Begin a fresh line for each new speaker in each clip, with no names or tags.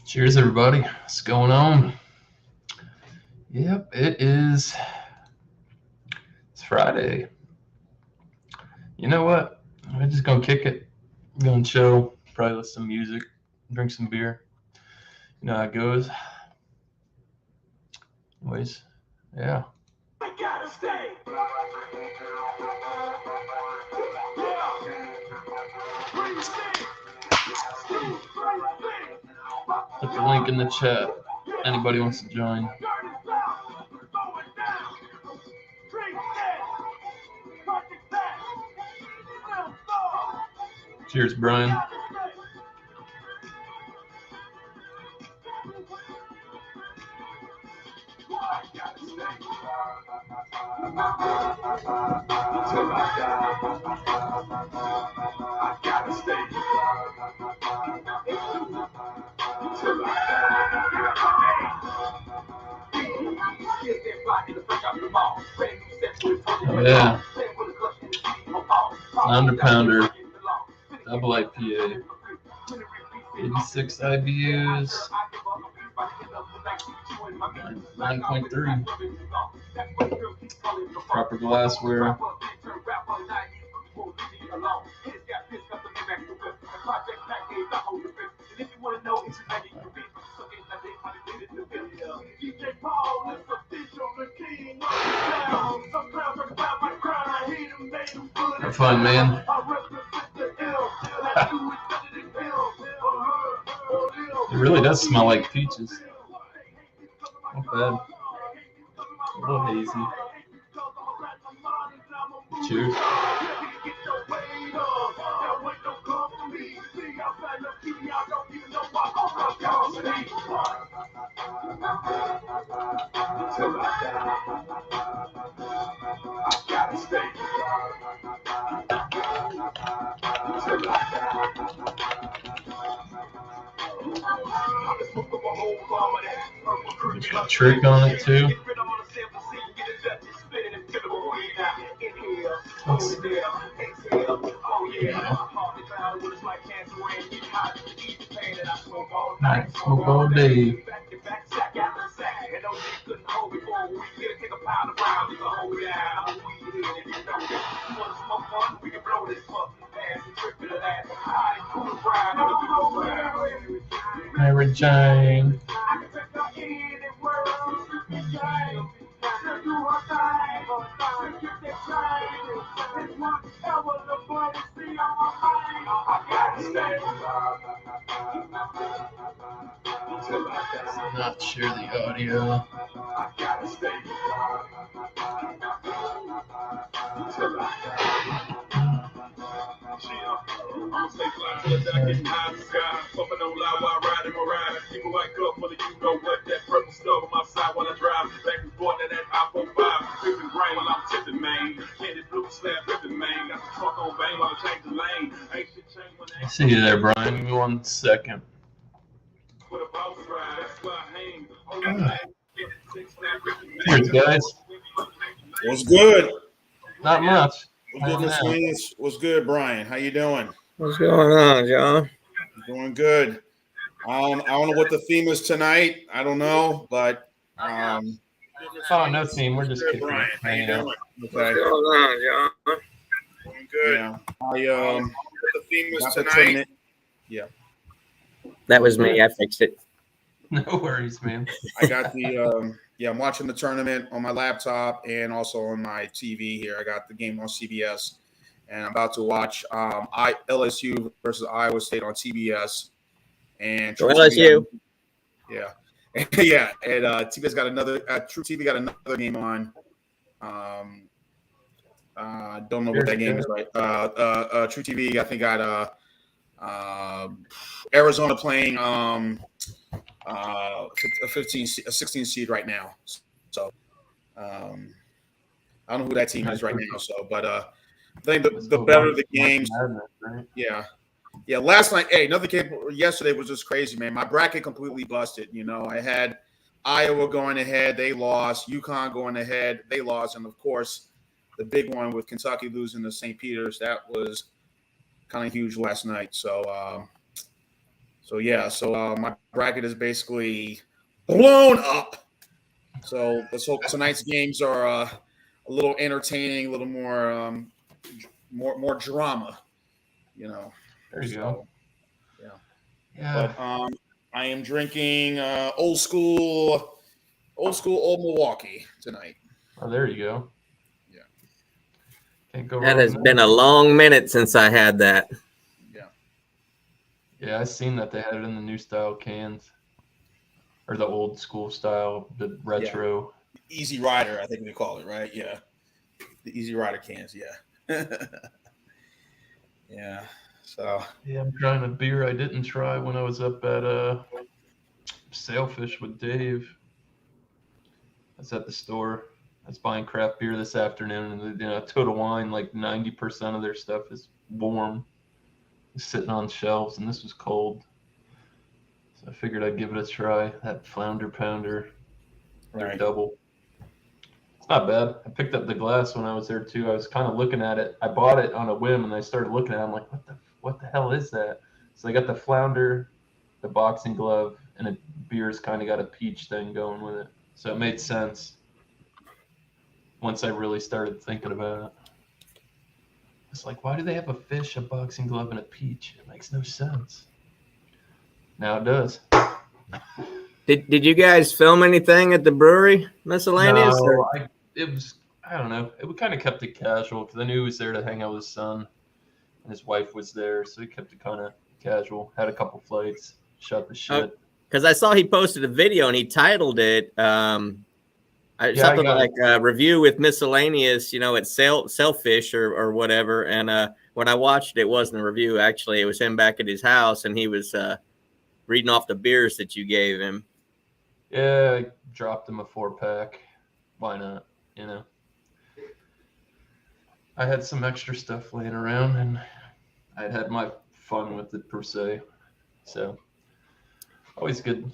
Cheers, everybody. What's going on? Yep, it's Friday. You know what? We're just gonna kick it. We're gonna chill, probably listen to some music, drink some beer. You know how it goes. Anyways, yeah. I gotta stay. Put the link in the chat. Anybody wants to join. Cheers, Brian. Oh, yeah. Pounder Pounder. Double IPA. 86 IBUs. 9.3. Proper glassware. Have fun, man. It really does smell like peaches. Not bad. A little hazy. Cheers. Got a trick on it too. Night smoke all day. Mary Jane. Not share the audio. See you there, Brian. Give me 1 second. Cheers, guys.
What's good?
Not much.
What's good, Brian? How you doing?
What's going on, John?
Doing good. I don't know what the theme is tonight. I don't know, but
Oh, no theme. We're just kicking
Brian.
it.
How you doing?
What's going on, John?
Doing good. Yeah. What the theme is tonight? Yeah.
That was me. I fixed it.
No worries, man.
I got the I'm watching the tournament on my laptop and also on my TV here. I got the game on CBS, and I'm about to watch LSU versus Iowa State on TBS. And
Go LSU.
Yeah. Yeah. And TV's got another True TV got another game on. Don't know what that game is, right? True TV, I think, got Arizona playing a 16 seed right now. So I don't know who that team is right now. So, but I think the better the games. Yeah. Yeah. Last night, another game yesterday was just crazy, man. My bracket completely busted. You know, I had Iowa going ahead, they lost. UConn going ahead, they lost, and of course, the big one with Kentucky losing to St. Peter's, that was kind of huge last night. So So my bracket is basically blown up. So let's hope tonight's games are a little entertaining, a little more drama.
There you go.
Yeah.
Yeah.
But I am drinking old school Old Milwaukee tonight.
Oh, there you go.
Yeah.
Can't go
That
wrong
has
with
been a long minute since I had that.
Yeah.
Yeah, I seen that they had it in the new style cans, or the old school style, the retro.
Easy Rider, I think we call it, right? Yeah. The Easy Rider cans, yeah. Yeah. So
Yeah, I'm trying a beer I didn't try when I was up at Sailfish with Dave. I was at the store. I was buying craft beer this afternoon, and Total Wine, like 90% of their stuff is warm, it's sitting on shelves, and this was cold. So I figured I'd give it a try. That Flounder Pounder, their
right.
double. It's not bad. I picked up the glass when I was there too. I was kind of looking at it. I bought it on a whim, and I started looking at it. I'm like, what the hell is that? So I got the Flounder, the boxing glove, and a beer's kind of got a peach thing going with it. So it made sense once I really started thinking about it. It's like, why do they have a fish, a boxing glove, and a peach? It makes no sense. Now it does.
Did you guys film anything at the brewery, miscellaneous?
No, I don't know. It kind of kept it casual because I knew he was there to hang out with his son, and his wife was there, so he kept it kind of casual. Had a couple flights, shot the shit.
Because I saw he posted a video and he titled it something like review with miscellaneous, at Selfish or whatever. And when I watched it, it wasn't a review. Actually, it was him back at his house, and he was reading off the beers that you gave him.
Yeah, I dropped him a 4-pack. Why not? I had some extra stuff laying around, and I had my fun with it per se. So always good.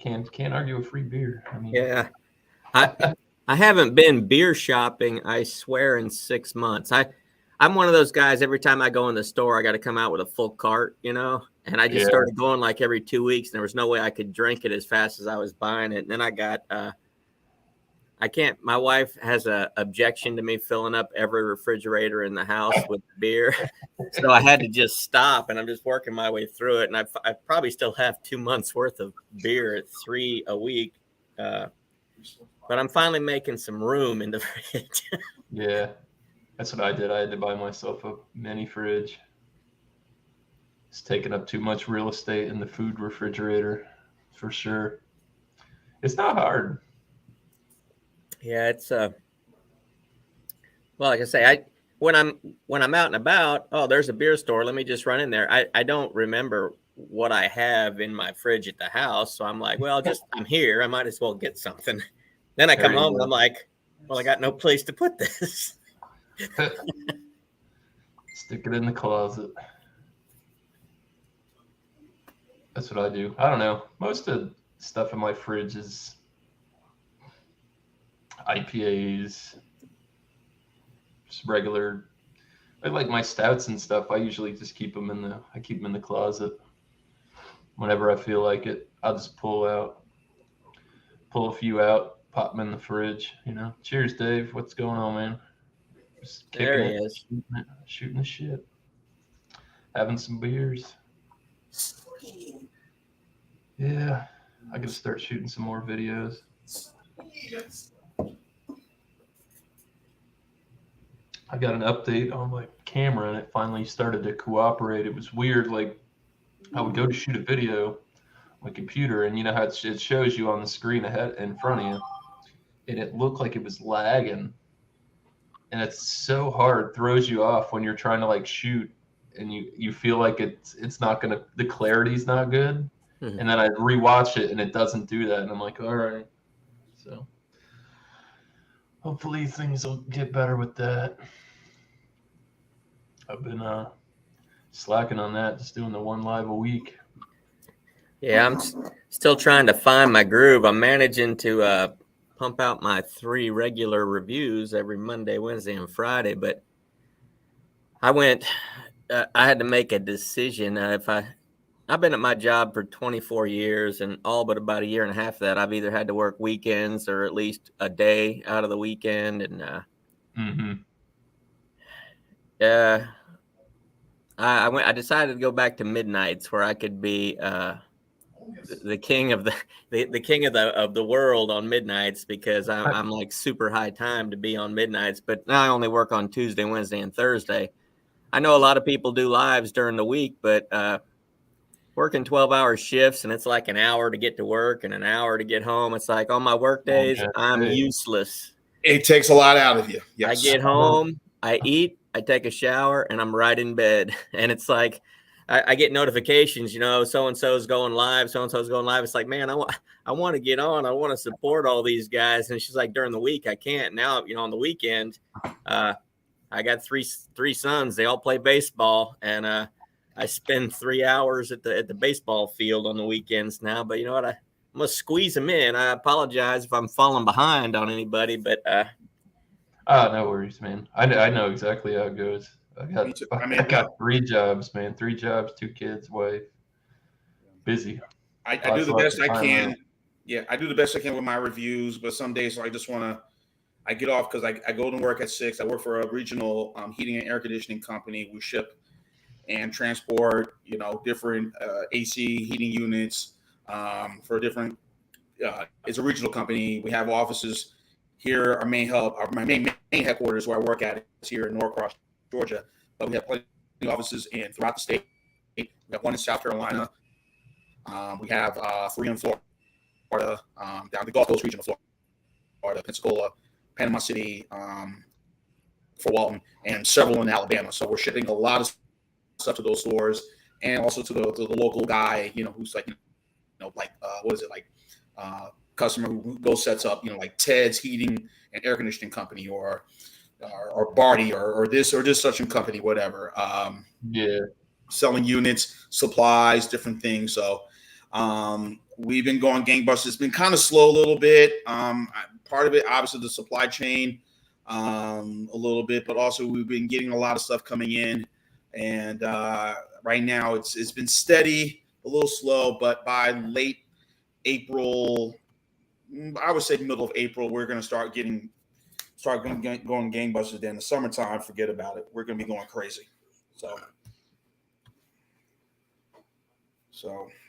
Can't argue a free beer. I mean,
yeah. I haven't been beer shopping, I swear, in 6 months. I'm one of those guys, every time I go in the store, I got to come out with a full cart, and I just started going like every 2 weeks, and there was no way I could drink it as fast as I was buying it. And then I got, I can't, my wife has a objection to me filling up every refrigerator in the house with beer. So I had to just stop, and I'm just working my way through it. And I probably still have 2 months worth of beer at 3 a week. But I'm finally making some room in the fridge.
Yeah, that's what I did. I had to buy myself a mini fridge. It's taking up too much real estate in the food refrigerator, for sure. It's not hard.
Yeah, it's well, like I say, when I'm out and about, oh, there's a beer store. Let me just run in there. I don't remember what I have in my fridge at the house, so I'm like, well, I'm here. I might as well get something. Then I come home and I'm like, well, I got no place to put this.
Stick it in the closet. That's what I do. I don't know. Most of the stuff in my fridge is IPAs, just regular. I like my stouts and stuff. I usually just keep them in the closet. Whenever I feel like it, I'll just pull a few out, pop them in the fridge. Cheers, Dave. What's going on, man? Just
There he is.
Shooting the shit. Having some beers. Yeah, I gotta start shooting some more videos. I got an update on my camera, and it finally started to cooperate. It was weird. Like, I would go to shoot a video on my computer, and you know how it shows you on the screen ahead in front of you, and it looked like it was lagging. And it's so hard, throws you off when you're trying to like shoot, and you feel like it's not gonna, the clarity's not good. Mm-hmm. And then I rewatch it, and it doesn't do that, and I'm like, all right. So hopefully things will get better with that. I've been slacking on that, just doing the one live a week.
Yeah, I'm still trying to find my groove. I'm managing to pump out my 3 regular reviews every Monday, Wednesday, and Friday. But I had to make a decision. If I I've been at my job for 24 years, and all but about a year and a half of that, I've either had to work weekends or at least a day out of the weekend. And I decided to go back to midnights where I could be the king of the king of the world on midnights, because I'm like super high time to be on midnights. But now I only work on Tuesday, Wednesday, and Thursday. I know a lot of people do lives during the week, but working 12-hour shifts, and it's like an hour to get to work and an hour to get home. It's like on my work days, I'm useless.
It takes a lot out of you. Yes.
I get home, I eat, I take a shower, and I'm right in bed. And it's like I get notifications, so-and-so's going live, so-and-so's going live. It's like, man, I want to get on. I want to support all these guys. And she's like, during the week, I can't. Now, on the weekend, I got three sons. They all play baseball, and I spend 3 hours at the baseball field on the weekends now. But you know what? I'm gonna squeeze them in. I apologize if I'm falling behind on anybody, but
no worries, man. I know exactly how it goes. I got 3 jobs, man. 3 jobs, 2 kids, wife. Busy.
I do the best I can. Yeah, I do the best I can with my reviews, but some days I just want to. I get off because I go to work at 6. I work for a regional heating and air conditioning company. We ship and transport, different AC heating units for different. It's a regional company. We have offices here. Our main hub, my main headquarters where I work at is here in Norcross, Georgia. But we have plenty of offices throughout the state. We have 1 in South Carolina. We have 3 in Florida, down the Gulf Coast region of Florida, Pensacola, Panama City, Fort Walton, and several in Alabama. So we're shipping a lot of stuff to those stores, and also to the local guy, who's like, customer who goes sets up, like Ted's Heating and Air Conditioning Company, or Barty, or this such and company, whatever. Selling units, supplies, different things. So we've been going gangbusters. It's been kind of slow a little bit. Part of it, obviously, the supply chain, a little bit, but also we've been getting a lot of stuff coming in. And right now it's been steady, a little slow, but by late April, I would say middle of April, we're going to start going gangbusters. Then the summertime, forget about it. We're going to be going crazy.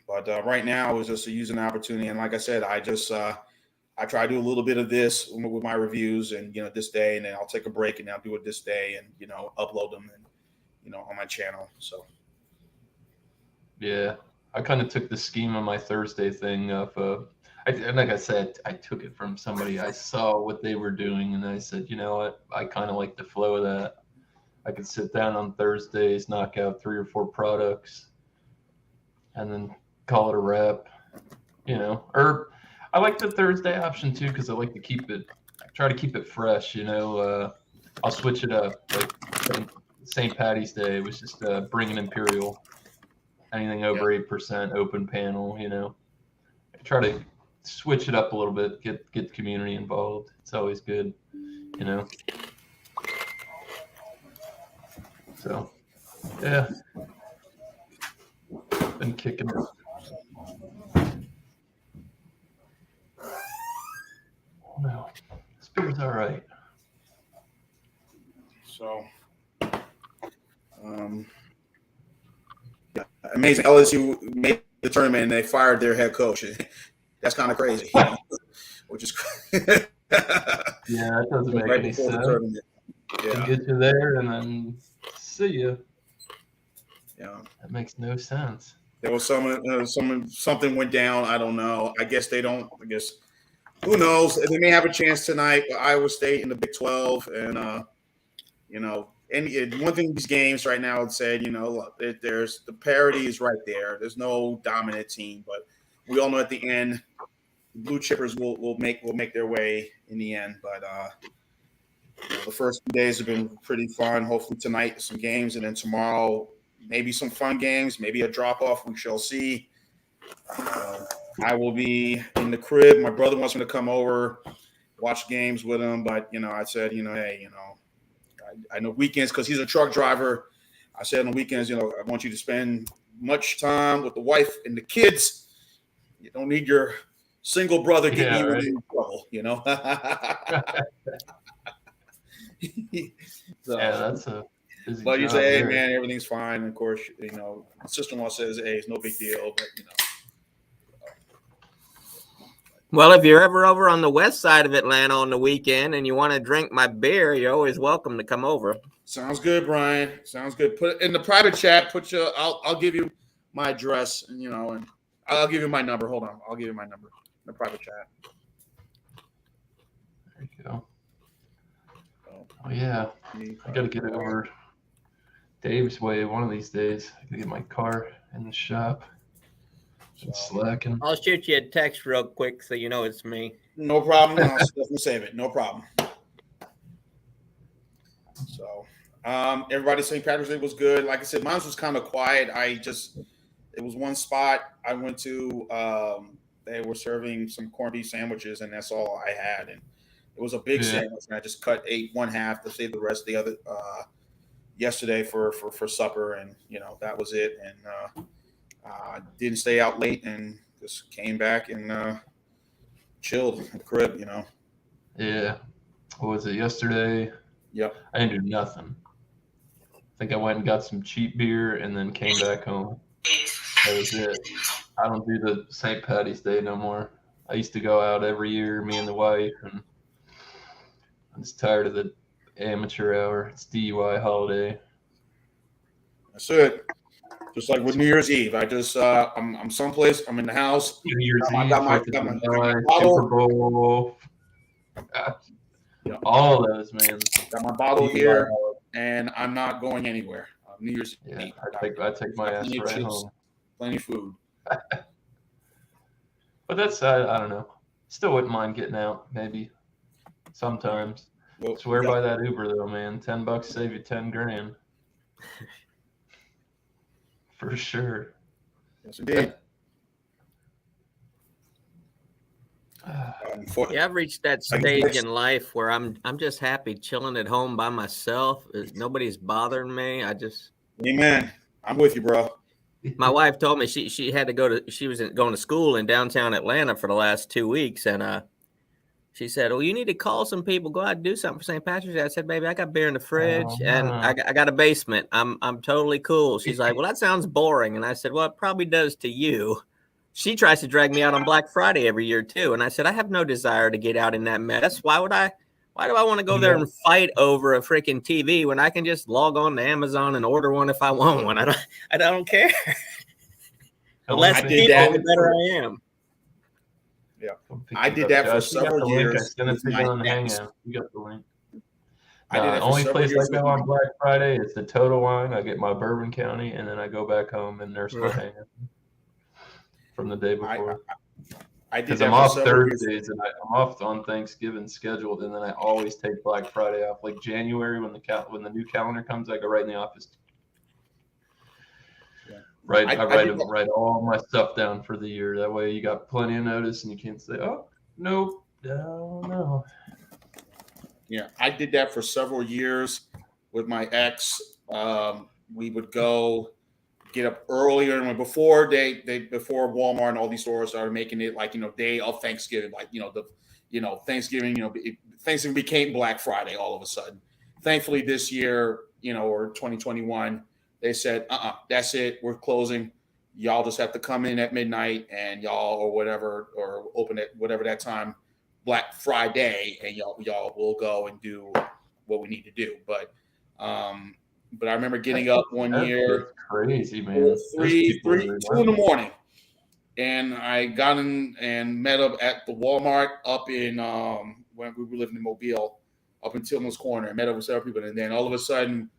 But right now is just using the opportunity. And like I said, I try to do a little bit of this with my reviews, and this day, and then I'll take a break and I'll do it this day, and upload them, and on my channel. So
yeah, I kind of took the scheme of my Thursday thing of and like I said, I took it from somebody. I saw what they were doing, and I said, you know what, I kind of like the flow of that. I could sit down on Thursdays, knock out 3 or 4 products, and then call it a wrap, or I like the Thursday option too, because I like to try to keep it fresh, I'll switch it up. Like St. Patty's Day was just bring an Imperial, anything over 8% open panel, I try to switch it up a little bit, get the community involved. It's always good, So yeah, been kicking it. No, this beer's all right.
So, amazing. LSU made the tournament and they fired their head coach. That's kind of crazy, which is
yeah, that doesn't make any sense. Yeah, get you there and then see you.
Yeah,
that makes no sense.
There was something went down. I don't know. I guess they don't. I guess who knows? They may have a chance tonight. Iowa State in the Big 12, and and one thing these games right now said, there's the parity is right there. There's no dominant team, but we all know at the end, blue chippers will make their way in the end. But the first few days have been pretty fun. Hopefully tonight some games, and then tomorrow maybe some fun games, maybe a drop off. We shall see. I will be in the crib. My brother wants me to come over, watch games with him, but I said, hey, I know weekends, because he's a truck driver. I said on the weekends, I want you to spend much time with the wife and the kids. You don't need your single brother getting you in trouble, you know.
So, yeah, that's a busy
but you
job
say, hey,
there.
man, everything's fine. And of course, you know, sister-in-law says, hey, it's no big deal. But, you know.
Well, if you're ever over on the west side of Atlanta on the weekend and you want to drink my beer, you're always welcome to come over.
Sounds good, Brian. Sounds good. Put it in the private chat. I'll give you my address, and you know, and I'll give you my number. Hold on, I'll give you my number in the private chat.
There you go. Oh yeah, I gotta get over Dave's way one of these days. I gotta get my car in the shop. It's slacking.
I'll shoot you a text real quick so you know it's me.
No problem. I'll definitely save it. No problem. So, everybody, St. Patrick's Day was good. Like I said, mine was kind of quiet. It was one spot I went to. They were serving some corned beef sandwiches, and that's all I had. And it was a big sandwich, and I just ate one half to save the rest of the other yesterday for supper, and you know that was it. And didn't stay out late, and just came back and chilled at the crib. You know.
Yeah. What was it yesterday?
Yep.
I didn't do nothing. I think I went and got some cheap beer and then came back home. That was it. I don't do the St. Patty's Day no more. I used to go out every year, me and the wife, and I'm just tired of the amateur hour. It's DUI holiday.
That's it. Just like with New Year's Eve, I just I'm someplace. I'm in the house.
New Year's Eve,
got my
Super
bottle.
Bowl. All those, man.
Got my bottle here, and I'm not going anywhere. New Year's Eve.
I take my ass right home.
Plenty of food.
But that's I don't know. Still wouldn't mind getting out, maybe. Sometimes.
Well,
Swear by that Uber though, man. $10 save you 10 grand. For sure.
Yes, indeed.
Yeah, I've reached that stage in life where I'm just happy chilling at home by myself. Nobody's bothering me.
Amen. I'm with you, bro.
My wife told me she had to she was going to school in downtown Atlanta for the last 2 weeks, and she said, "Well, you need to call some people, go out and do something for St. Patrick's Day." I said, "Baby, I got beer in the fridge, and I got a basement. I'm totally cool." She's like, "Well, that sounds boring," and I said, "Well, it probably does to you." She tries to drag me out on Black Friday every year too, and I said, "I have no desire to get out in that mess. Why do I want to go there and fight over a freaking TV when I can just log on to Amazon and order one if I want one? I don't care. The less people, the better I am."
Yeah, I did that for several years.
I sent it on the Hangout. You got the link. The only place I go on Black Friday is the Total Wine. I get my Bourbon County, and then I go back home and nurse my Hangout from the day before. Because I'm off Thursdays and I'm off on Thanksgiving scheduled, and then I always take Black Friday off. Like January when the new calendar comes, I go right in the office. Yeah. Right, I write all my stuff down for the year. That way you got plenty of notice, and you can't say, "Oh, nope, no."
Yeah, I did that for several years with my ex. We would go get up earlier, and before before Walmart and all these stores started making it like day of Thanksgiving, like Thanksgiving, Thanksgiving became Black Friday all of a sudden. Thankfully, this year, or 2021, they said, that's it, we're closing. Y'all just have to come in at midnight, and y'all or whatever, or open at whatever that time, Black Friday, and y'all will go and do what we need to do. But I remember getting up one year,
crazy man,
2 in the morning, and I got in and met up at the Walmart up in when we were living in Mobile, up in Tillman's Corner. I met up with several people, and then all of a sudden,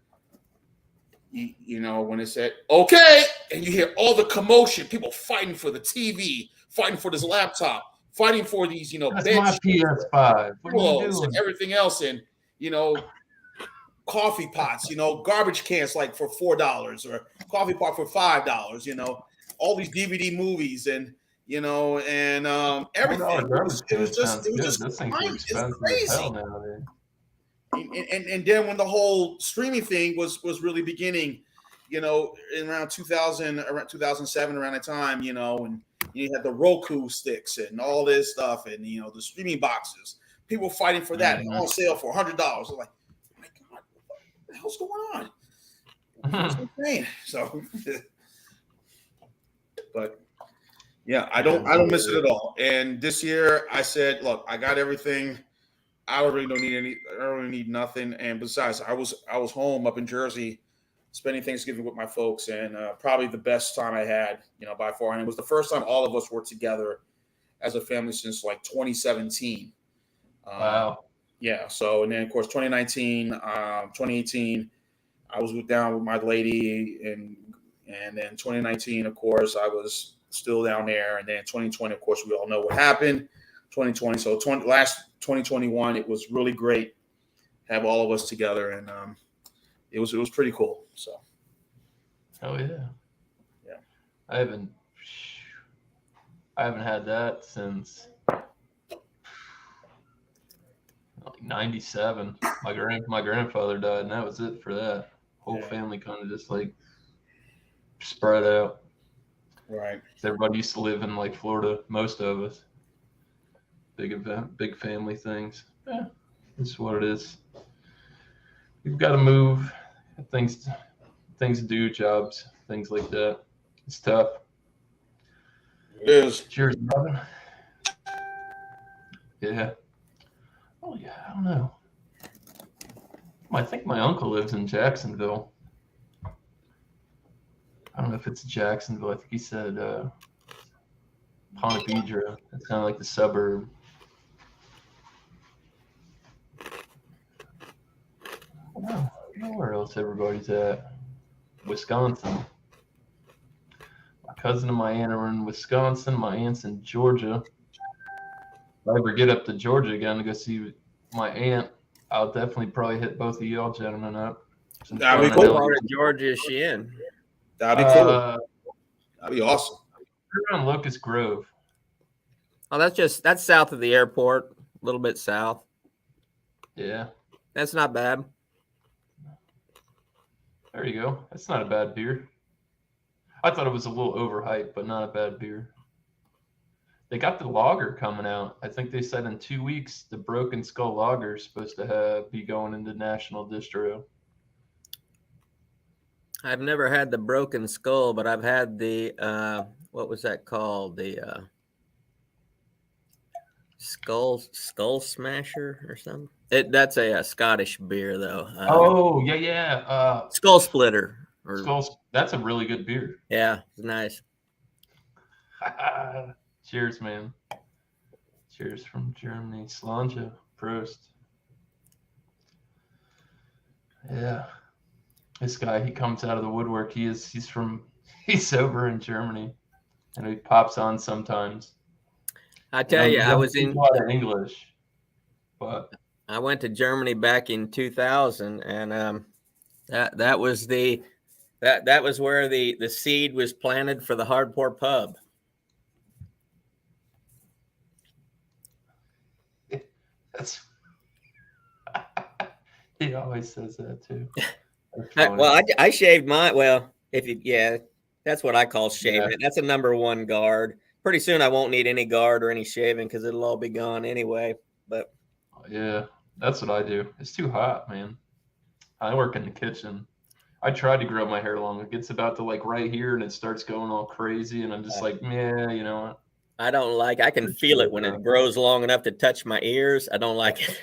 when it said okay, and you hear all the commotion, people fighting for the TV, fighting for this laptop, fighting for these,
that's my PS5,
and everything else, and coffee pots, garbage cans like for $4 or coffee pot for $5, all these DVD movies and everything. It was just crazy. And then when the whole streaming thing was really beginning, in around 2000, around 2007, around that time, and you had the Roku sticks and all this stuff, and the streaming boxes. People fighting for that on sale for $100. I'm like, oh my God, what the hell's going on? It's insane. So, but yeah, I don't miss it at all. And this year, I said, look, I got everything. I really don't need nothing. And besides, I was home up in Jersey, spending Thanksgiving with my folks, and probably the best time I had, by far. And it was the first time all of us were together as a family since like 2017.
Wow.
Yeah. So, and then of course 2018, I was down with my lady, and then 2019, of course, I was still down there, and then 2020, of course, we all know what happened. 2020, so last 2021, it was really great to have all of us together, and it was pretty cool. So,
oh yeah. I haven't had that since like 97. My grandfather died, and that was it for that. Whole family kind of just like spread out.
Right.
Everybody used to live in like Florida, most of us. Big family things. Yeah, it's what it is. You've got to move. Things do, jobs, things like that. It's tough.
It is.
Cheers, brother. Yeah. Oh yeah, I don't know. I think my uncle lives in Jacksonville. I don't know if it's Jacksonville. I think he said Ponte Vedra. That's kind of like the suburb. I don't know where else everybody's at. Wisconsin. My cousin and my aunt are in Wisconsin. My aunt's in Georgia. If I ever get up to Georgia again to go see my aunt, I'll definitely probably hit both of y'all gentlemen up.
That'd be cool.
What part of Georgia is she in?
That'd be cool. That'd be awesome.
Around Locust Grove.
Oh, that's south of the airport, a little bit south.
Yeah.
That's not bad.
There you go. That's not a bad beer. I thought it was a little overhyped, but not a bad beer. They got the lager coming out. I think they said in 2 weeks the Broken Skull Lager is supposed to be going into National Distro.
I've never had the Broken Skull, but I've had the what was that called? The Skull Smasher or something. That's a Scottish beer though.
Yeah.
Skull Splitter.
That's a really good beer.
Yeah, it's nice.
Cheers, man. Cheers from Germany. Slanja. Prost. Yeah. This guy, he comes out of the woodwork. He's over in Germany, and he pops on sometimes.
I tell you, I was in
a lot of English, but
I went to Germany back in 2000, and that was where the seed was planted for the hardcore pub.
That's he always says that too.
Well, I shaved mine. Well, that's what I call shaving.
Yeah.
That's a number one guard. Pretty soon I won't need any guard or any shaving because it'll all be gone anyway. But
yeah, that's what I do. It's too hot, man. I work in the kitchen. I tried to grow my hair long. It gets about to like right here and it starts going all crazy, and I'm just like, yeah, you know what?
I don't like. I can feel it when it grows long enough to touch my ears. I don't like it.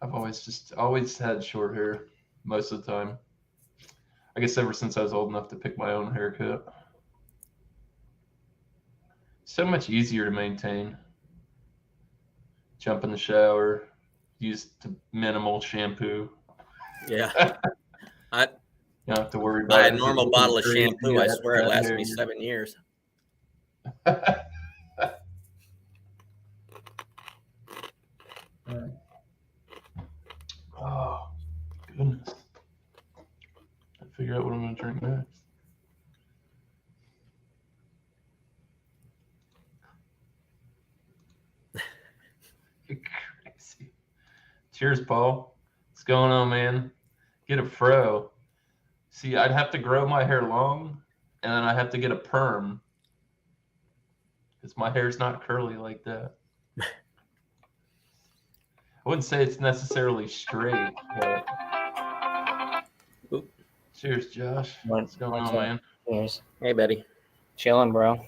I've always had short hair most of the time. I guess ever since I was old enough to pick my own haircut. So much easier to maintain. Jump in the shower, use minimal shampoo.
Yeah.
You don't have to worry about
buy a normal bottle of shampoo. I swear it lasts me 7 years.
Oh, goodness. I figure out what I'm going to drink next. You're crazy. Cheers, Paul. What's going on, man? get a fro. See, I'd have to grow my hair long, and then I have to get a perm because my hair's not curly like that. I wouldn't say it's necessarily straight, but cheers, Josh. What's going on, man?
Cheers.
Hey, buddy.
Chilling, bro.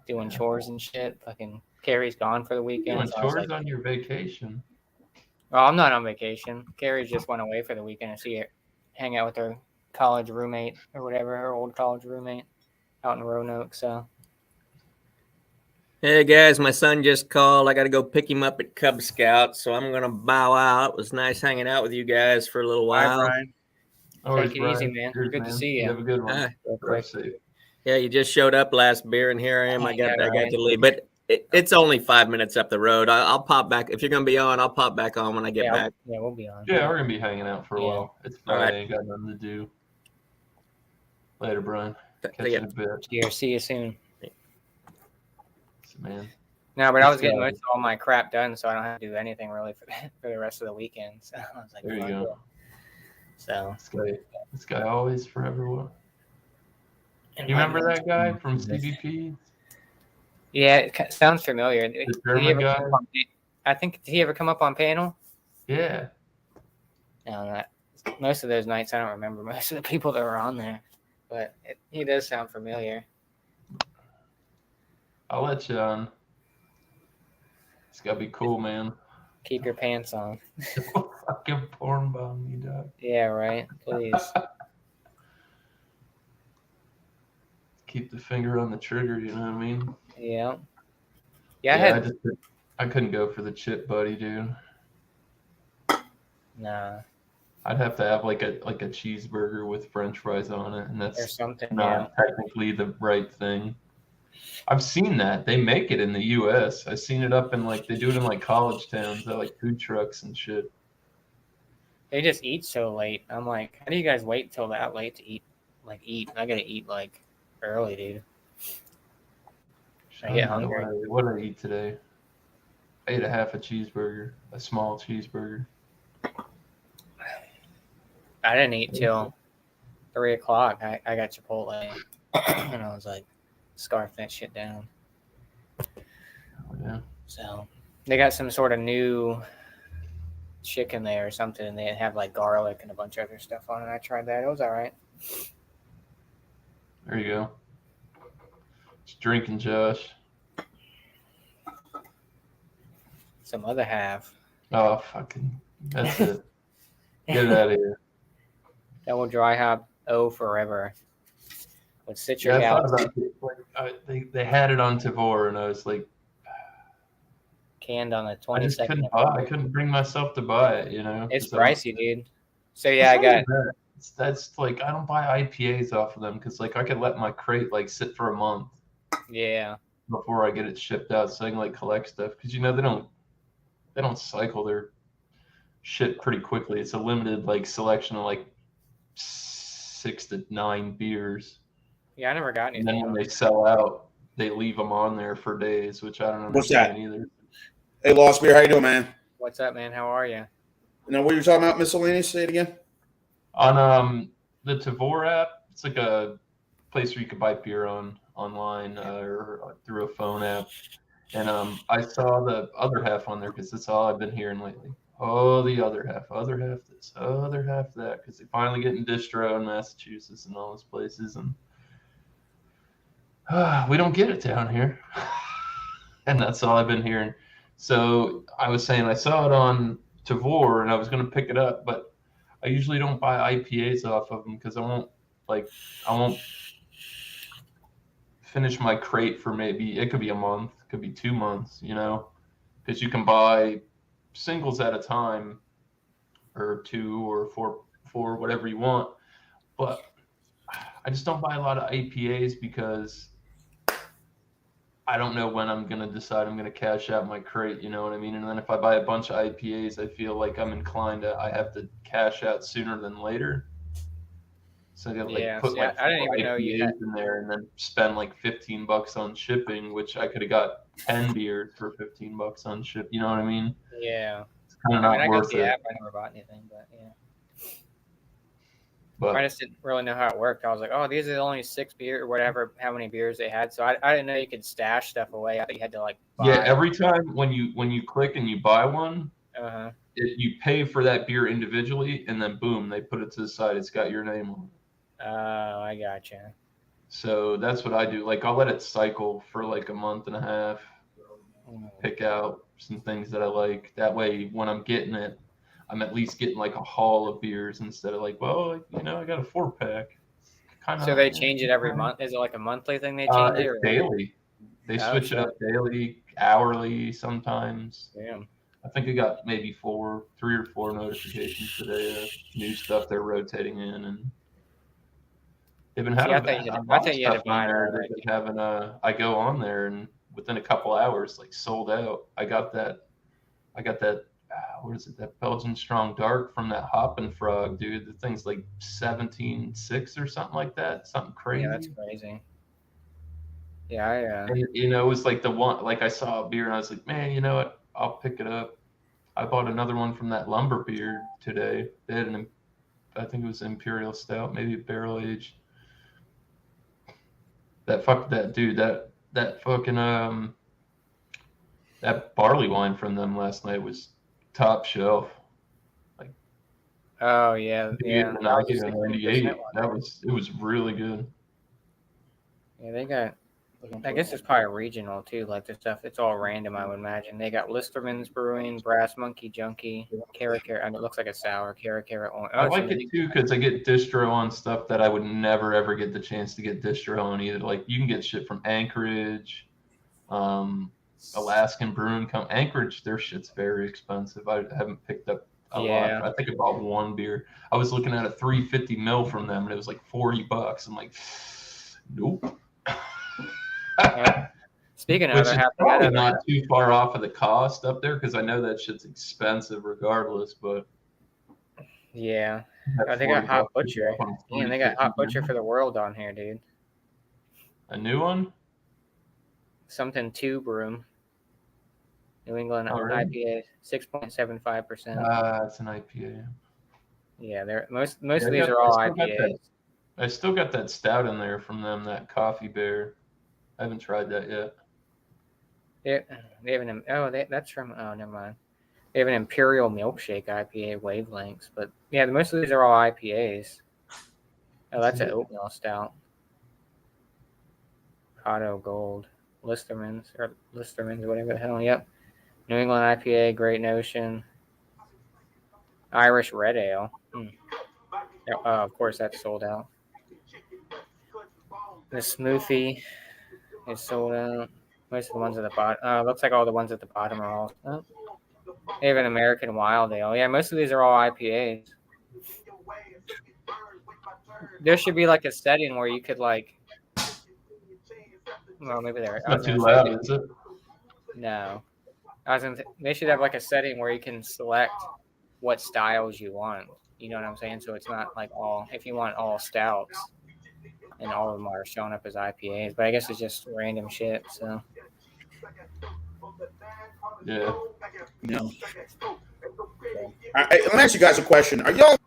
Doing chores and shit. Fucking Carrie's gone for the weekend.
Doing chores on your vacation?
Well, I'm not on vacation. Carrie just went away for the weekend to see her, hang out with her college roommate or whatever, her old college roommate out in Roanoke. So,
hey guys, my son just called. I got to go pick him up at Cub Scouts, so I'm gonna bow out. It was nice hanging out with you guys for a little while.
bye, Brian.
Always,
Take it easy, man.
Cheers,
Good to see you.
Have a good one.
Real quick.
Yeah, you just showed up last beer, and here I am. I got to leave, but it's only 5 minutes up the road. I'll pop back if you're gonna be on. I'll pop back on when I get back.
Yeah, we'll be on.
Yeah, we're gonna be hanging out for a while. It's Friday.
Right.
Ain't got nothing to do. Later, Brian. Catch you in a bit.
Cheers. See you soon.
Man.
No, but I was getting most of all my crap done, so I don't have to do anything really for the rest of the weekend. So I was like,
there you go.
So
this guy always forever will. You remember that guy from CBP?
Yeah, it sounds familiar.
The German guy?
I think, did he ever come up on panel?
Yeah.
No, most of those nights I don't remember most of the people that were on there, but he does sound familiar.
I'll let you on. It's gotta be cool, man.
Keep your pants on.
Fucking porn bomb me, dog.
Yeah, right. Please.
Keep the finger on the trigger, you know what I mean?
Yeah.
Yeah, I couldn't go for the chip buddy, dude.
Nah.
I'd have to have like a cheeseburger with French fries on it, and
Or
that's
something.
not technically the right thing. I've seen that. They make it in the US. I've seen it up in they do it in college towns. They're like food trucks and shit.
They just eat so late. I'm like, how do you guys wait till that late to eat? I gotta eat early, dude. I get hungry.
What did I eat today? I ate a cheeseburger, a small cheeseburger.
I didn't eat till 3 o'clock. I got Chipotle, and I was like, scarf that shit down.
Oh, yeah.
So they got some sort of new chicken there or something, and they have garlic and a bunch of other stuff on it. I tried that. It was all right.
There you go. Just drinking, Josh.
Some other half.
Oh, fucking. That's it. Get it out of here.
Double dry hop forever. With citric
acid. They had it on Tavour, and I was like,
canned on the 22nd.
I couldn't bring myself to buy it, you know.
It's pricey, dude. So yeah, I got.
That's I don't buy IPAs off of them because I could let my crate sit for a month.
Yeah.
Before I get it shipped out, so I can collect stuff because they don't cycle their shit pretty quickly. It's a limited selection of 6 to 9 beers.
Yeah, I never got anything.
And then when they sell out, they leave them on there for days, which I don't understand either.
Hey, Lost Beer, how you doing, man?
What's up, man? How are you?
Now, what you talking about, miscellaneous? Say it again.
On the Tavour app, it's a place where you can buy beer online or through a phone app. And I saw the other half on there because that's all I've been hearing lately. Oh, the other half this, other half that, because they finally getting distro in Massachusetts and all those places, and we don't get it down here. And that's all I've been hearing. So I was saying I saw it on Tavour and I was going to pick it up, but I usually don't buy IPAs off of them because I won't finish my crate for it could be a month, it could be 2 months, because you can buy singles at a time or 2 or 4, whatever you want. But I just don't buy a lot of IPAs because I don't know when I'm going to decide I'm going to cash out my crate, you know what I mean? And then if I buy a bunch of IPAs, I feel like I'm inclined I have to cash out sooner than later. So I got to put
I didn't even know you had
in there and then spend $15 on shipping, which I could have got 10 beers for $15 on ship. You know what I mean?
Yeah.
It's kind of not worth it.
I got the app. I never bought anything, but yeah.
But
I just didn't really know how it worked. I was like, oh, these are only 6 beer or whatever, how many beers they had. So I didn't know you could stash stuff away. I thought you had to like buy.
yeah, every time when you click and you buy one,
Uh-huh.
you pay for that beer individually, and then boom, they put it to the side. It's got your name on it.
Oh, I gotcha.
So that's what I do. Like I'll let it cycle for like a month and a half, pick out some things that I like. That way, when I'm getting it, I'm at least getting like a haul of beers instead of like, well, I got a 4-pack.
So they change it every month? Is it like a monthly thing they change it?
It's
Or
daily. They switch it up daily, hourly sometimes.
Damn.
I think I got maybe 3 or 4 notifications today of new stuff they're rotating in, and they've been having
I thought you had to buy it already.
They've been having I go on there and within a couple hours, like sold out. I got that. What is it? That Belgian Strong Dark from that Hoppin' Frog, dude. The thing's like 17.6 or something like that. Something crazy.
Yeah, that's crazy. Yeah,
And, it was like the one. Like I saw a beer and I was like, man, you know what? I'll pick it up. I bought another one from that Lumber Beer today. They had I think it was Imperial Stout, maybe a barrel aged. That fucking that barley wine from them last night was top shelf. Like,
oh yeah.
And I gave it 98. It was really good.
Yeah, they got. I guess it's probably regional too. Like the stuff, it's all random. I would imagine they got Listerman's Brewing, Brass Monkey Junkie, Carrot. I mean, it looks like a sour Carrot.
I like it too because I get distro on stuff that I would never ever get the chance to get distro on either. Like you can get shit from Anchorage, Alaskan Brewing Company. Anchorage, their shit's very expensive. I haven't picked up a lot. I think I bought one beer. I was looking at a 350 ml from them, and it was like $40. I'm like, nope.
Speaking of,
which is probably not too far off of the cost up there because I know that shit's expensive regardless. But
yeah, they got Hot Butcher. Yeah, they got Hot Butcher for the World on here, dude.
A new one?
Something 2 Broom. New England IPA, 6.75%.
It's an IPA.
Yeah, they're most of these are all IPAs.
I still got that stout in there from them, that Coffee Bear. I haven't tried that yet.
They have that's from, oh, never mind. They have an Imperial Milkshake IPA, Wavelengths. But yeah, most of these are all IPAs. Oh, that's an oatmeal stout. Cotto Gold. Listerman's, whatever the hell. Yep. New England IPA, Great Notion. Irish Red Ale. Of course, that's sold out. The Smoothie is sold out. Most of the ones at the bottom. Looks like all the ones at the bottom are all. Oh. They have an American Wild Ale. Yeah, most of these are all IPAs. There should be like a setting where you could like. Well, maybe there.
It's not too loud, is it?
No. They should have like a setting where you can select what styles you want. You know what I'm saying? So it's not like if you want all stouts, and all of them are showing up as IPAs. But I guess it's just random shit. So.
Yeah.
No. Let me ask you guys a question. Are y'all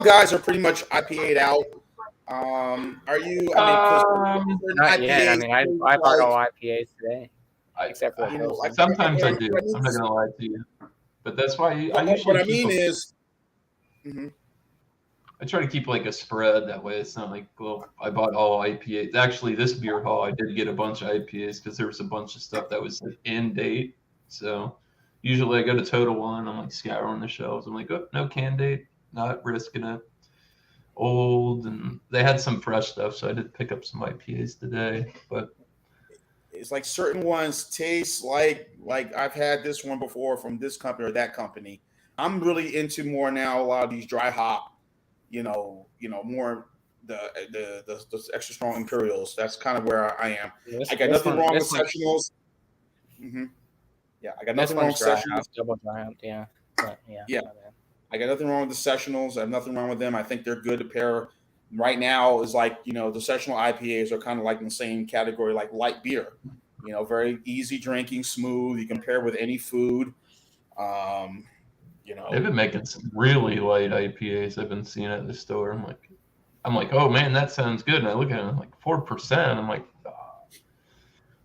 guys pretty much IPA'd out? Are you?
Not yet. I mean, I bought all IPAs today, except for Pilsen.
Sometimes I do. I'm not gonna lie to you, but that's why I try to keep like a spread that way. It's not like, well, I bought all IPAs. Actually, this beer haul, I did get a bunch of IPAs because there was a bunch of stuff that was in date. So usually I go to Total Wine. I'm like scouring the shelves. I'm like, oh, no can date, not risking it. Old, and they had some fresh stuff, so I did pick up some IPAs today. But
it's like certain ones taste like I've had this one before from this company or that company. I'm really into more now a lot of these dry hop, more the extra strong Imperials. That's kind of where I am. I got nothing wrong with sectionals. Mm-hmm. Yeah, I got nothing wrong with sectionals.
Double dry hop, yeah. But, yeah.
I got nothing wrong with the sessionals. I have nothing wrong with them. I think they're good to pair. Right now is like, the sessional IPAs are kind of like in the same category, like light beer. Very easy drinking, smooth. You can pair with any food.
They've been making some really light IPAs I've been seeing at the store. I'm like, I'm like, oh man, that sounds good. And I look at it, I'm like 4%. I'm like, oh,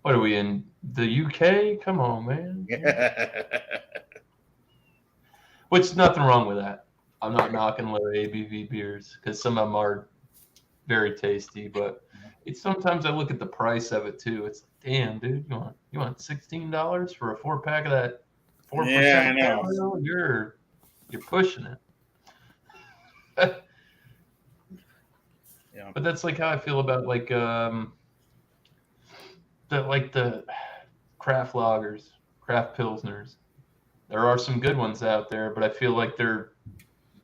what are we in the UK? Come on, man. Which nothing wrong with that. I'm not knocking low ABV beers because some of them are very tasty, but it's sometimes I look at the price of it too. It's damn, dude, you want $16 for a 4-pack of that 4%?
Yeah, I know.
You're pushing it.
Yeah.
But that's like how I feel about like the craft lagers, craft pilsners. There are some good ones out there, but I feel like they're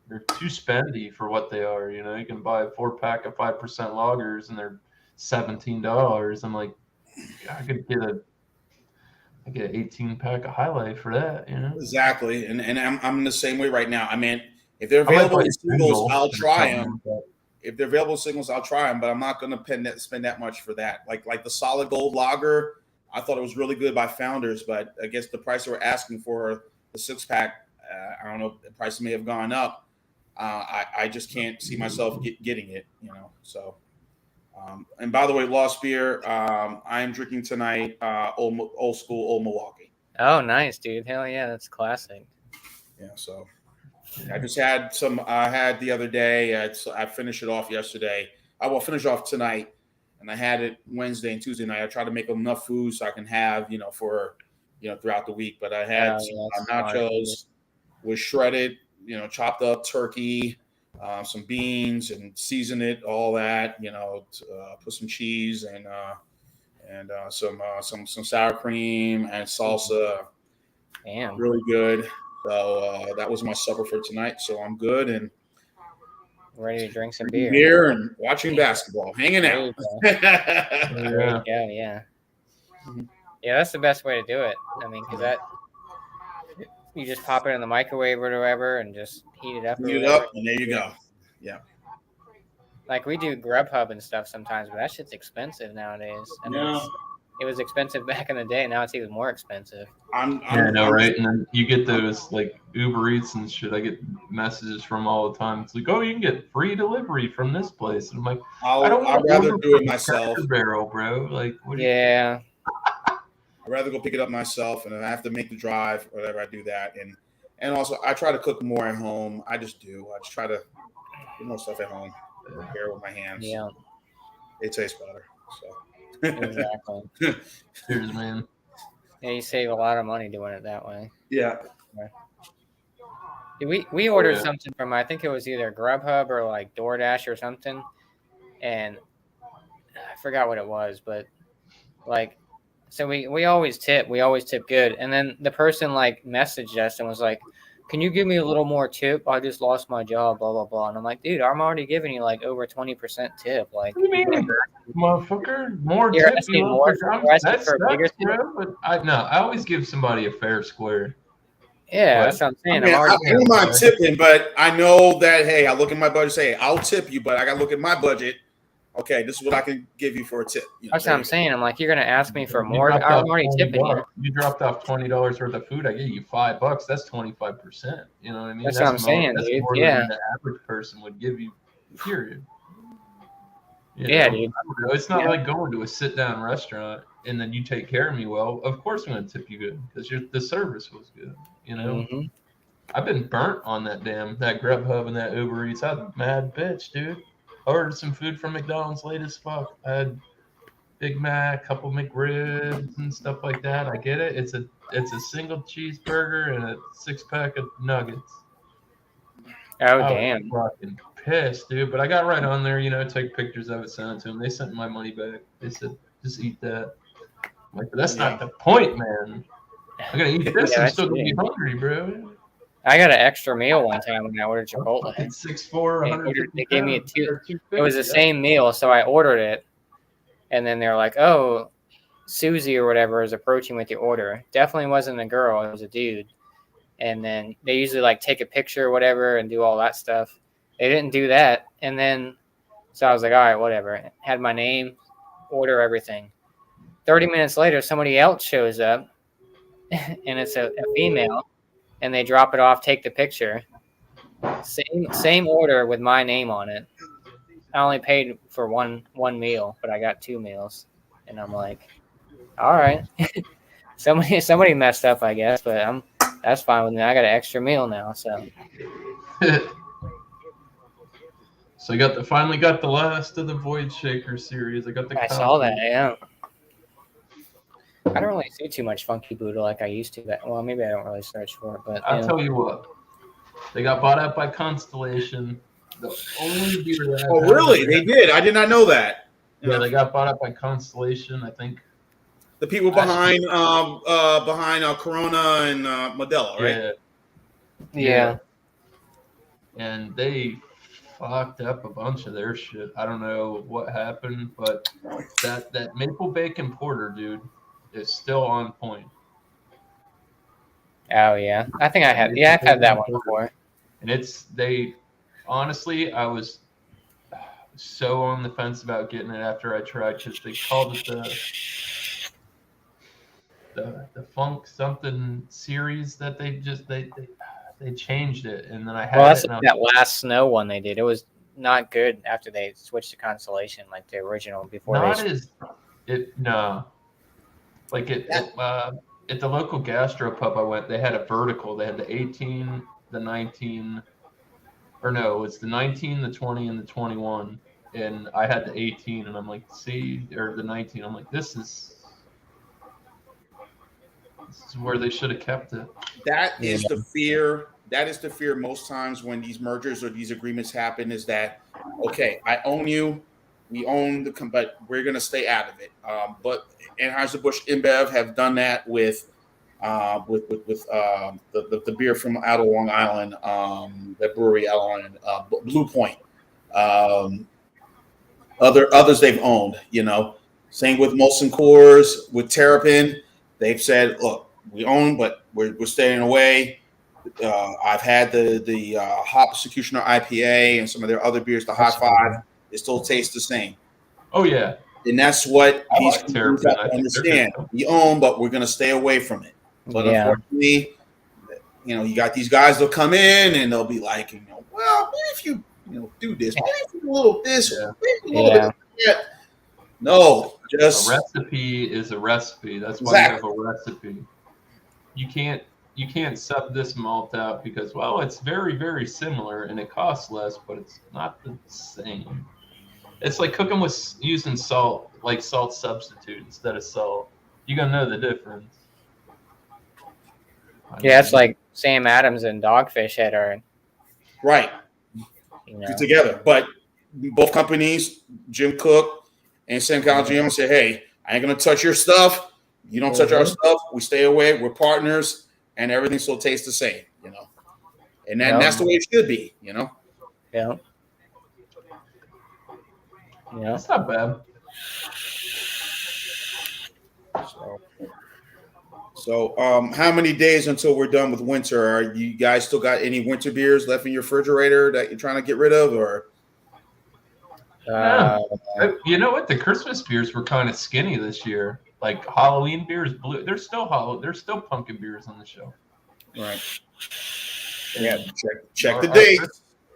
too spendy for what they are. You know, you can buy a 4-pack of 5% lagers and they're $17. I'm like, I could get an 18-pack of High Life for that. You know,
Exactly. And I'm the same way right now. I mean, if they're available in singles, I'll try them. If they're available in singles, I'll try them. But I'm not going to spend that much for that. Like the Solid Gold Lager, I thought it was really good by Founders, but I guess the price they were asking for the 6-pack, I don't know, the price may have gone up. I just can't see myself getting it, you know. So, and by the way, Lost Beer, I am drinking tonight old school Old Milwaukee.
Oh, nice, dude. Hell yeah, that's classic.
Yeah, so I just had some. I had the other day. I finished it off yesterday. I will finish off tonight, and I had it Wednesday and Tuesday night. I try to make enough food so I can have, for, throughout the week. But I had some nachos with shredded, chopped up turkey, some beans, and season it, all that. Put some cheese and some sour cream and salsa.
Damn,
really good. So that was my supper for tonight. So I'm good and
ready to drink some beer.
Beer and watching basketball, hanging out.
Yeah. Yeah, that's the best way to do it. I mean, because that you just pop it in the microwave or whatever and just heat it up.
Heat it up, and there you go. Yeah.
Like we do Grubhub and stuff sometimes, but that shit's expensive nowadays. I mean, it was expensive back in the day. Now it's even more expensive.
I know, right? And then you get those like Uber Eats and shit. I get messages from all the time. It's like, oh, you can get free delivery from this place. And I'm like, I'd rather do it myself. Barrel, bro. Like,
I'd rather go pick it up myself, and if I have to make the drive, whatever, I do that. And also, I try to cook more at home. I just do. I just try to do more stuff at home, prepare with my hands.
Yeah,
it tastes better. So.
Exactly.
Cheers, man.
Yeah, you save a lot of money doing it that way.
Yeah.
We ordered something from, I think it was either Grubhub or like DoorDash or something, and I forgot what it was, but like, so we always tip good, and then the person like messaged us and was like, can you give me a little more tip? I just lost my job, blah, blah, blah. And I'm like, dude, I'm already giving you like over 20% tip. Like,
what do you mean, motherfucker? More tip? That's for a bigger tip? But I always give somebody a fair square.
Yeah, that's what I'm saying.
I don't mind tipping, but I know that, hey, I look at my budget and say, hey, I'll tip you, but I got to look at my budget. Okay, this is what I can give you for a tip.
That's what I'm saying. I'm like, you're going to ask me for more? I'm already tipping you.
You dropped off $20 worth of food. I gave you $5. That's 25%. You know what I mean?
That's what I'm saying, dude.
More than the average person would give you, period.
Dude.
It's not like going to a sit-down restaurant and then you take care of me well. Of course I'm going to tip you good because the service was good, Mm-hmm. I've been burnt on that Grubhub and that Uber Eats. I'm a mad bitch, dude. I ordered some food from McDonald's late as fuck. I had Big Mac, couple McRibs and stuff like that. I get it. It's a single cheeseburger and a 6-pack of nuggets.
Oh, damn.
Fucking pissed, dude. But I got right on there, take pictures of it, sent it to them. They sent my money back. They said, just eat that. I'm like, but that's not the point, man. I'm going to eat this. I'm still going to be hungry, bro.
I got an extra meal one time when I ordered Chipotle.
6'4",
they gave me it was the same meal, so I ordered it. And then they're like, oh, Susie or whatever is approaching with your order. Definitely wasn't a girl. It was a dude. And then they usually like take a picture or whatever and do all that stuff. They didn't do that. And then, so I was like, all right, whatever. Had my name, order everything. 30 minutes later, somebody else shows up and it's a female and they drop it off, take the picture. Same order with my name on it. I only paid for one meal, but I got 2 meals, and I'm like, all right, somebody messed up, I guess, but that's fine with me. I got an extra meal now, so.
So finally got the last of the Void Shaker series. I got the.
I saw that. Yeah. I don't really see too much Funky Buddha like I used to. Well, maybe I don't really search for it, but
I'll tell you what, they got bought out by Constellation. The only beer that
Oh, really? They did. I did not know that.
Yeah, they got bought out by Constellation. I think
the people behind Corona and Modelo, right?
Yeah.
And they fucked up a bunch of their shit. I don't know what happened, but that maple bacon porter, dude, is still on point.
Oh yeah, I think I have. Yeah, I've had that one before.
And honestly, I was so on the fence about getting it after I tried, because they called it the Funk something series that they changed it, and then I had
that's that last snow one they did. It was not good after they switched to Constellation, like the original before.
At the local gastropub I went, they had a vertical. They had the 18, the 19, or no, it's the 19, the 20, and the 21. And I had the 18, and I'm like, or the 19. I'm like, this is where they should have kept it.
That is the fear. That is the fear most times when these mergers or these agreements happen, is that, okay, I own you, we own but we're going to stay out of it. But Anheuser-Busch InBev have done that with the beer from out of Long Island, that brewery out on Blue Point. Others they've owned, Same with Molson Coors, with Terrapin. They've said, look, we own, but we're staying away. I've had the Hop Executioner IPA and some of their other beers, the High Five. It still tastes the same.
Oh, yeah.
And that's what these
companies
have to understand. We own, but we're going to stay away from it. But unfortunately, you got these guys that'll come in and they'll be like, well, what if you do this? What if you do a little this?
Yeah.
A little bit of that? No, just
a recipe is a recipe. That's why you have a recipe. You can't sub this malt out because, well, it's very, very similar and it costs less, but it's not the same. It's like cooking with using salt, like salt substitute instead of salt. You're gonna know the difference.
Yeah, it's like Sam Adams and Dogfish Head are
right together, but both companies, Jim Cook and Sam Calagione, say, "Hey, I ain't gonna touch your stuff. You don't touch our stuff. We stay away. We're partners, and everything still tastes the same." And that's the way it should be.
Yeah.
Yeah, it's not bad.
So, how many days until we're done with winter? Are you guys still got any winter beers left in your refrigerator that you're trying to get rid of, or?
You know what? The Christmas beers were kind of skinny this year. Like Halloween beers, there's still pumpkin beers on the shelf.
Right. Yeah. Check the date.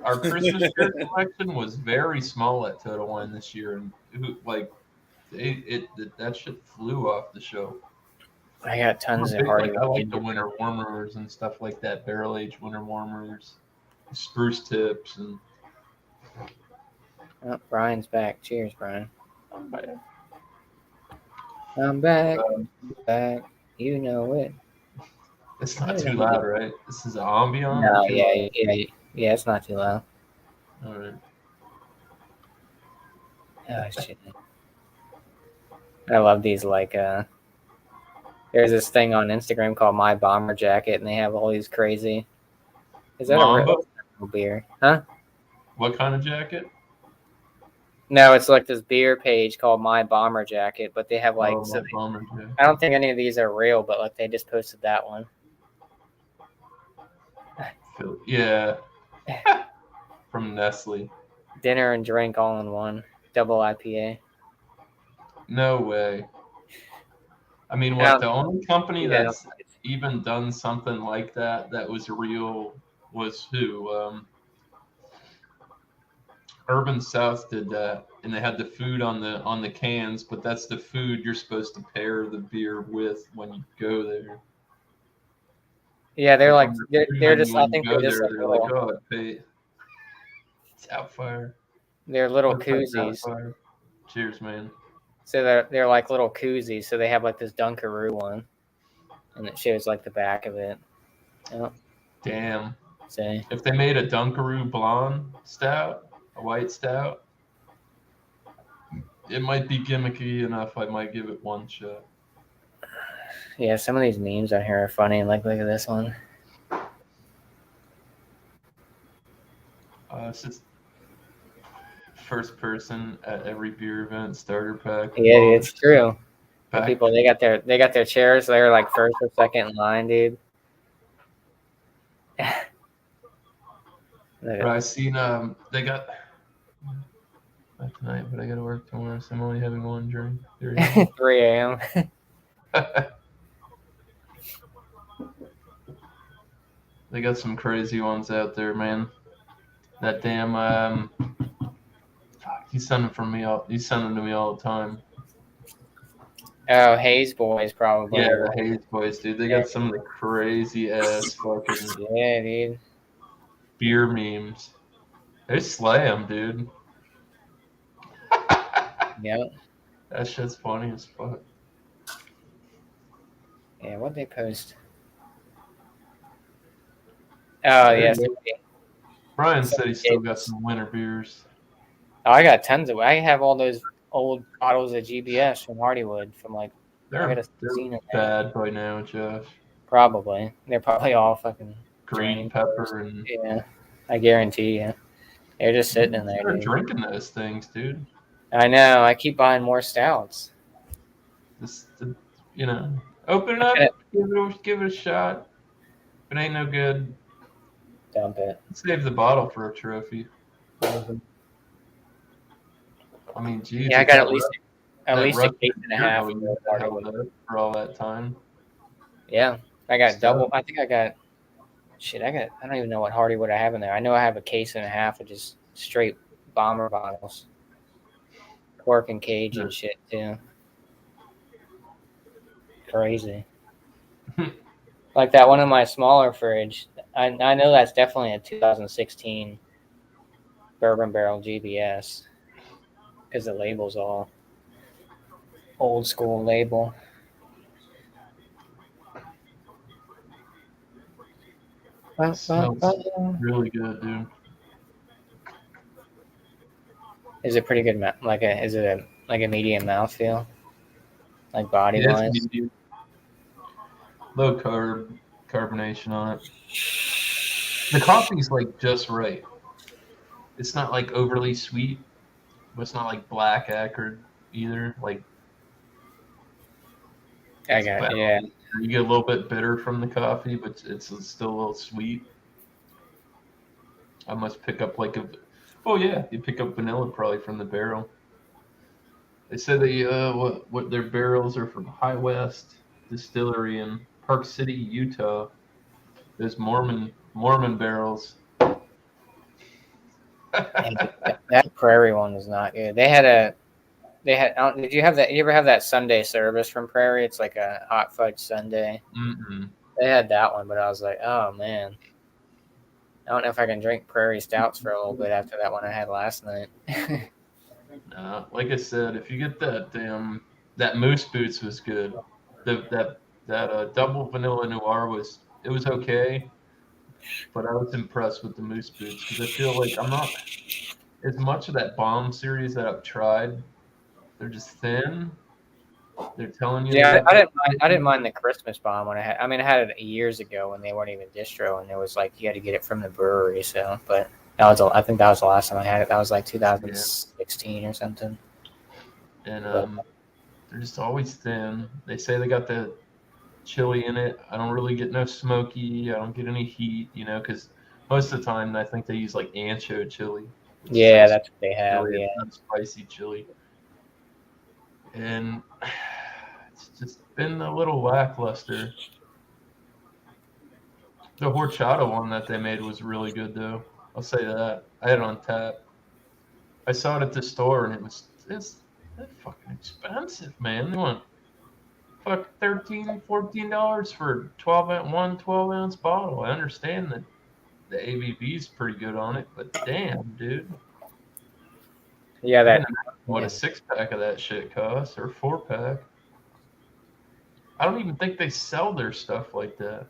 Our Christmas beer collection was very small at Total Wine this year, and that shit flew off the shelf.
I got tons of Hardy.
I like the winter warmers and stuff like that, barrel aged winter warmers, spruce tips, and.
Oh, Brian's back. Cheers, Brian. I'm back. Back. You know it.
It's not too loud, right? This is an ambient.
No, yeah, it's not too loud.
All right.
Oh shit! I love these. There's this thing on Instagram called My Bomber Jacket, and they have all these crazy. Is that a real beer? Huh?
What kind of jacket?
No, it's like this beer page called My Bomber Jacket, but they have I don't think any of these are real, but they just posted that one.
Yeah. From Nestle.
Dinner and drink all in one. Double IPA.
No way. I mean, the only company that's even done something like that was real was who? Urban South did that, and they had the food on the cans, but that's the food you're supposed to pair the beer with when you go there.
Yeah, they're like
on the
they're,
food
they're
menu
just. I
when you
think
go
they're just
there,
like
they're like,
little.
"Oh, I pay." It's Outfire.
They're little
Outfire,
koozies.
Outfire. Cheers, man.
So they're like little koozies. So they have like this Dunkaroo one, and it shows like the back of it. Yep.
Damn.
So
If they made a Dunkaroo blonde stout, a white stout, it might be gimmicky enough. I might give it one shot.
yeah, some of these memes on here are funny. Like, look at this one.
It's just first person at every beer event starter pack.
Yeah, it's true. The
Back.
people they got their chairs. They're like first or second in line, dude.
But I seen they got not tonight, but I got to work tomorrow, so I'm only having one drink.
3 a.m.
They got some crazy ones out there, man. That damn he's sending from me all. He's sending to me all the time.
Oh, Hayes Boys probably.
Yeah, the Hayes Boys, dude. They got some of the crazy ass fucking
Yeah, dude.
beer memes. They slay them, dude.
Yep.
That shit's funny as fuck.
Yeah, what'd they post? Oh, yes.
Brian said he still got some winter beers.
Oh, I got tons of. I have all those old bottles of GBS from Hardywood from like.
They're bad by now, Josh.
Probably. They're probably all fucking
green pepper and.
Yeah, I guarantee you. They're just sitting in there.
They're drinking those things, dude.
I know. I keep buying more stouts.
Just, open it up, give it a shot. If it ain't no good,
dump it.
Save the bottle for a trophy. I mean, geez.
Yeah, I got at least a case and a half
for all that time.
Yeah, I got double. I think I got. Shit, I don't even know what Hardywood I have in there. I know I have a case and a half of just straight bomber bottles. Cork and cage and shit too. Crazy. Like that one in my smaller fridge. I know that's definitely a 2016 bourbon barrel GBS because the label's all old school label.
Smells really good, dude.
Is it pretty good? Is it a medium mouthfeel? Like body wise?
Low carbonation on it. The coffee's like just right. It's not like overly sweet, but it's not like black acrid either. Like
I got yeah.
You get a little bit bitter from the coffee, but it's still a little sweet. I must pick up you pick up vanilla probably from the barrel. They said what their barrels are from High West Distillery in Park City, Utah. Those Mormon barrels.
That Prairie one was not good. They had. Did you have that? You ever have that Sunday service from Prairie? It's like a hot fudge sundae.
Mm-mm.
They had that one, but I was like, oh man, I don't know if I can drink Prairie stouts for a little bit after that one I had last night.
Like I said, if you get that Moose Boots was good. That double vanilla noir was okay, but I was impressed with the Moose Boots because I feel like I'm not as much of that bomb series that I've tried. They're just thin. They're telling you.
Yeah, I didn't mind the Christmas bomb when I had it years ago when they weren't even distro, and it was like you had to get it from the brewery. So, but I think that was the last time I had it. That was like 2016 or something.
And they're just always thin. They say they got the chili in it. I don't really get no smoky. I don't get any heat, because most of the time I think they use like ancho chili.
Yeah, that's what they have.
Chili,
yeah,
spicy chili. And it's just been a little lackluster. The horchata one that they made was really good, though. I'll say that. I had it on tap. I saw it at the store, and it's fucking expensive, man. They want fuck $13-14 for 12-ounce bottle. I understand that the ABV is pretty good on it, but damn, dude.
Yeah, that.
What a 6-pack of that shit costs, or 4-pack. I don't even think they sell their stuff like that.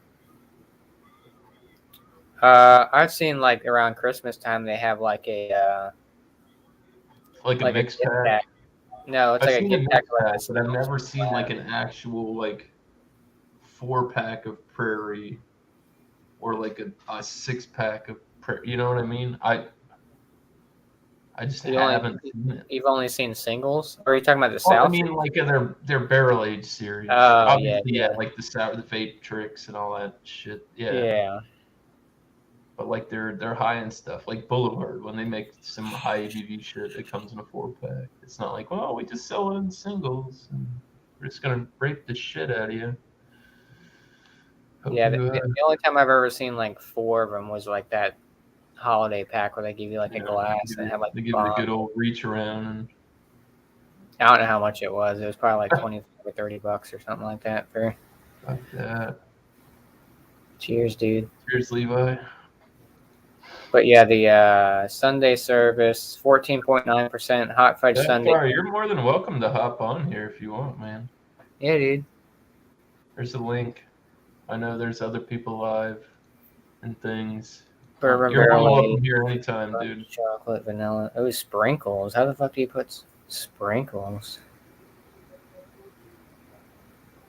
I've seen like around Christmas time they have like a
like a mix pack.
No, it's
I've
like a
seen a
gift
mix
pack,
pack, but I've never seen like an actual like 4-pack of Prairie or like a 6-pack of Prairie. You know what I mean? I just haven't seen it.
You've only seen singles? Or are you talking about the
Well,
South?
I mean, like their barrel aged series.
Oh,
obviously,
yeah.
like the vape tricks and all that shit. Yeah.
Yeah.
But like their high end stuff, like Boulevard, when they make some high ABV shit, it comes in a 4-pack. It's not like, well, we just sell it in singles, and we're just gonna rape the shit out of you.
Yeah, the only time I've ever seen like 4 of them was like that holiday pack where they give you like a glass and have like
they give you a good old reach around, and
I don't know how much it was. It was probably like $25 or $30 or something like that for.
Fuck that.
Cheers, dude.
Cheers, Levi.
But yeah, the Sunday service, 14.9% hot fudge sundae.
Sorry, you're more than welcome to hop on here if you want, man.
Yeah, dude.
There's a link. I know there's other people live and things.
Bourbon
You're
barrel
welcome
aged,
here anytime, dude.
chocolate, vanilla. Oh, sprinkles. How the fuck do you put sprinkles?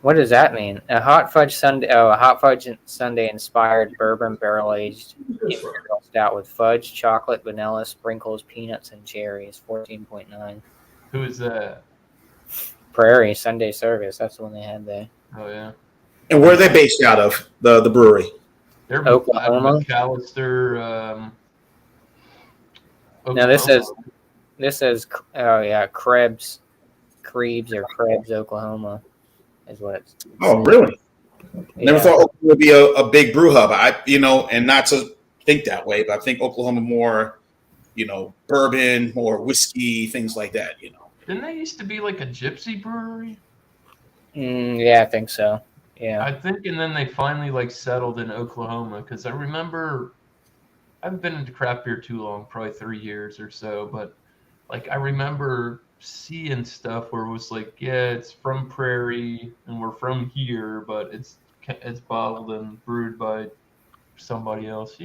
What does that mean? A hot fudge sundae. Oh, a hot fudge sundae inspired bourbon barrel aged imperial stout with fudge, chocolate, vanilla, sprinkles, peanuts, and cherries. 14.9.
Who is that?
Prairie Sunday service. That's the one they had there.
Oh yeah.
And where are they based out of? The brewery.
They're
Oklahoma.
McAllister.
Now this says oh yeah, Krebs, Oklahoma, is what it's.
Oh really?
Yeah.
Never thought Oklahoma would be a big brew hub. And not to think that way, but I think Oklahoma more, bourbon, more whiskey, things like that.
Didn't they used to be like a gypsy brewery?
Yeah, I think so. Yeah.
I think, and then they finally like settled in Oklahoma, because I remember, I haven't been into craft beer too long, probably 3 years or so, but like I remember seeing stuff where it was like, yeah, it's from Prairie and we're from here, but it's bottled and brewed by somebody else.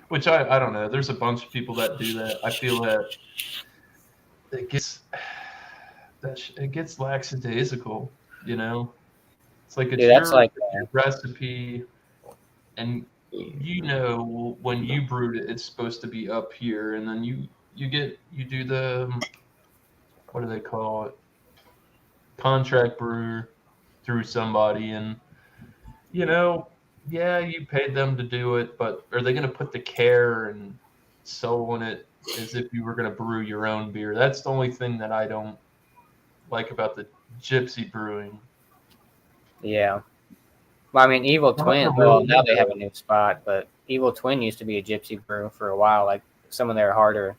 Which I don't know. There's a bunch of people that do that. I feel that it gets lackadaisical, It's like it's your recipe, and when you brewed it, it's supposed to be up here, and then you do the, what do they call it, contract brew through somebody, and yeah, you paid them to do it, but are they going to put the care and soul in it as if you were going to brew your own beer? That's the only thing that I don't like about the gypsy brewing.
Yeah. Well, I mean, Evil Twin, well, now they have a new spot, but Evil Twin used to be a gypsy brew for a while. Like, some of their harder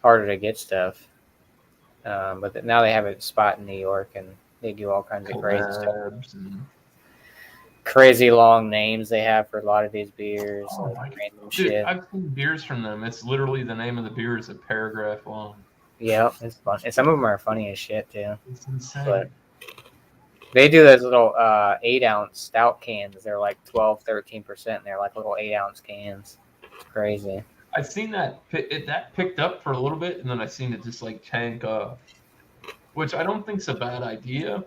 to get stuff. But now they have a spot in New York, and they do all kinds of crazy stuff. Crazy long names they have for a lot of these beers.
Oh my God. Dude, I've seen beers from them. It's literally the name of the beer is a paragraph long.
Yeah, it's fun. And some of them are funny as shit, too.
It's insane.
But they do those little 8-ounce stout cans. They're like 12, 13%. And they're like little 8-ounce cans. It's crazy.
I've seen that picked up for a little bit, and then I've seen it just like tank off, which I don't think's a bad idea.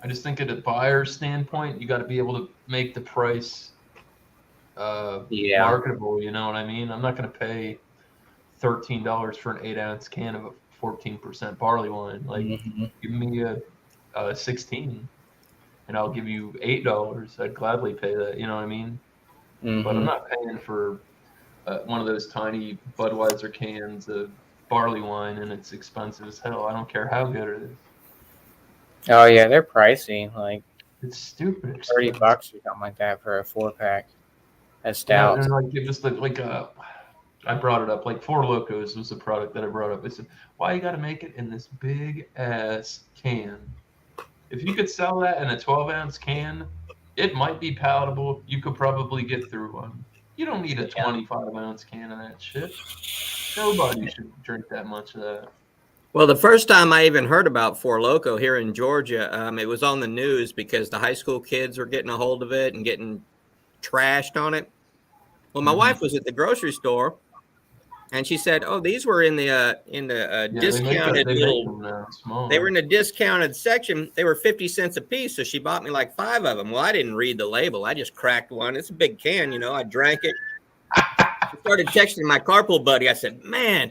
I just think at a buyer's standpoint, you got to be able to make the price marketable. You know what I mean? I'm not going to pay $13 for an 8-ounce can of a 14% barley wine. Like, give me a 16, and I'll give you $8. I'd gladly pay that. You know what I mean? But I'm not paying for one of those tiny Budweiser cans of barley wine, and it's expensive as hell. I don't care how good it is.
Oh yeah, they're pricey. Like,
it's stupid.
$30 or something like that for a 4-pack. That's stout.
Yeah, and like it was like I brought it up. Like Four Locos was a product that I brought up. I said, why you got to make it in this big ass can? If you could sell that in a 12-ounce can, it might be palatable. You could probably get through one. You don't need a 25-ounce can of that shit. Nobody should drink that much of that.
Well, the first time I even heard about Four Loko here in Georgia, it was on the news because the high school kids were getting a hold of it and getting trashed on it. Well, my wife was at the grocery store, and she said, "Oh, these were in the discounted little. They were in the discounted section. They were 50 cents a piece, so she bought me like 5 of them. Well, I didn't read the label. I just cracked one. It's a big can, you know. I drank it. I started texting my carpool buddy. I said, "Man,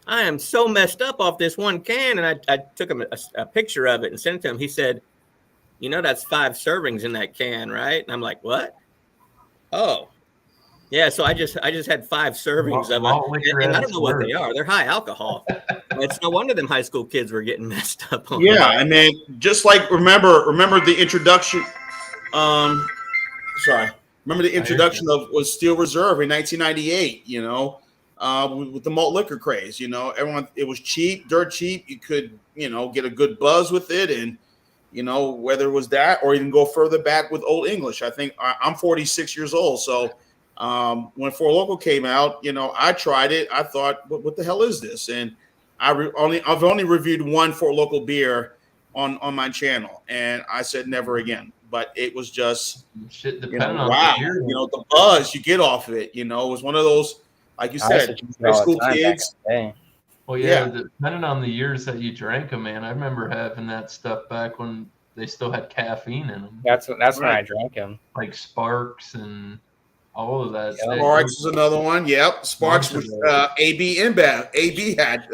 I am so messed up off this one can," and I took him a picture of it and sent it to him. He said, "You know, that's 5 servings in that can, right?" And I'm like, "What? Oh." Yeah, so I just had 5 servings of it, and I don't know what they are. They're high alcohol. It's no wonder them high school kids were getting messed up on.
Yeah, and then just like remember the introduction. Remember the introduction of was Steel Reserve in 1998. You know, with the malt liquor craze. You know, it was cheap, dirt cheap. You could get a good buzz with it, and whether it was that or even go further back with Old English. I think I'm 46 years old, so. When Four Loko came out, I tried it. I thought, what the hell is this? And I've only reviewed one Four Loko beer on my channel, and I said never again. But it was just wow, the buzz you get off it. It was one of those, like you said, high school kids.
Well, yeah, depending on the years that you drank them, man. I remember having that stuff back when they still had caffeine in them.
That's when I drank them,
like Sparks and. All of that.
Sparks is another one. Yep. Sparks was AB InBev. AB had,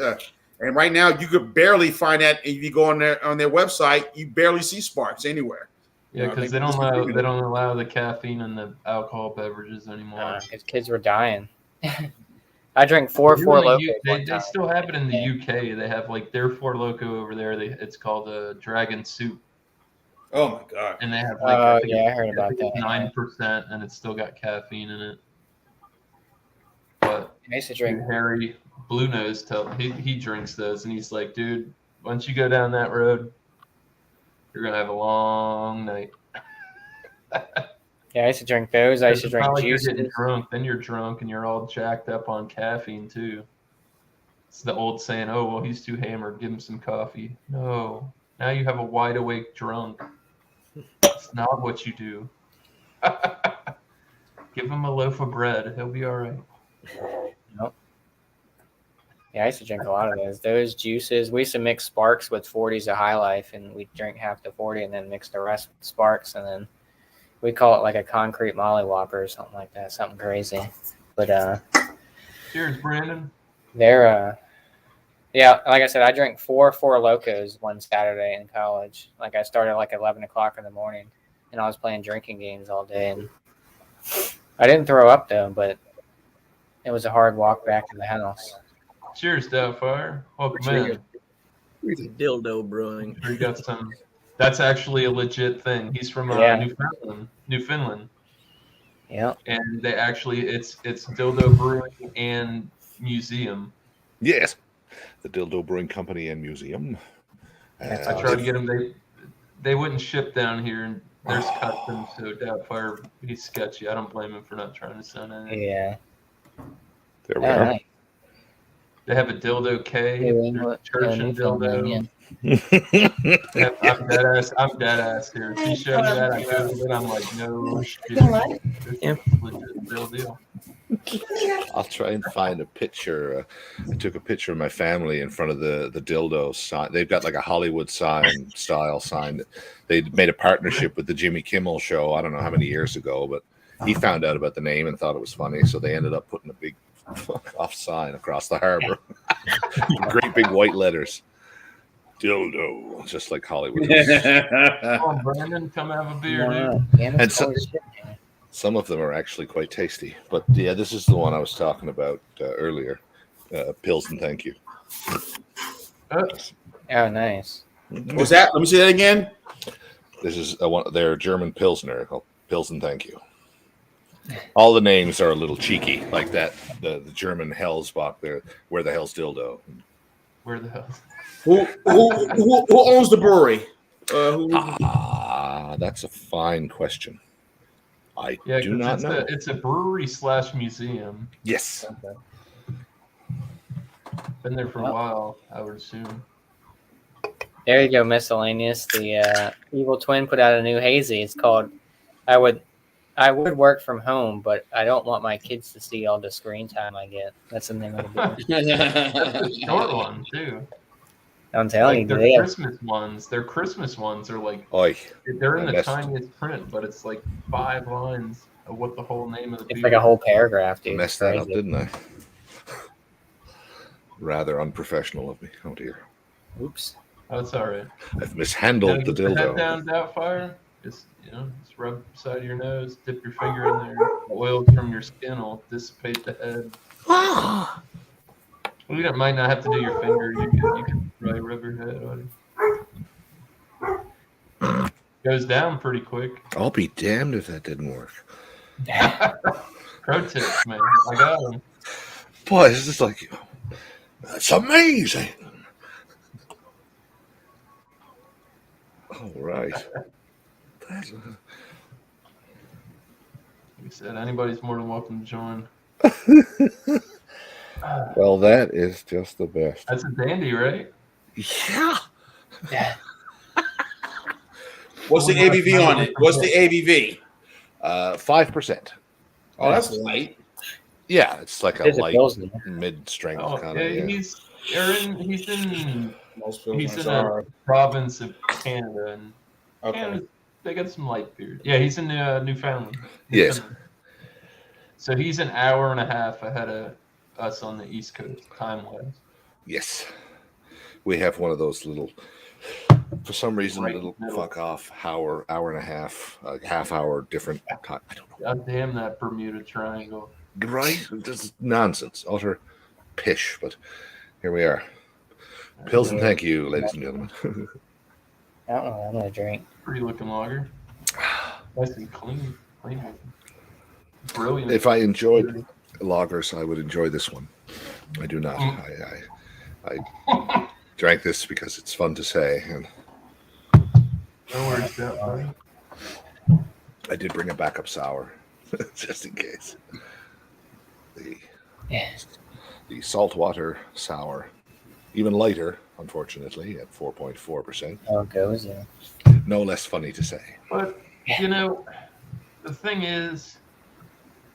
and right now you could barely find that if you go on their website. You barely see Sparks anywhere.
Yeah, because they don't allow the caffeine in the alcohol beverages anymore.
His kids were dying. I drank Four Loko.
They still have it in the UK. They have like their Four Loko over there. It's called a Dragon Soup.
Oh my god!
And they have
I heard about that.
9%, and it's still got caffeine in it. But
I used to drink
Harry Blue Nose. He drinks those, and he's like, dude, once you go down that road, you're gonna have a long night.
Yeah, I used to drink those. I used to drink juices.
You're getting drunk, then you're drunk, and you're all jacked up on caffeine too. It's the old saying, "Oh, well, he's too hammered. Give him some coffee." No, now you have a wide awake drunk. It's not what you do. Give him a loaf of bread. He'll be all right.
Nope. Yeah, I used to drink a lot of those. Those juices. We used to mix Sparks with 40s of High Life, and we'd drink half the 40 and then mix the rest with Sparks, and then we call it like a concrete Molly Whopper or something like that, something crazy. But
cheers, Brandon.
Yeah, like I said, I drank 4 Lokos one Saturday in college. Like I started like 11 o'clock in the morning, and I was playing drinking games all day. And I didn't throw up though, but it was a hard walk back to the house.
Cheers, Doubtfire. Welcome in.
Dildo Brewing.
We got some. That's actually a legit thing. He's from Newfoundland.
Yeah.
And they actually, it's Dildo Brewing and Museum.
Yes. The Dildo Brewing Company and Museum.
I tried to get them. They wouldn't ship down here, and there's customs. So Doubtfire, he's sketchy. I don't blame him for not trying to send it.
Yeah.
There we are.
Nice.
They have a Dildo K, church and dildo.
Yeah.
I'm dead ass here. If you show me that, I go to it. I'm like, no shit. This is legit real deal.
I'll try and find a picture. I took a picture of my family in front of the dildo sign. They've got like a Hollywood style sign. They made a partnership with the Jimmy Kimmel show. I don't know how many years ago, but he found out about the name and thought it was funny. So they ended up putting a big fuck off sign across the harbor. Great big white letters. Dildo, just like Hollywood.
Come on, Brandon, come have a beer, dude.
And some of them are actually quite tasty. But yeah, this is the one I was talking about earlier. Pilsen, thank you.
Oh, nice.
What's that? Let me see that again.
This is their German Pilsner called Pilsen, thank you. All the names are a little cheeky, like that. The German Hellsbach there. Where the hell's dildo?
Where the hell?
Who owns the brewery?
That's a fine question. I do not know.
It's a brewery / museum.
Yes.
Okay. Been there for a while, I would assume.
There you go, miscellaneous. The Evil Twin put out a new hazy. It's called I would work from home, but I don't want my kids to see all the screen time I get. That's the name of the beer.
That's a short one too.
I'm telling you,
their Christmas ones. Their Christmas ones are like they're in the tiniest print, but it's like 5 lines of what the whole name of the beer.
It's like a whole paragraph, dude.
I messed that up, didn't I? Rather unprofessional of me. Oh dear.
Oops.
Oh, it's all right.
I've mishandled the dildo.
Head down, Doubtfire. Just rub the side of your nose, dip your finger in there. The oils from your skin will dissipate the head. You might not have to do your finger. You can probably rub your head. Goes down pretty quick.
I'll be damned if that didn't work.
Pro tips, man. I got them.
Boy, this is like, that's amazing. All right.
Like I said, anybody's more than welcome to join.
Well, that is just the best.
That's a dandy, right?
Yeah.
What's the ABV on it? What's the ABV?
5%.
Oh, that's light.
Yeah, it's like a light mid-strength kind of.
Yeah, he's in
are.
a province of Canada, and Canada, they got some light beers. Yeah, he's in Newfoundland.
Yes.
So he's an hour and a half ahead of us on the East Coast, time-wise.
Yes. We have one of those little, for some reason, little fuck off hour and a half, half hour different time. I don't know.
God damn that Bermuda Triangle.
Right? This is nonsense. Utter pish, but here we are. Pilsen, thank you, ladies and gentlemen.
I don't know what I'm going to drink.
Pretty looking lager. Nice and clean. Brilliant.
If I enjoyed lagers, I would enjoy this one. I do not. I drank this because it's fun to say. And
no worries about that.
I did bring a backup sour, just in case. The saltwater sour, even lighter, unfortunately, at 4.4%.
Oh, it goes, yeah.
No less funny to say.
But, the thing is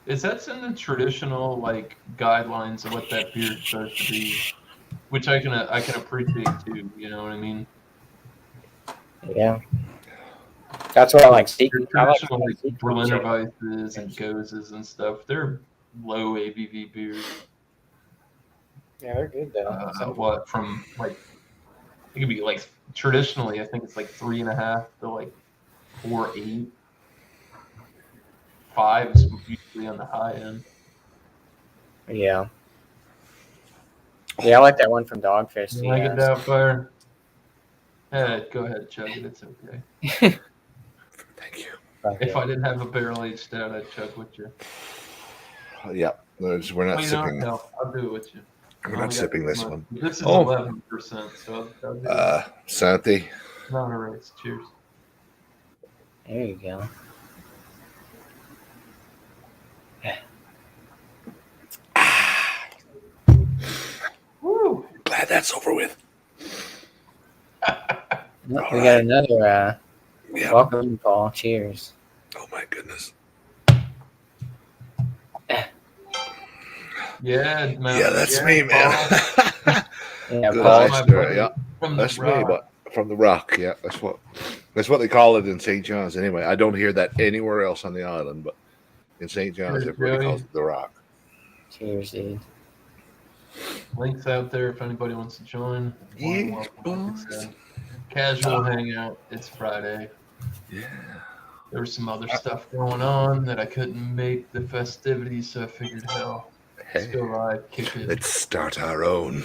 that's in the traditional, guidelines of what that beer is supposed to be, which I can appreciate, too, you know what I mean?
Yeah. That's what I like.
Traditional, Berliner Weisses and Gozes and stuff, they're low ABV beers.
Yeah, they're good though.
It could be traditionally, I think it's 3.5 to 4.8. 5 is usually on the high end.
Yeah. Yeah, I like that one from Dogfish.
You like it, Doubtfire? Go ahead, chug it. It's okay.
Thank you.
If I didn't have a barrel-aged stout, I'd chug with you.
Yeah, we're not sipping.
No, I'll do it with you.
We're not sipping this one.
This is 11%, so I'll do it.
Santi.
Not a race. Cheers.
There you go.
Woo!
Glad that's over with.
We got another welcome, Paul. Cheers.
Oh my goodness.
Yeah, man.
Yeah, that's me, man.
Yeah,
Good
Paul.
eye stir, yeah.
From
That's
the
me,
rock.
but from the rock, yeah. That's what they call it in St. John's anyway. I don't hear that anywhere else on the island, but in St. John's,
Cheers,
everybody
Joey.
calls it the rock.
Cheers, dude.
Links out there if anybody wants to join.
Yes,
Welcome, like I said. Casual hangout. It's Friday.
Yeah.
There was some other stuff going on that I couldn't make the festivities, so I figured, hell, let's go live, kick it.
Let's start our own.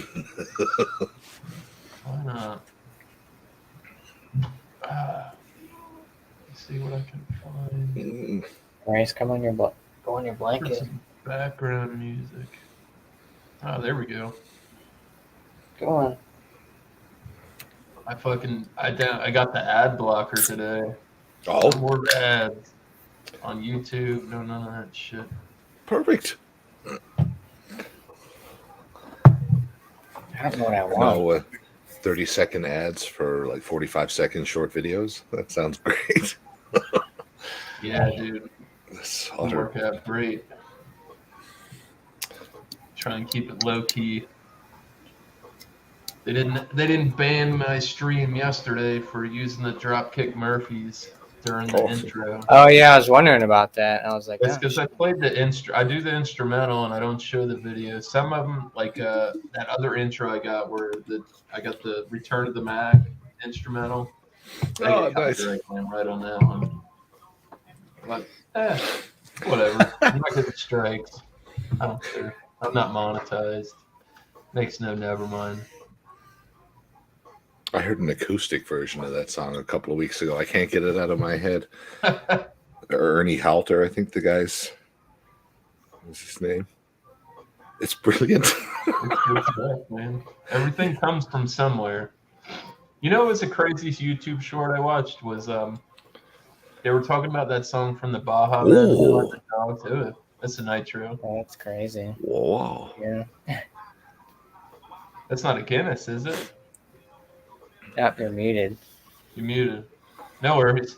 Why not? Let's see what I can find.
Rice, come on your butt.
Going
on your
For
blanket.
some background music. Oh, there we go.
Go on.
I got the ad blocker today.
Oh,
No more ads on YouTube. No, none of that shit.
perfect.
I don't know what I want.
No, 30-second ads for like 45-second short videos. That sounds great.
Yeah, dude.
This
It'll work out great. Try and keep it low key. They didn't ban my stream yesterday for using the Dropkick Murphys during the intro.
Oh yeah, I was wondering about that. I was like,
It's because I played I do the instrumental and I don't show the video. Some of them, like that other intro I got, where I got the Return of the Mac instrumental.
Oh,
I get
nice.
copyright claim right on that one. But whatever. I'm not getting strikes. I don't care. I'm not monetized. Makes no never mind.
I heard an acoustic version of that song a couple of weeks ago. I can't get it out of my head. Ernie Halter, I think the guy's. What's his name? It's brilliant.
It's good stuff, man. Everything comes from somewhere. You know, it was the craziest YouTube short I watched was they were talking about that song from the Baja Men. The dogs. Ooh, that's a Nitro.
oh, that's crazy.
Whoa.
Yeah.
That's not a Guinness, is it?
Yep, you're muted.
You're muted. No worries.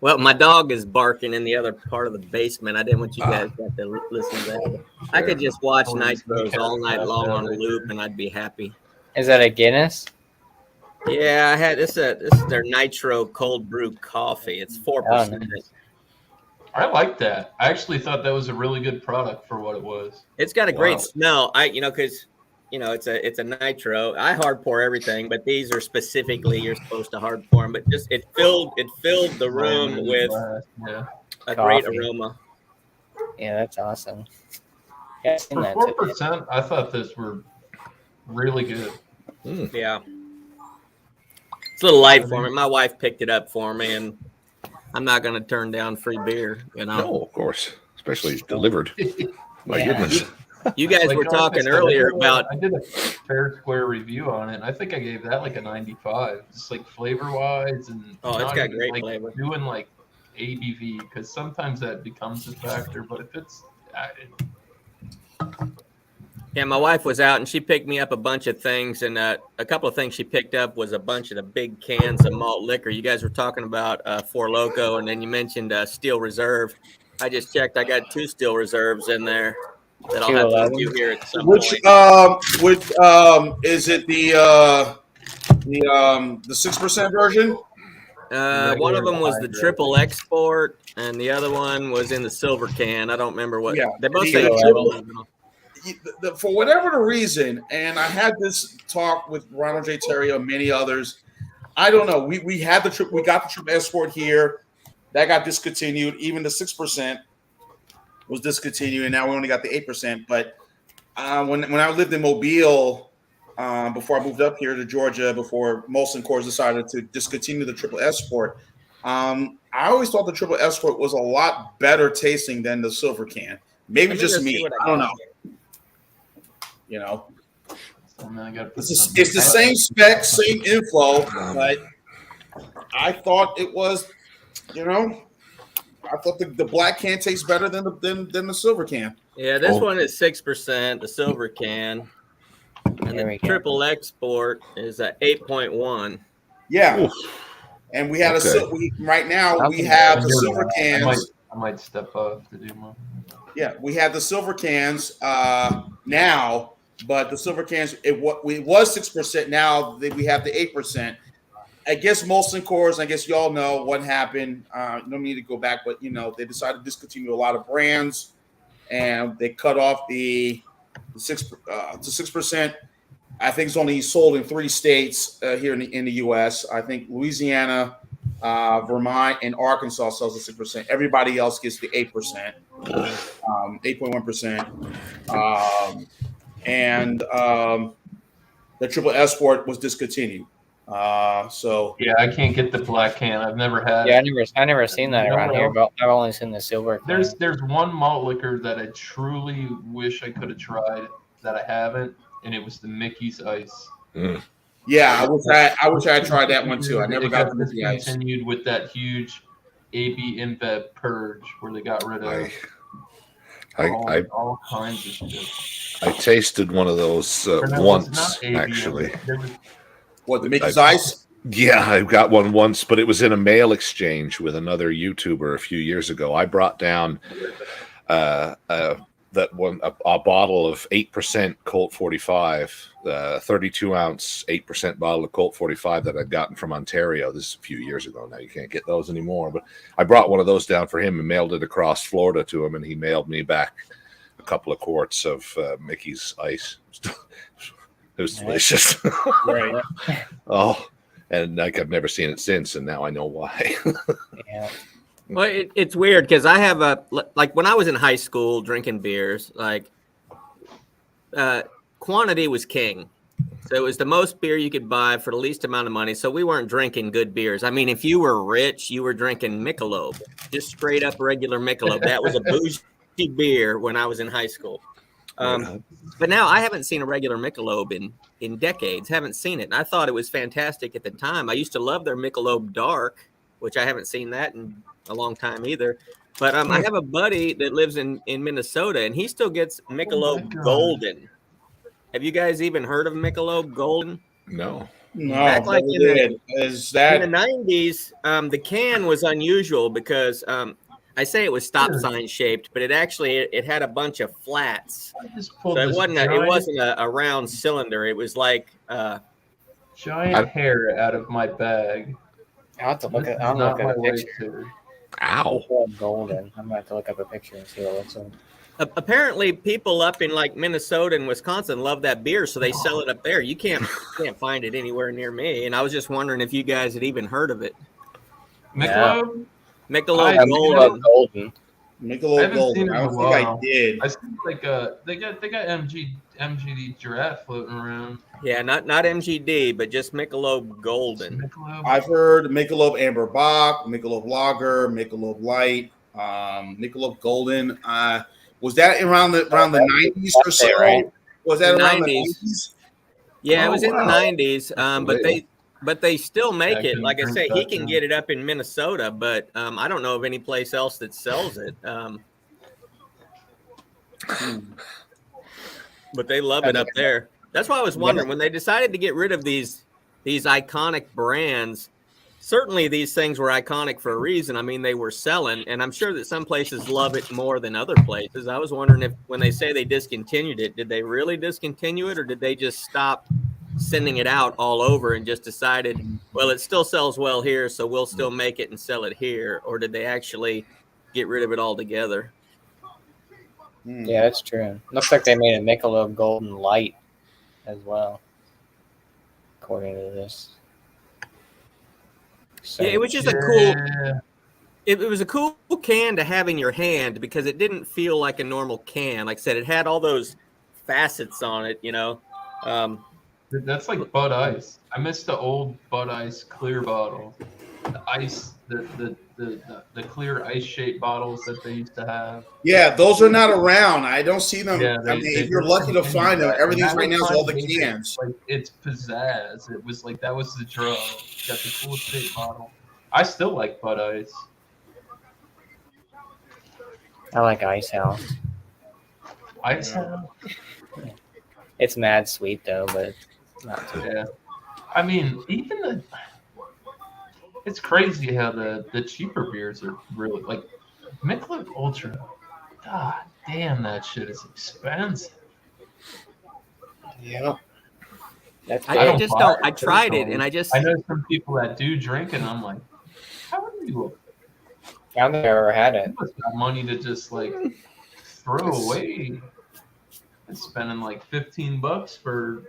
Well, my dog is barking in the other part of the basement. I didn't want you guys to have to listen to that. I could just watch Nitros all night long on loop, and I'd be happy.
Is that a Guinness?
Yeah, I had this is their Nitro cold brew coffee. It's 4%.
I like that. I actually thought that was a really good product for what it was.
It's got a great smell. Because it's a Nitro. I hard pour everything, but these are specifically you're supposed to hard pour them. But just it filled the room with a great aroma.
Yeah, that's awesome. Yeah, I've seen
For
that
4%, I thought those were really good.
Yeah, it's a little light for me. My wife picked it up for me, and I'm not going to turn down free beer.
No, of course, especially delivered. My goodness.
You guys were talking earlier about.
I did a fair square review on it, and I think I gave that like a 95, just like flavor wise, and
it's got great flavor.
Doing like ABV, because sometimes that becomes a factor, but if it's
Yeah, my wife was out and she picked me up a bunch of things, and a couple of things she picked up was a bunch of the big cans of malt liquor. You guys were talking about Four Loko, and then you mentioned Steel Reserve. I just checked; I got 2 Steel Reserves in there that I'll have to do here at some point.
Is it the 6% version?
One of them was the triple export, and the other one was in the silver can. I don't remember what.
Yeah,
they both say
for whatever the reason, and I had this talk with Ronald J. Terrio and many others. I don't know. We had we got the triple export here. That got discontinued. Even the 6% was discontinued, and now we only got the 8%. But when I lived in Mobile, before I moved up here to Georgia, before Molson Coors decided to discontinue the triple export, I always thought the triple export was a lot better tasting than the silver can. Maybe just me. I don't know. You know, it's the same spec, same inflow, but I thought it was, I thought the black can tastes better than the silver can.
Yeah, this one is 6%, the silver can, and the triple export is at 8.1.
Yeah, and we had right now we have the silver cans.
I might step up to do more.
Yeah, we have the silver cans now, but the silver cans it was 6%. Now we have the 8%. I guess Molson Coors. I guess y'all know what happened. No need to go back, but they decided to discontinue a lot of brands, and they cut off the 6%. I think it's only sold in 3 states here in the U.S. I think Louisiana, Vermont, and Arkansas sells the 6%. Everybody else gets the 8%, 8.1%, and the triple export was discontinued. So
Yeah, I can't get the black can. I've never had.
Yeah, I never seen that
No
around
one
here,
else.
but I've only seen the silver can.
There's one malt liquor that I truly wish I could have tried that I haven't, and it was the Mickey's Ice.
yeah, I wish I had tried that one too. I never got the Mickey Ice.
Discontinued with that huge AB InBev purge where they got rid of all kinds of shit.
I tasted one of those once, actually.
What, the Mickey's Ice?
Yeah, I got one once, but it was in a mail exchange with another YouTuber a few years ago. I brought down a bottle of 8% Colt 45, 32-ounce 8% bottle of Colt 45 that I'd gotten from Ontario. This is a few years ago now. You can't get those anymore. But I brought one of those down for him and mailed it across Florida to him, and he mailed me back a couple of quarts of Mickey's Ice. It was delicious.
Right.
Oh, and I've never seen it since, and now I know why.
Yeah.
Well, it's weird because I have like when I was in high school drinking beers, like quantity was king. So it was the most beer you could buy for the least amount of money. So we weren't drinking good beers. I mean, if you were rich, you were drinking Michelob, just straight up regular Michelob. That was a bougie beer when I was in high school. But now I haven't seen a regular Michelob in decades. Haven't seen it. And I thought it was fantastic at the time. I used to love their Michelob Dark, which I haven't seen that in a long time either. But I have a buddy that lives in Minnesota, and he still gets Michelob Golden. Have you guys even heard of Michelob Golden?
No.
Back like in
did. Is that
in the 90s, the can was unusual because I say it was stop sign shaped, but it had a bunch of flats. So it wasn't a round cylinder. It was like
giant hair out of my bag.
I'll have to look at a picture.
Ow.
Golden. I'm gonna have to look up a picture and see what it looks like.
Apparently, people up in like Minnesota and Wisconsin love that beer, so they sell it up there. You can't find it anywhere near me. And I was just wondering if you guys had even heard of it.
Michelob?
Michelob Golden.
Michelob Golden? I don't think I did.
I think like they got MGD Giraffe floating around.
Yeah, not MGD, but just Michelob Golden.
Michelob.
I've heard Michelob Amber Bock, Michelob Lager, Michelob Light, Michelob Golden. Was that around the 90s or so?
Right?
Was that
The
around
90s.
the 90s?
Yeah, it was in the
wow.
90s, but they still make it.
couldn't
Like I
drink
say,
that
he can
now.
get it up in Minnesota, but I don't know of any place else that sells it. But they love it up there. That's why I was wondering when they decided to get rid of these iconic brands. Certainly, these things were iconic for a reason. I mean, they were selling, and I'm sure that some places love it more than other places. I was wondering if, when they say they discontinued it, did they really discontinue it, or did they just stop sending it out all over and just decided, well, it still sells well here, so we'll still make it and sell it here? Or did they actually get rid of it altogether?
Yeah, that's true. Looks like they made a Michelob Golden Light as well, according to this. So,
Yeah, it was just a cool. It was a cool can to have in your hand because it didn't feel like a normal can. Like I said, it had all those facets on it, you know.
That's like Bud Ice. I miss the old Bud Ice clear bottle. The ice, the clear ice-shaped bottles that they used to have.
Yeah, those are not around. I don't see them.
Yeah,
I mean, if you're lucky to find them, everything's right now is all the cans.
Like it's pizzazz. It was like that was the drug. Got the cool shaped bottle. I still like Bud Ice.
I like Ice House.
Ice House.
It's mad sweet though, but not too
Yeah. I mean, even it's crazy how the cheaper beers are really like Michelob Ultra. God damn, that shit is expensive.
Yeah.
I just don't. I tried it, and I
know some people that do drink it, and I'm like, how are you?
I've never had it.
You must have money to just like throw away. And spending like $15 for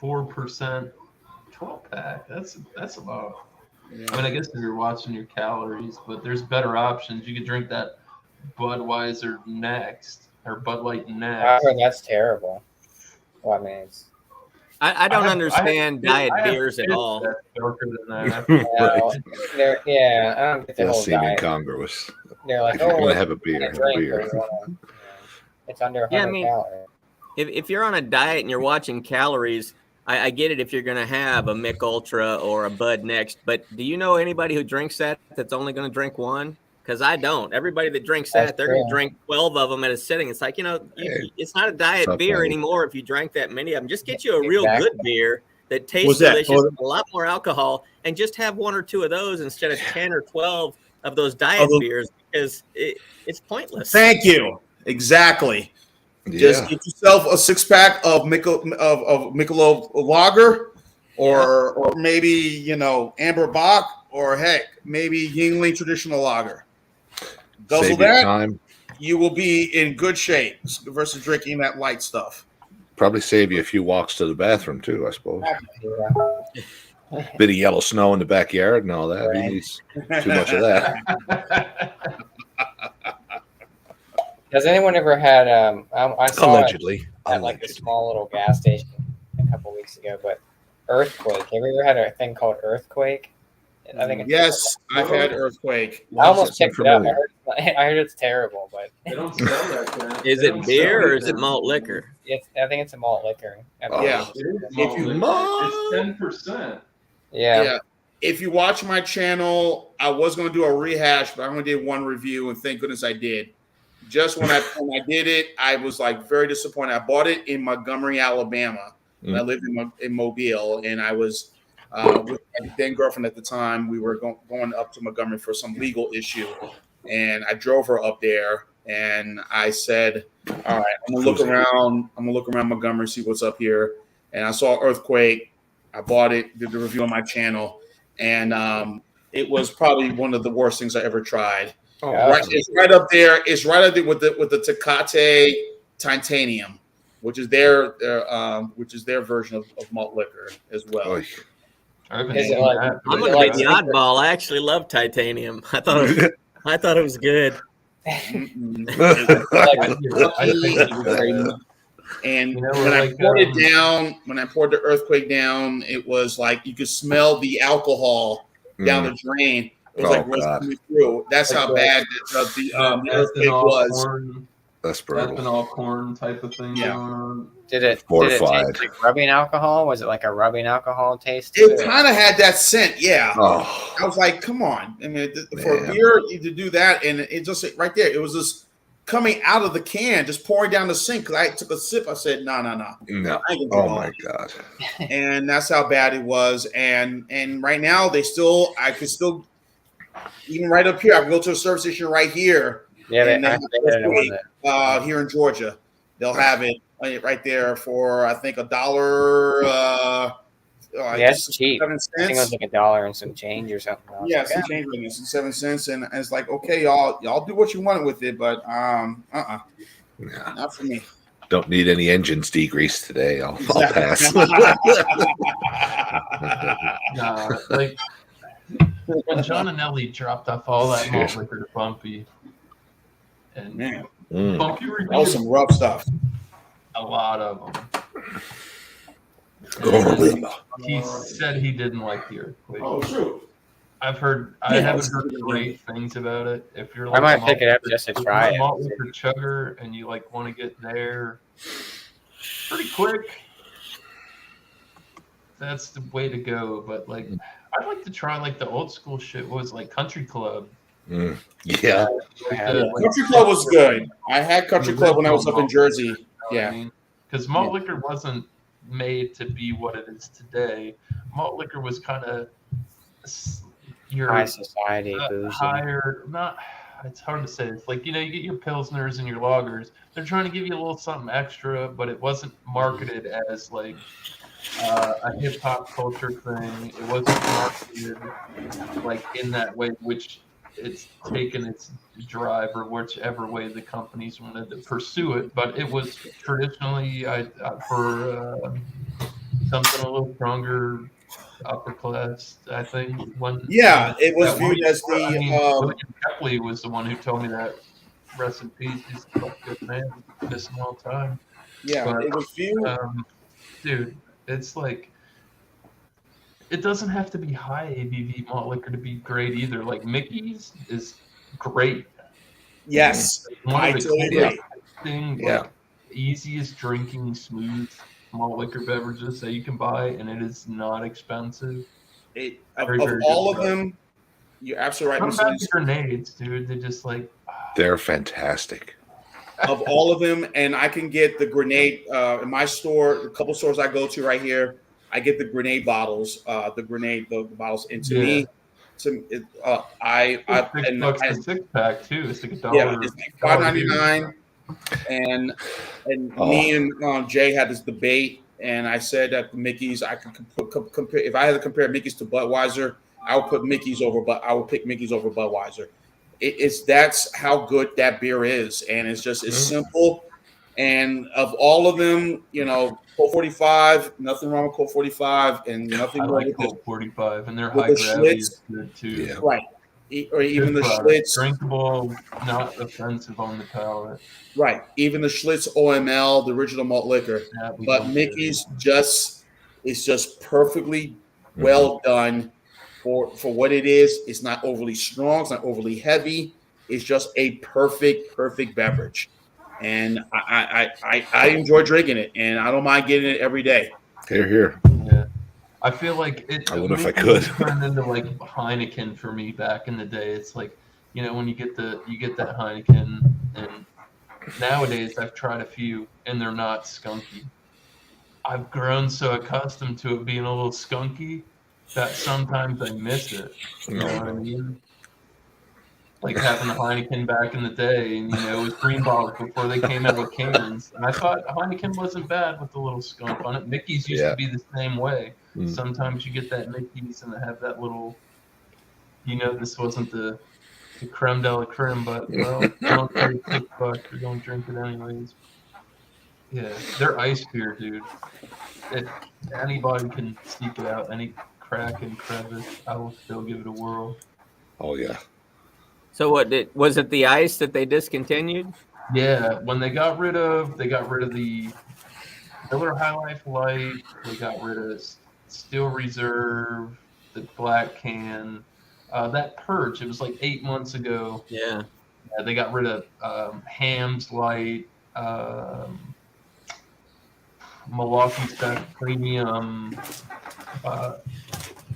4% 12-pack. That's a lot.
Yeah.
I mean, I guess if you're watching your calories, but there's better options. You could drink that Budweiser Next or Bud Light
I
Next.
heard that's terrible. Well, I mean,
I don't
I
understand diet beers at all.
That's darker than that.
Right.
Yeah, I don't get the
That
whole
seem
diet.
incongruous.
They're like,
If you're
oh,
gonna have a beer,
drink,
have a beer.
or you wanna, it's under 100
Yeah, I mean,
calories.
If you're on a diet and you're watching calories, I get it if you're going to have a Mick Ultra or a Bud Next, but do you know anybody who drinks that's only going to drink one? Because I don't. Everybody that drinks that, they're going to drink 12 of them at a sitting. It's like, it's not a diet beer anymore if you drank that many of them. Just get you a real good beer that tastes delicious, a lot more alcohol, and just have one or two of those instead of 10 or 12 of those diet beers, because it's pointless.
Thank you. Exactly.
Yeah.
Just get yourself a 6-pack of Michelob Lager, or maybe Amber Bock, or heck, maybe Yingling Traditional Lager. Guzzle that, time. You will be in good shape versus drinking that light stuff.
Probably save you a few walks to the bathroom too, I suppose. Bit of yellow snow in the backyard and all that. Right. He needs too much of that.
Has anyone ever had? I saw
allegedly
at like a small little gas station a couple weeks ago. But Earthquake. Have you ever had a thing called Earthquake? I think.
Yes, I've had Earthquake.
I almost picked it up. I heard it's terrible, but
they don't sell that.
Is it beer or is it malt liquor?
I think it's a malt liquor.
Yeah,
if you it's 10%.
Yeah.
If you watch my channel, I was going to do a rehash, but I only did one review, and thank goodness I did. Just when I did it, I was like very disappointed. I bought it in Montgomery, Alabama. I lived in Mobile, and I was with my then girlfriend at the time. We were going up to Montgomery for some legal issue, and I drove her up there. And I said, "All right, I'm gonna look around. I'm gonna look around Montgomery, see what's up here." And I saw Earthquake. I bought it, did the review on my channel, and it was probably one of the worst things I ever tried. It's right up there. It's right up there with the Tecate Titanium, which is their version of malt liquor as well.
I'm gonna be the oddball. I actually love Titanium. I thought it was good.
And when I poured it down, when I poured the Earthquake down, it was like you could smell the alcohol down the drain. It was coming through. That's how bad the Earthquake was.
That's brutal.
Ethanol corn type of thing going on.
Did it taste like rubbing alcohol? Was it like a rubbing alcohol taste?
It kind of had that scent, yeah. Oh. I was like, come on. I mean, for a beer, to do that, and it just right there, it was just coming out of the can, just pouring down the sink. Because I took a sip, I said, no.
Oh my god!
And that's how bad it was. And right now, I could still, even right up here, I can go to a service station right here.
Yeah,
here in Georgia, they'll have it right there for I think $1.
It's cheap. 7 cents. I think it was like $1 and some change or something.
Yeah, some change with it, 7 cents, and it's like, okay, y'all do what you want with it, but not for me.
Don't need any engines degreased today. I'll pass.
Like when John and Ellie dropped off all that malt liquor to Bumpy, and Bumpy
that was some rough stuff.
A lot of them. He said he didn't like the Earthquake.
Oh, true.
I haven't heard great things about it. If you're like
I might pick it up just to try it.
Malt liquor chugger, and you like want to get there pretty quick, that's the way to go. But like, I'd like to try like the old school shit. Was like Country Club.
Yeah,
Country Club was good. I had Country Club when I was up in Jersey. Yeah,
because malt liquor wasn't made to be what it is today. Malt liquor was kind of your
high society,
higher. Not. It's hard to say. It's like you get your pilsners and your lagers. They're trying to give you a little something extra, but it wasn't marketed as like a hip hop culture thing. It wasn't marketed like in that way, which it's taken its drive or whichever way the companies wanted to pursue it. But it was traditionally for something a little stronger, upper class, I think.
It was viewed as
William Kepley was the one who told me that. Rest in peace. He's a good man. Miss him all the time.
Yeah, but, it was viewed.
Dude, It's like it doesn't have to be high ABV malt liquor to be great either. Like Mickey's is great.
Yes, I totally agree.
Like easiest drinking, smooth malt liquor beverages that you can buy, and it is not expensive.
Of all of them, you're absolutely right.
What about the grenades, dude? They just like
they're fantastic.
Of all of them, and I can get the grenade in my store. A couple stores I go to right here, I get the grenade bottles. The bottles. And to me,
$6 a 6-pack too. It's like $1.
Yeah, it's like $5.99. And me and Jay had this debate, and I said that Mickey's I could compare. If I had to compare Mickey's to Budweiser, I would put Mickey's over, but I would pick Mickey's over Budweiser. That's how good that beer is, and it's simple. And of all of them, Colt 45, nothing wrong with Colt 45, and nothing wrong with
Colt 45, and their high gravity is good too.
Yeah. Right. Or even the Schlitz,
drinkable, not offensive on the palate.
Right. Even the Schlitz OML, the original malt liquor, but Mickey's is just perfectly well done. For what it is, it's not overly strong, it's not overly heavy. It's just a perfect beverage, and I enjoy drinking it, and I don't mind getting it every day.
Here.
Yeah, I feel like it.
I wonder if I could.
Turned into like Heineken for me back in the day. It's like when you get that Heineken, and nowadays I've tried a few, and they're not skunky. I've grown so accustomed to it being a little skunky that sometimes I miss it. You know what I mean? Like having a Heineken back in the day, and it was green bottles before they came out with cans. And I thought Heineken wasn't bad with the little skunk on it. Mickey's used to be the same way. Sometimes you get that Mickey's and they have that little, this wasn't the creme de la creme, but don't pay $6, you're going to drink it anyways. Yeah, they're ice beer, dude. Anybody can seek it out. Any crack and crevice, I will still give it a whirl.
Oh yeah.
So was it the ice that they discontinued?
Yeah, when they got rid of the Miller High Life Light, they got rid of Steel Reserve, the black can, that Purge. It was like 8 months ago.
Yeah,
they got rid of Ham's Light, Milwaukee Spec Premium.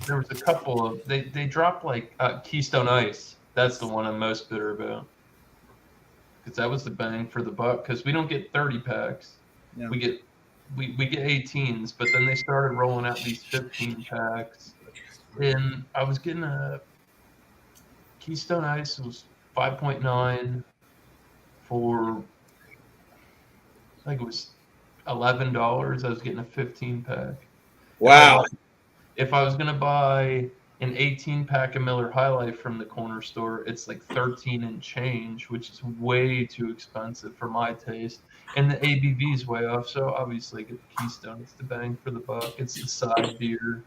There was a couple of they dropped like Keystone Ice. That's the one I'm most bitter about, because that was the bang for the buck. Because we don't get 30 packs, we get 18s, but then they started rolling out these 15 packs, and I was getting a Keystone Ice. It was 5.9 for I think it was $11. I was getting a 15 pack.
Wow.
If I was gonna buy an 18 pack of Miller High Life from the corner store, it's like 13 and change, which is way too expensive for my taste. And the ABV is way off, so obviously I get the Keystone. It's the bang for the buck. It's the side beer,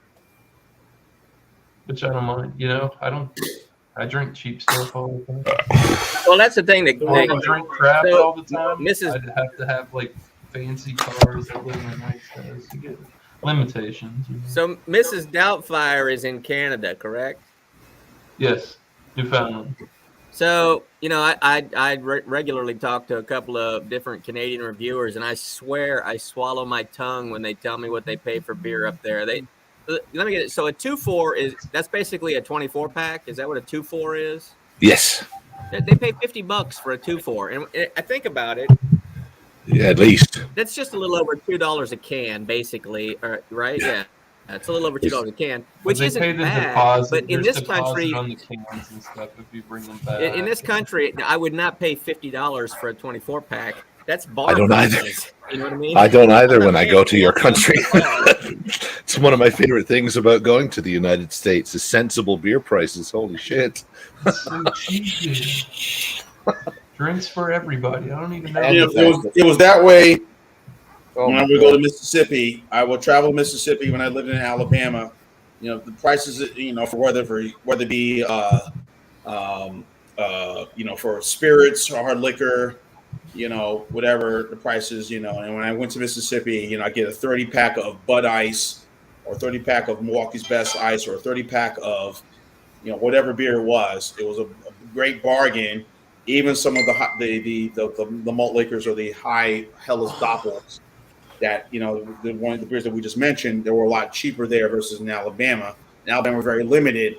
which I don't mind. I drink cheap stuff all the time.
Well, that's the thing that
I drink crap all the time.
I'd
have to have like fancy cars that live in a nice house to get limitations.
So Mrs. Doubtfire is in Canada, correct?
Yes, Newfoundland.
So I regularly talk to a couple of different Canadian reviewers, and I swear I swallow my tongue when they tell me what they pay for beer up there. Let me get it. So a 2-4 that's basically a 24 pack. Is that what a 2-4 is?
Yes.
They pay $50 for a 2-4, and I think about it.
Yeah, at least.
That's just a little over $2 a can, basically, right? Yeah. It's a little over $2 a can, which isn't bad. But in this country,
on the cans and stuff if you bring them back.
In this country, I would not pay $50 for a 24 pack. That's bar.
I don't either.
You know what I mean?
I don't either when I go to your country. It's one of my favorite things about going to the United States is sensible beer prices. Holy shit.
It's so cheap. Drinks for everybody. I don't even know.
It was that way when I would go to Mississippi. I would travel to Mississippi when I lived in Alabama. The prices, for whether it be, for spirits or hard liquor, whatever the price is, and when I went to Mississippi, I get a 30-pack of Bud Ice or 30-pack of Milwaukee's Best Ice or a 30-pack of, whatever beer it was. It was a great bargain. Even some of the malt liquors or the high Hellas Doppels that, one of the beers that we just mentioned, they were a lot cheaper there versus in Alabama. In Alabama, were very limited,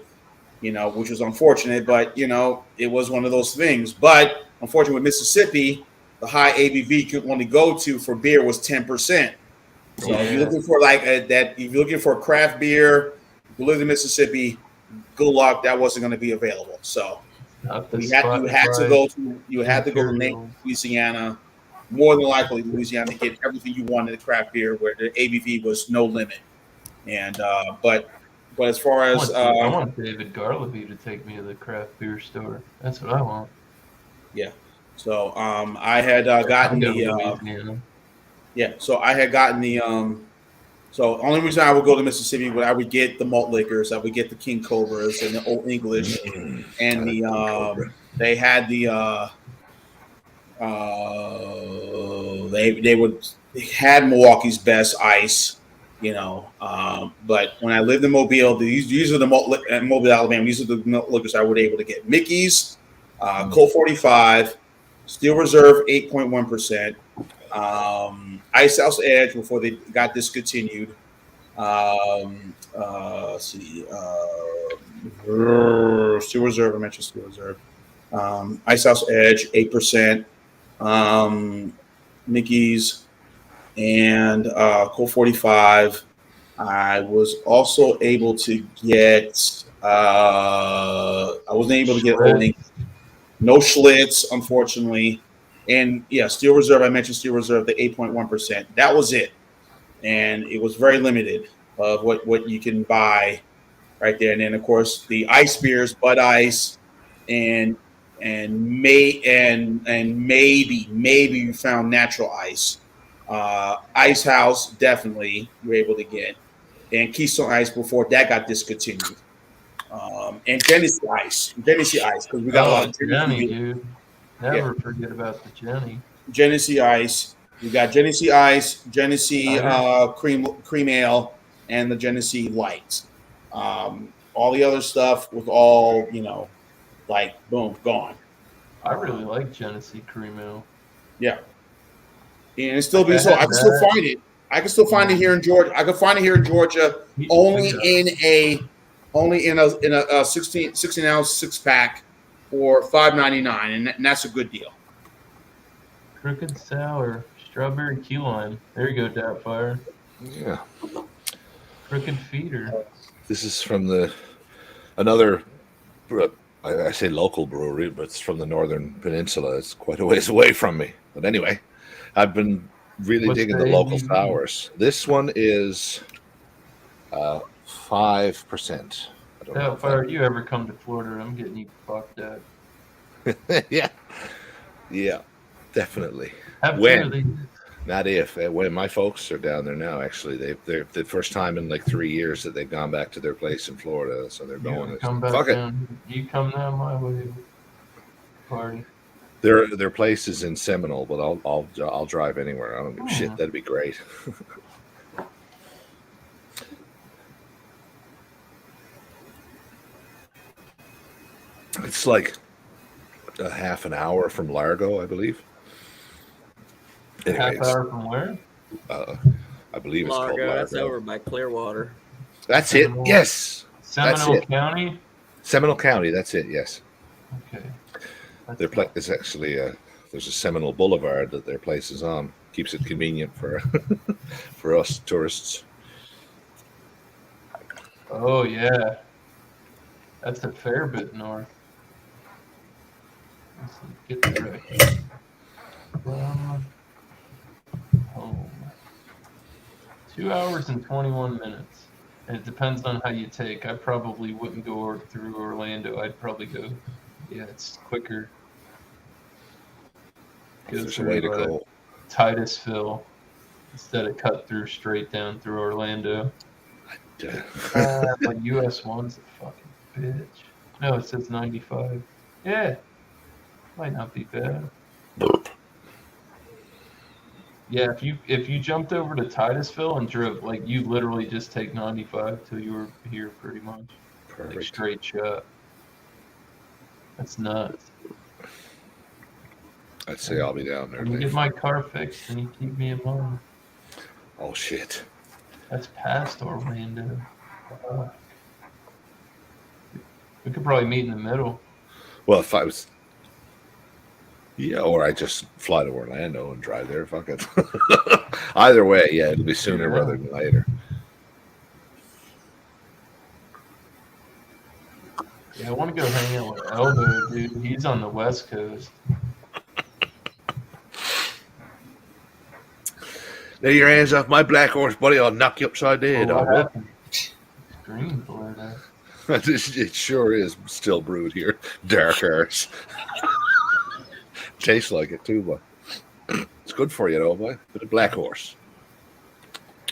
which was unfortunate, but, it was one of those things. But unfortunately, with Mississippi, the high ABV you could only go to for beer was 10%. So if you're looking for if you're looking for a craft beer, you live in Mississippi, good luck. That wasn't going to be available. So you had to go to Louisiana. More than likely, Louisiana to get everything you wanted in craft beer, where the ABV was no limit. And but as far as
I want David Garleby to take me to the craft beer store. That's what I want.
Yeah. So I had gotten the So I had gotten the So the only reason I would go to Mississippi, I would get the malt liquors, I would get the King Cobras and the Old English, and they had the they had Milwaukee's Best Ice, but when I lived in Mobile, these are the Mobile, Alabama. These are the malt liquors I would able to get: Mickey's, Colt 45, Steel Reserve 8.1%. Ice House Edge before they got discontinued. Steel Reserve, I mentioned Steel Reserve. Ice House Edge 8%. Mickey's and Colt 45. I was also able to get. I wasn't able to get Old English. No Schlitz, unfortunately. And Steel Reserve, I mentioned Steel Reserve, the 8.1%. That was it. And it was very limited of what you can buy right there. And then, of course, the ice beers, Bud Ice, and maybe you found natural ice. Ice House, definitely you were able to get. And Keystone Ice before that got discontinued. And Genesee Ice, because we got a lot of
Jenny, dude. Never forget about the Jenny.
Genesee Ice. We got Genesee Ice, Genesee cream ale, and the Genesee Lights. All the other stuff was all, boom, gone.
I really like Genesee cream ale.
Yeah. And it still be so. I can still find it. I can still find it here in Georgia. I can find it here in Georgia only in a 16 ounce 6-pack for $5.99, and that's a good deal.
Crooked Sour, Strawberry Key Lime. There you go, Doubtfire.
Yeah.
Crooked Feeder.
This is from another, I say local brewery, but it's from the Northern Peninsula. It's quite a ways away from me. But anyway, I've been really digging the local sours. This one is 5%.
Doubtfire, you ever come to Florida, I'm getting you fucked up.
Yeah, definitely. Not if. When my folks are down there now, actually, they're the first time in like 3 years that they've gone back to their place in Florida, so they're going.
You come down my way, party.
Their place is in Seminole, but I'll drive anywhere. I don't give a shit. That'd be great. It's like a half an hour from Largo, I believe.
Anyways, half hour from where?
I believe it's called Largo.
That's over by Clearwater.
That's Seminole, it. Yes.
Seminole County.
Seminole County. That's it. Yes.
Okay.
Their place is actually there's a Seminole Boulevard that their place is on. Keeps it convenient for for us tourists.
Oh yeah, that's a fair bit north. Let's get there. Home. 2 hours and 21 minutes. And it depends on how you take. I probably wouldn't go through Orlando. I'd probably go. Yeah, it's quicker.
There's a way to go.
Titusville instead of cut through straight down through Orlando. But US 1's a fucking bitch. No, it says 95. Yeah. Might not be bad. Yeah, if you jumped over to Titusville and drove, like you literally just take 95 till you were here, pretty much, like
Perfect.
straight shot. That's nuts.
I'd say I'll be down there.
When you get my car fixed and you keep me in mind.
Oh shit.
That's past Orlando. We could probably meet in the middle.
Well, if I was, yeah, or I just fly to Orlando and drive there. Fuck it. Either way, yeah, it'll be sooner rather than later.
Yeah, I want to go hang out with Elbow, dude. He's on the West Coast.
Lay your hands off my black horse, buddy. I'll knock you upside the head.
Oh,
I
what
will.
happened? Green blurred out.
It sure is still brewed here. Dark horse. Tastes like it too, but it's good for you, though, boy. Bit of black horse.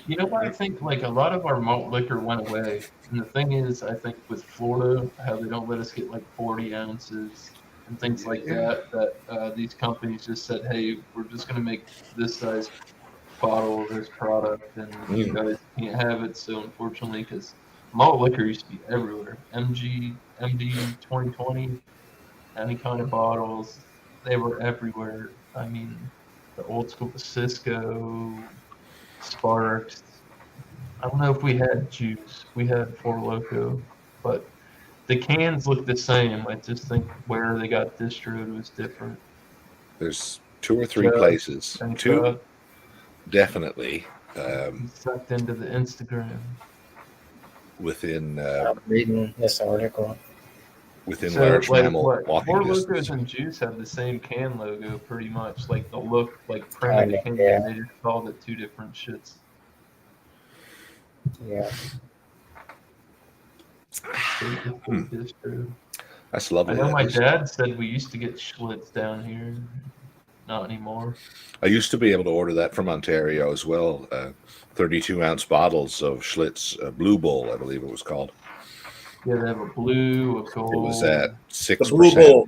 You know what? I think like a lot of our malt liquor went away, and the thing is, I think with Florida, how they don't let us get like 40 ounces and things like that. That these companies just said, "Hey, we're just going to make this size bottle of this product, and you guys can't have it." So unfortunately, because malt liquor used to be everywhere, MD 2020, any kind of bottles, they were everywhere. I mean, the old school Cisco, Sparks. I don't know if we had juice. We had Four Loko, but the cans look the same. I just think where they got distroed was different.
There's 2 or 3 places.
And
2, definitely.
Sucked into the Instagram.
Within
I'm reading this article.
within large mammal walking
Four
distance.
Locos and Juice have the same can logo, pretty much. Like the look, like printed can.
Yeah.
They just called it 2 different shits.
Yeah.
That's
I
lovely.
know
that
my
is.
dad said we used to get Schlitz down here. Not anymore.
I used to be able to order that from Ontario as well. 32-ounce bottles of Schlitz Blue Bull, I believe it was called.
Yeah, they have a blue, a gold.
It was at 6%.
The Blue Bull.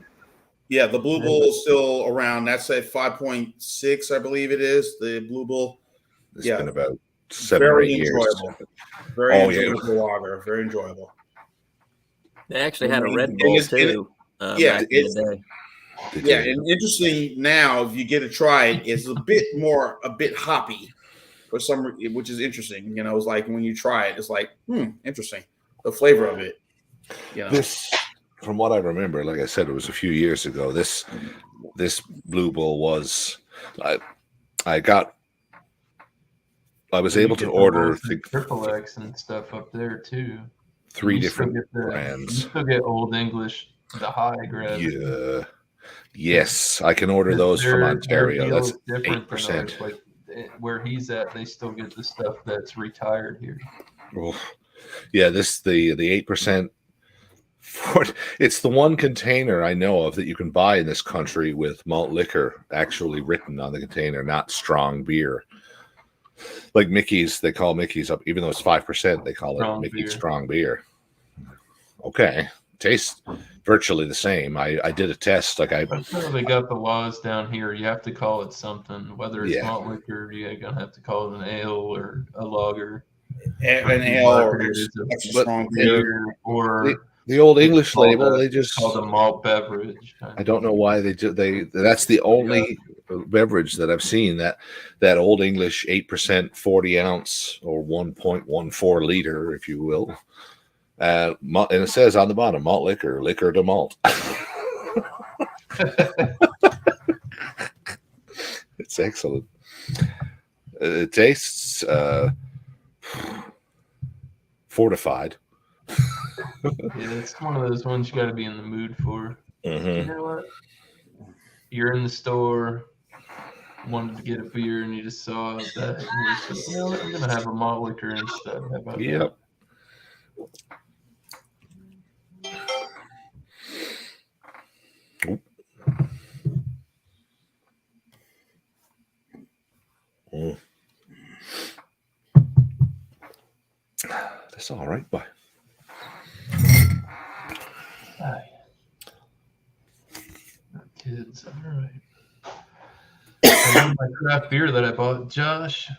Yeah, the Blue Bull is still around. That's at 5.6, I believe it is. The Blue Bull.
It's been about 7 or 8 years.
Enjoyable. Very enjoyable lager. Very enjoyable.
They actually had a Red Bull too.
Yeah,
back in the day.
Yeah, and interesting now, if you get to try it, it's a bit hoppy for some, which is interesting. You know, it's like when you try it, it's like, interesting. The flavor of it. You know.
This, from what I remember, like I said, it was a few years ago. This Blue Bull was, I was able to order
Triple X and stuff up there too.
3 different brands.
You still get Old English, the high grade.
Yeah. Yes, I can order those from Ontario. That's 8%.
Like where he's at, they still get the stuff that's retired here.
Oh, yeah, the 8%. It's the one container I know of that you can buy in this country with malt liquor actually written on the container, not strong beer. Like Mickey's, they call Mickey's up, even though it's 5%, they call it Mickey's strong beer. Okay, tastes virtually the same. I did a test. Like
That's how they got the laws down here. You have to call it something, whether it's malt liquor, you're gonna have to call it an ale or a lager.
An ale or extra strong beer
or
the Old English label. They just
call it a malt beverage.
I don't know why they. That's the only beverage that I've seen that Old English 8% 40 ounce or 1.14 liter, if you will. And it says on the bottom, malt liquor to malt. It's excellent. It tastes fortified.
Yeah, it's one of those ones you got to be in the mood for.
Mm-hmm.
You know what? You're in the store, wanted to get a beer, and you just saw that, and you said, "You know what? I'm gonna have a malt liquor instead." How about that?
That's all right, boy.
Kids, all right. I of my craft beer that I bought. Josh,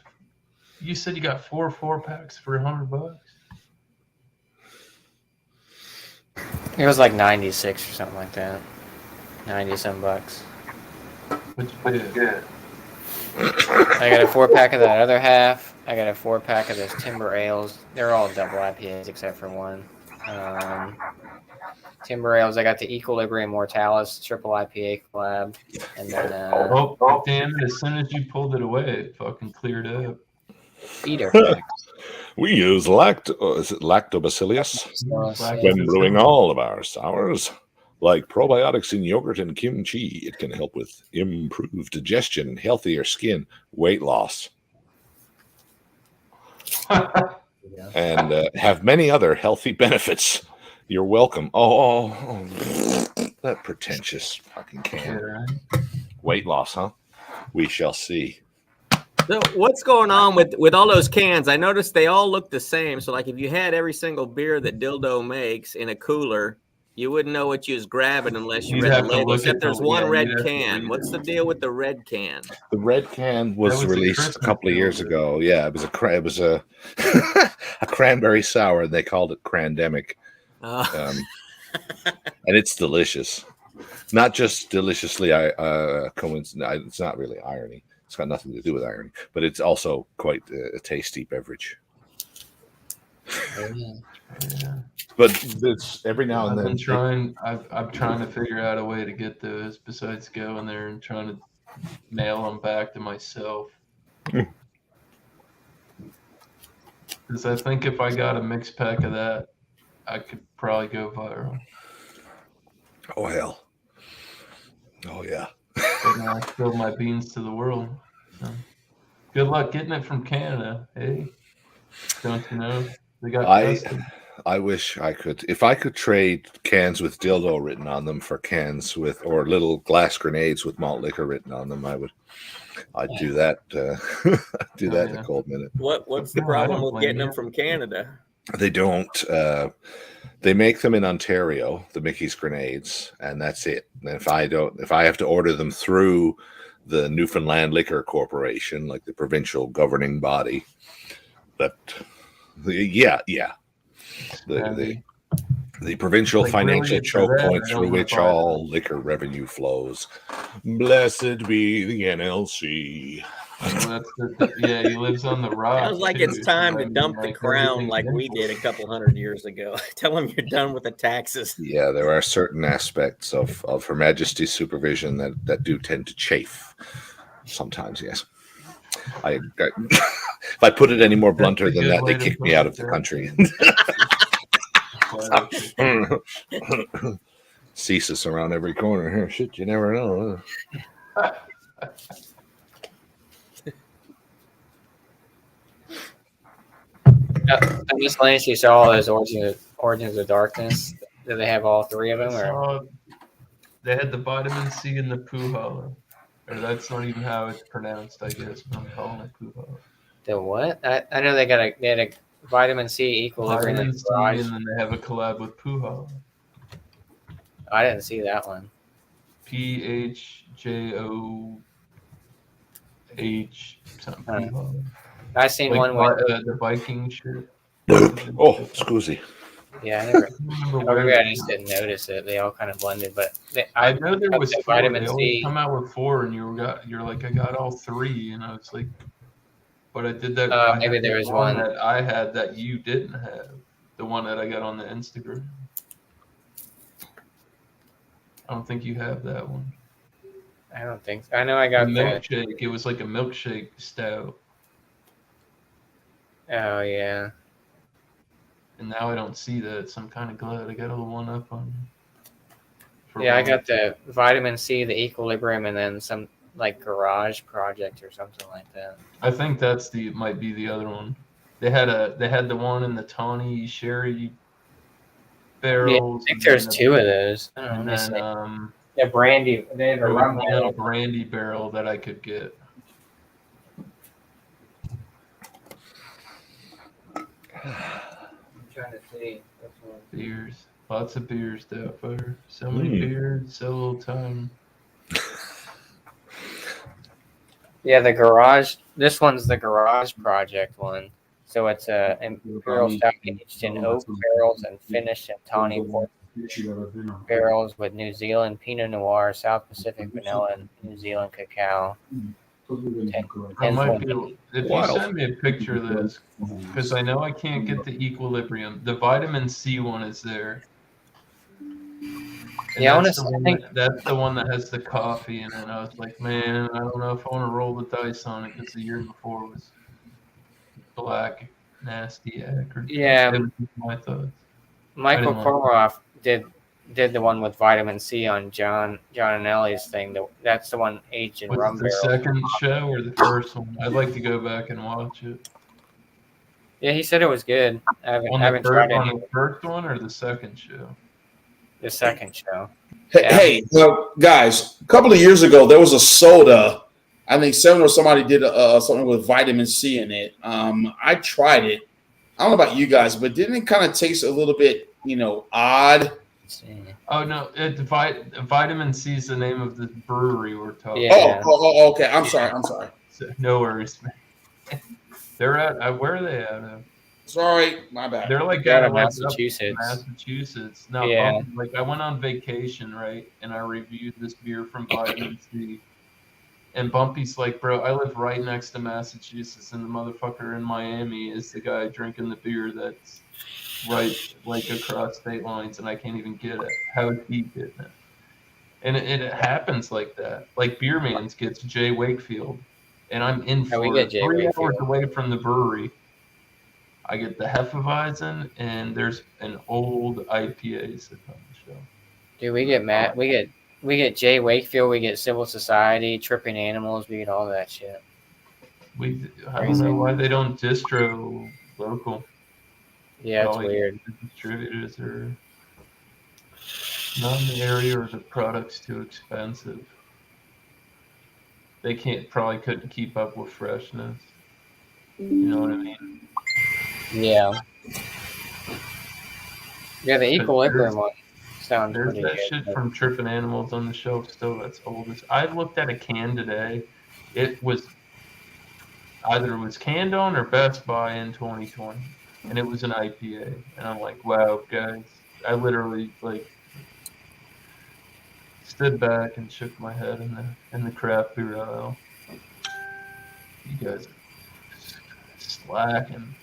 you said you got 4 4-packs for $100.
It was like 96 or something like that. 90-some bucks.
What'd you get?
I got a 4-pack of that other half. I got a 4-pack of those Timber Ales. They're all double IPAs except for one. Timber Ales. I got the Equilibrium Mortalis triple IPA collab, and then
oh damn it! As soon as you pulled it away, it fucking cleared up.
Eater.
We use lactobacillus when brewing all of our sours. Like probiotics in yogurt and kimchi, it can help with improved digestion, healthier skin, weight loss, and have many other healthy benefits. You're welcome. Oh, that pretentious fucking can. Weight loss, huh? We shall see.
So what's going on with all those cans? I noticed they all look the same. So like if you had every single beer that Dildo makes in a cooler, you wouldn't know what you was grabbing unless you read the label. Except there's one red can. What's the deal with the red can?
The red can was released a couple of years ago. Yeah, it was a a cranberry sour. And they called it Crandemic. And it's delicious. Not just deliciously coincident. It's not really irony. It's got nothing to do with irony, but it's also quite a tasty beverage.
Yeah.
But it's every now and then.
I'm trying to figure out a way to get those besides going there and trying to mail them back to myself. Because I think if I got a mixed pack of that, I could probably go viral.
Oh hell! Oh yeah!
But now I spilled my beans to the world. So good luck getting it from Canada. Hey, don't you know they got tested.
I wish I could. If I could trade cans with dildo written on them for cans with or little glass grenades with malt liquor written on them, I'd do that. In a cold minute.
What's the problem with getting them from Canada?
They don't. They make them in Ontario, the Mickey's grenades, and that's it. And if I have to order them through the Newfoundland Liquor Corporation, like the provincial governing body, the provincial financial choke point through which all liquor revenue flows. Blessed be the NLC.
Well, he lives on the rock.
Sounds like it's time to dump the crown like we did a couple hundred years ago. Tell them you're done with the taxes.
Yeah, there are certain aspects of Her Majesty's supervision that do tend to chafe. Sometimes, yes. If I put it any more blunter than that, they kick me out of the country. Ceases around every corner here. Shit, you never know.
The miscellaneous, you saw all those Origins of Darkness. Do they have all three of them? Or?
They had the vitamin C and the Puhala. Or that's not even how it's pronounced, I guess. But I'm calling it Puhala.
The what? I know they had a vitamin C Equilibrium.
Vitamin C, and then they have a collab with Puhala.
I didn't see that one.
PHJOH something. Puhala.
I seen one with
the Viking shirt.
Oh, Scoozy.
Yeah, maybe I just didn't notice it. They all kind of blended, but
I know there was
vitamin
C. Come out with 4, and you're like, I got all 3, and I was like, but I did that.
Maybe there was one
that I had that you didn't have. The one that I got on the Instagram. I don't think you have that one.
I don't think so. I know I got
the milkshake. It was like a milkshake stout.
Oh yeah.
And now I don't see that, so I'm kind of glad I got a one up on.
Yeah, I got the vitamin C, the Equilibrium, and then some like Garage Project or something like that.
I think that's might be the other one. They had the one in the tawny sherry barrels.
Yeah, I think there's 2 of those.
And then
yeah, brandy. They have
a brandy barrel that I could get.
I'm trying to see.
Beers. Lots of beers, Doubtfire. So many beers, so little time.
Yeah, the garage. This one's the garage project one. So it's a imperial stout aged in oak barrels and finished in tawny port barrels with New Zealand Pinot Noir, South Pacific vanilla, and New Zealand cacao.
I might be, if you
Wild.
send me a picture of this, because I know I can't get the equilibrium. The vitamin C one is there. And
Yeah,
that's
honestly,
the
I
one
think
that's the one that has the coffee in it. And I was like, man, I don't know if I want to roll the dice on it because the year before was black, nasty, acrid.
Yeah.
It was just my thoughts.
Michael
didn't like
Koroff did the one with vitamin C on John and Ellie's thing. That's the one aged in
Was
rum
it the
barrels.
second show or the first one? I'd like to go back and watch it.
Yeah, he said it was good. I haven't tried
On
it.
the first one or the second show?
The second show.
Hey, guys, a couple of years ago, there was a soda. I think Seven or somebody did something with vitamin C in it. I tried it. I don't know about you guys, but didn't it kind of taste a little bit, odd?
Oh no, Vitamin C is the name of the brewery we're talking.
Yeah.
Oh, okay. I'm sorry.
No worries, man. They're at where are they at?
Sorry, my bad.
They're like
Out
at
of Massachusetts.
Massachusetts. No,
Yeah.
like I went on vacation, right? And I reviewed this beer from Vitamin C. And Bumpy's like, bro, I live right next to Massachusetts, and the motherfucker in Miami is the guy drinking the beer that's right like across state lines, and I can't even get it. How is he getting it? And it happens like that. Like Beer Man's gets Jay Wakefield, and I'm in
Yeah, we
Florida,
get Jay
3 hours
Wakefield.
away from the brewery. I get the Hefeweizen, and there's an old IPA sitting on the show.
Dude, we get Matt. We get Jay Wakefield. We get Civil Society, Tripping Animals. We get all that shit.
I don't know why they don't distro local.
Yeah, it's weird.
The distributors are not in the area, or the product's too expensive. They probably couldn't keep up with freshness. You know what I mean?
Yeah. Yeah, the Equilibrium one sounds
There's
pretty
that
good.
shit from Trippin' Animals on the shelf still that's old. I looked at a can today. It was canned on or Best Buy in 2020. And it was an IPA. And I'm like, wow, guys. I literally stood back and shook my head in the craft beer aisle. You guys are slacking.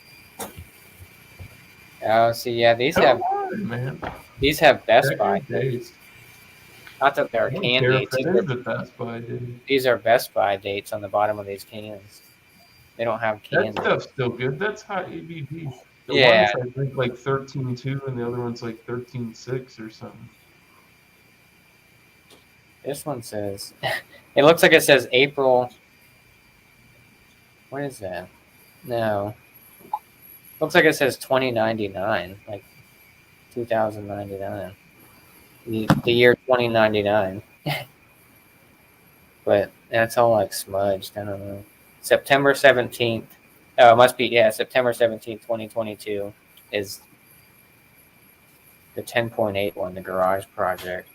Oh, see, yeah, these have Best Buy dates. Not that they're can dates. These are Best Buy dates on the bottom of these cans. They don't have cans.
That stuff's still good. That's high ABV.
Yeah.
One's, I think, like 13.2, and the other one's like 13.6 or something.
This one says, it looks like it says April. What is that? No. Looks like it says 2099, like 2099. The year 2099. But that's all like smudged. I don't know. September 17th. Oh, it must be, yeah, September 17th, 2022 is the 10.8 one, the Garage Project.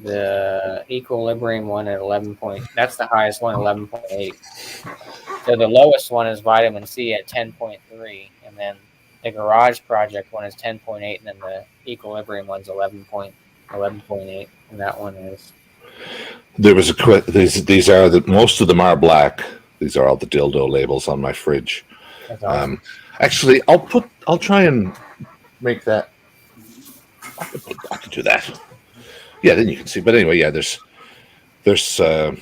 The Equilibrium one at 11 that's the highest one, 11.8. So the lowest one is Vitamin C at 10.3, and then the Garage Project one is 10.8, and then the Equilibrium one's 11.8, and that one is.
There was these are most of them are black. These are all the dildo labels on my fridge.
That's awesome.
Actually, I'll try and make that. I can do that. Yeah, then you can see. But anyway, yeah, there's some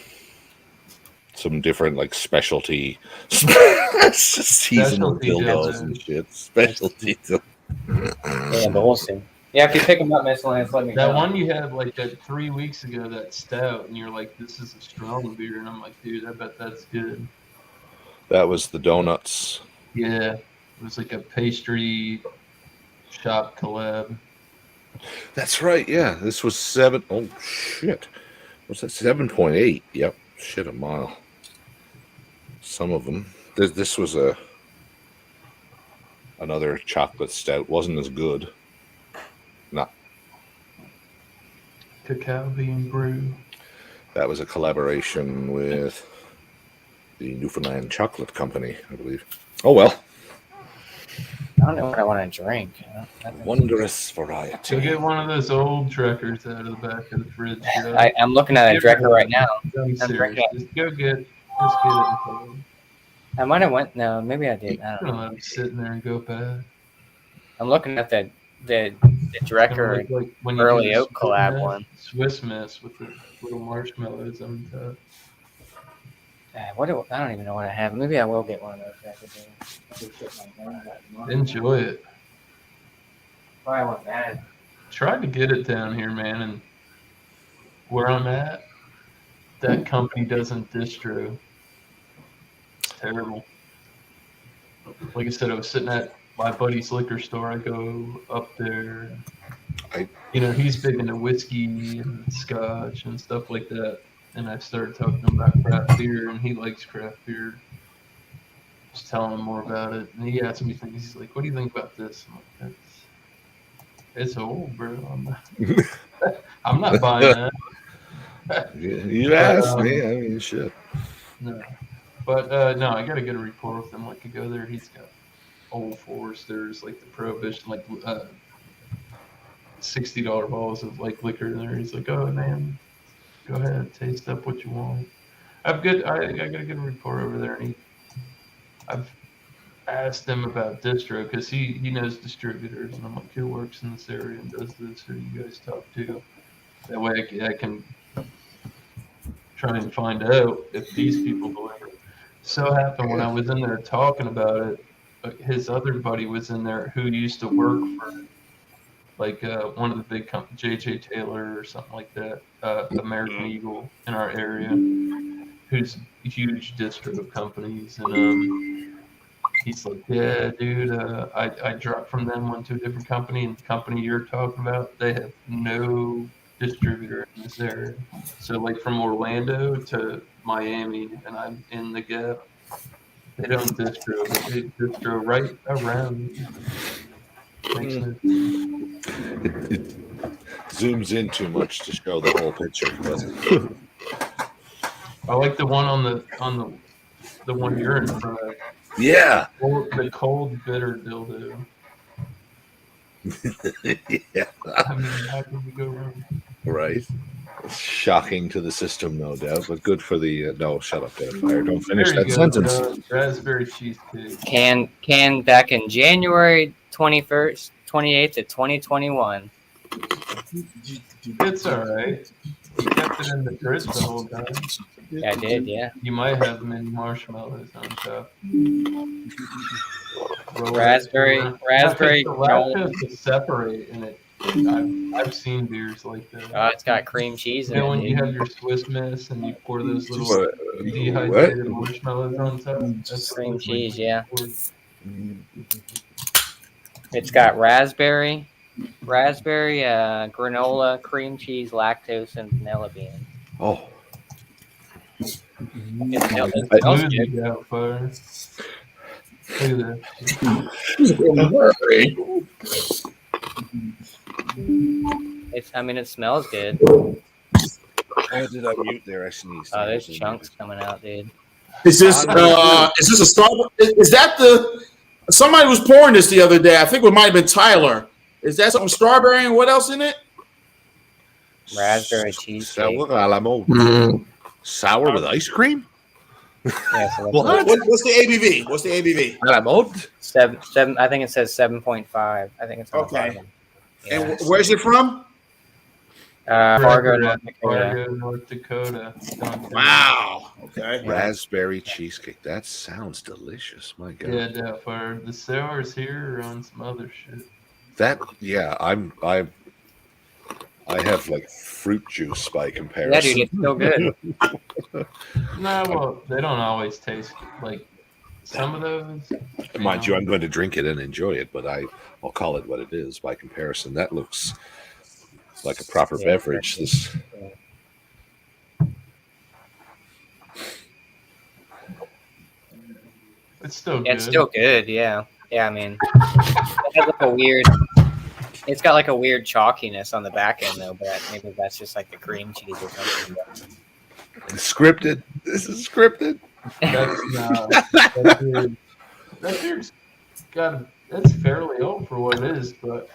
different like specialty seasonal dildos and shit. Specialty.
Yeah, but we'll see. Yeah, if you pick them up, miscellaneous, let me know.
That one you had like that 3 weeks ago, that stout, and you're like, this is a strong beer. And I'm like, dude, I bet that's good.
That was the donuts.
Yeah. It was like a pastry shop collab.
That's right. Yeah. This was 7. Oh, shit. What's that? 7.8. Yep. Shit, a mile. Some of them. This was another chocolate stout. Wasn't as good. No.
Cacao bean brew.
That was a collaboration with the Newfoundland Chocolate Company, I believe. Oh well.
I don't know what I want to drink.
Wondrous
Go
variety.
get one of those old Trekkers out of the back of the fridge. Joe.
I'm looking at a Drecker right now.
I'm serious.
drinking it.
Just get it.
I might have went. No, maybe I did. I
You
don't
don't
know.
let them sit in there and go bad.
I'm looking at the Drecker
Like when you
early
do the
oak collab one.
Swiss Miss with the little marshmallows on top.
I don't even know what I have. Maybe I will get one of those.
Enjoy it.
Why I want that?
Tried to get it down here, man, and where I'm at, that company doesn't distro. It's terrible. Like I said, I was sitting at my buddy's liquor store. I go up there. He's big into whiskey and scotch and stuff like that. And I started talking to him about craft beer, and he likes craft beer. Just telling him more about it. And he asked me things. He's like, "What do you think about this?" I'm like, it's old, bro. I'm not buying that.
You asked me. I mean, shit.
No. But, no, I got to get a rapport with him. Like, I go there. He's got old Foresters, like the Prohibition, like $60 bottles of, like, liquor in there. He's like, "Oh, man. Go ahead, taste up what you want." I got a good rapport over there, and I've asked him about distro because he knows distributors, and I'm like, "Who works in this area and does this? Who do you guys talk to?" That way I can try and find out if these people deliver. So happened when I was in there talking about it, his other buddy was in there who used to work for like one of the big companies, J.J. Taylor or something like that, American Eagle in our area, who's huge distro companies. And he's like, "Yeah, dude, I dropped from them, went to a different company, and the company you're talking about, they have no distributor in this area. So like from Orlando to Miami, and I'm in the gap, they don't distro, but they distro right around." Makes sense.
It zooms in too much to show the whole picture. But
I like the one on the one you're in front of.
yeah.
The cold bitter dildo.
Yeah.
I mean, how can we go wrong?
Right. Shocking to the system, no doubt, but good for the. No, shut up, there, Fire. Don't finish that sentence.
Raspberry cheesecake.
Can back in January 21st, 28th of 2021.
It's all right. You kept it in the fridge the whole time.
Yeah, I did, yeah.
You might have many marshmallows on top.
Raspberry
lactose to separate in it. I've seen beers like that.
Oh, it's got cream cheese in it.
When you have your Swiss Miss and you pour those little dehydrated marshmallows on top. That's
cream cheese, yeah. It's got raspberry, granola, cream cheese, lactose, and vanilla beans.
Oh.
It smells good.
Look at that.
It smells good.
How did I mute there? I sneezed.
Oh, there's chunks coming out, dude.
Is this a Starbucks? Is that somebody was pouring this the other day? I think it might have been Tyler. Is that something strawberry and what else in it?
Raspberry cheesecake.
Sour a la mode. Sour with ice cream?
Yeah, so
What?
What's the ABV? What's the ABV?
A la mode?
7. I think it says 7.5. I think it's
okay.
Yeah.
And where's it from?
Fargo, North Dakota.
Fargo, North Dakota.
Wow. Okay.
Raspberry cheesecake. That sounds delicious. My God.
Yeah, Doubtfire. The sours here are on some other shit.
I have like fruit juice by comparison.
Yeah, dude, it's so good.
No, well, they don't always taste like some of those.
Mind you, I'm going to drink it and enjoy it, but I'll call it what it is by comparison. That looks like a proper beverage. This.
It's still good.
It's still good, yeah. Yeah, I mean, it's got like a weird chalkiness on the back end though, but maybe that's just like the cream cheese or something.
Scripted. This is scripted.
That beer's that's fairly old for what it is, but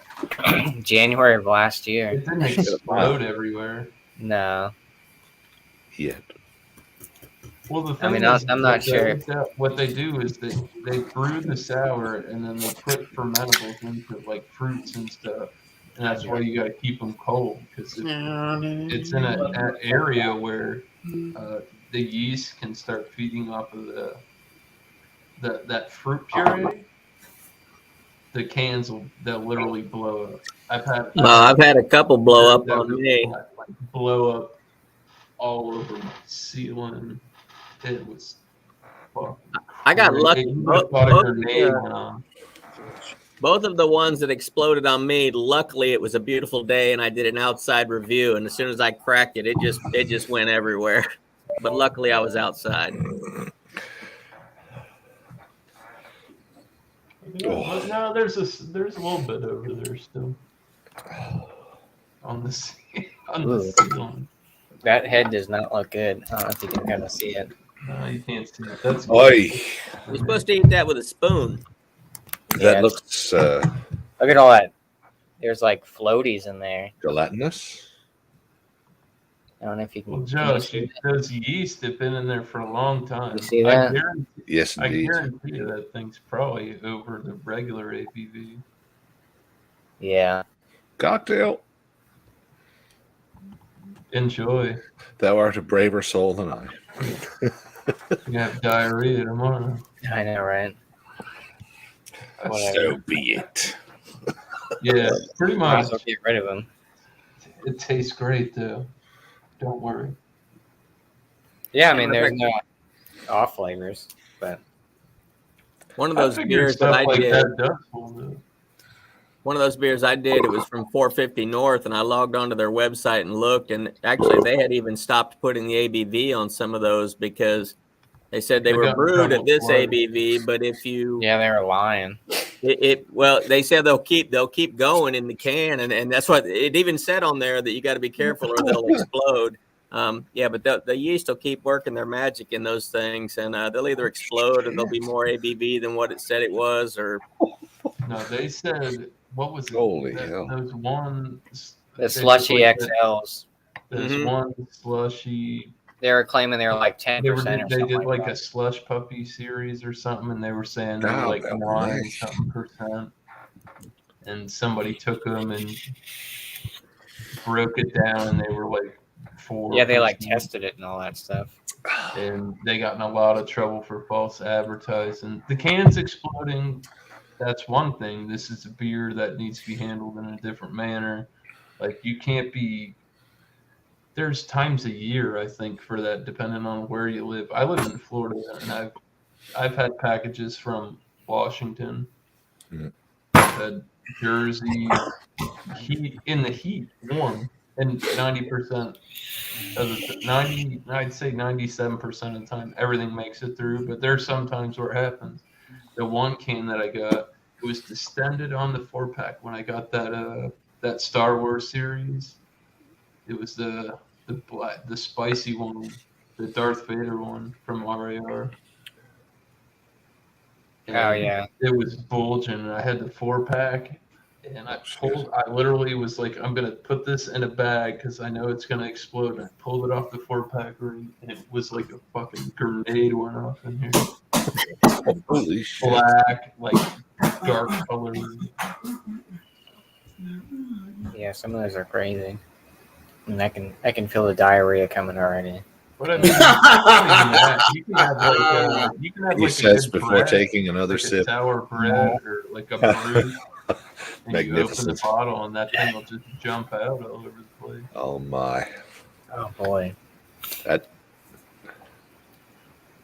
January of last year.
it didn't explode everywhere.
No.
Yet.
Well, the
I
thing
mean,
is,
I'm not sure.
what they do is they brew the sour and then they put fermentables into like fruits and stuff, and that's why you got to keep them cold because it's in an area where the yeast can start feeding off of that fruit puree. The cans they'll literally blow up.
I've had a couple blow up
that
on me.
like blow up all over the ceiling. It was fucking
I got
crazy.
lucky.
You would have thought a grenade went on.
Both of the ones that exploded on me, luckily it was a beautiful day and I did an outside review, and as soon as I cracked it, it just went everywhere. But luckily I was outside.
But no, there's a little bit over there still on the ceiling.
That head does not look good. I don't know if you can kind of see it.
No, you can't see it. That's
Oi.
You're supposed to eat that with a spoon.
That looks
Look at all that. There's like floaties in there.
gelatinous.
I don't know if you can.
Well, Josh, those yeast have been in there for a long time.
You see that?
Yes,
I
indeed.
guarantee you that thing's probably over the regular ABV.
Yeah.
Cocktail.
Enjoy.
Thou art a braver soul than I.
You have diarrhea tomorrow.
I know, right?
So be it.
Yeah, pretty
Might
much.
as well get rid of them.
It tastes great though. Don't worry.
Yeah, I mean, there's no off flavors, but
One of those beers that I did. One of those beers I did, it was from 450 North, and I logged onto their website and looked, and actually they had even stopped putting the ABV on some of those because they said they were brewed at this ABV, but if you
yeah, they were lying.
Well, they said they'll keep going in the can, and that's what it even said on there, that you got to be careful or they'll explode. Yeah, but the yeast will keep working their magic in those things, and they'll either explode or there'll be more ABV than what it said it was, or
no, they said what was it?
Holy hell!
Those ones,
the slushy XLs.
There's one slushy.
They were claiming they were like 10%.
They did like a slush puppy series or something, and they were saying they were like 9% and somebody took them and broke it down, and they were like 4%.
Yeah, they like tested it and all that stuff.
And they got in a lot of trouble for false advertising. The cans exploding, that's one thing. This is a beer that needs to be handled in a different manner. Like, you can't be. There's times a year, I think, for that, depending on where you live. I live in Florida, and I've had packages from Washington, I've had Jersey, in the heat, warm, and 90% of the I'd say 97% of the time, everything makes it through. But there's some times where it happens. The one can that I got, it was distended on the 4-pack when I got that Star Wars series. It was the spicy one, the Darth Vader one from RAR. And
oh yeah,
it was bulging, and I had the 4-pack, and I literally was like, I'm gonna put this in a bag because I know it's gonna explode. And I pulled it off the 4-pack ring, and it was like a fucking grenade went off in here.
Holy shit!
Black, like dark color.
yeah. Some of those are crazy. And I can feel the diarrhea coming already.
What I mean, you can have like
He says before
bread,
taking another
like
sip.
a sour bread or like a brew. And you open the
Magnificent.
bottle, and that thing will just jump out all over the place.
Oh my!
Oh boy.
That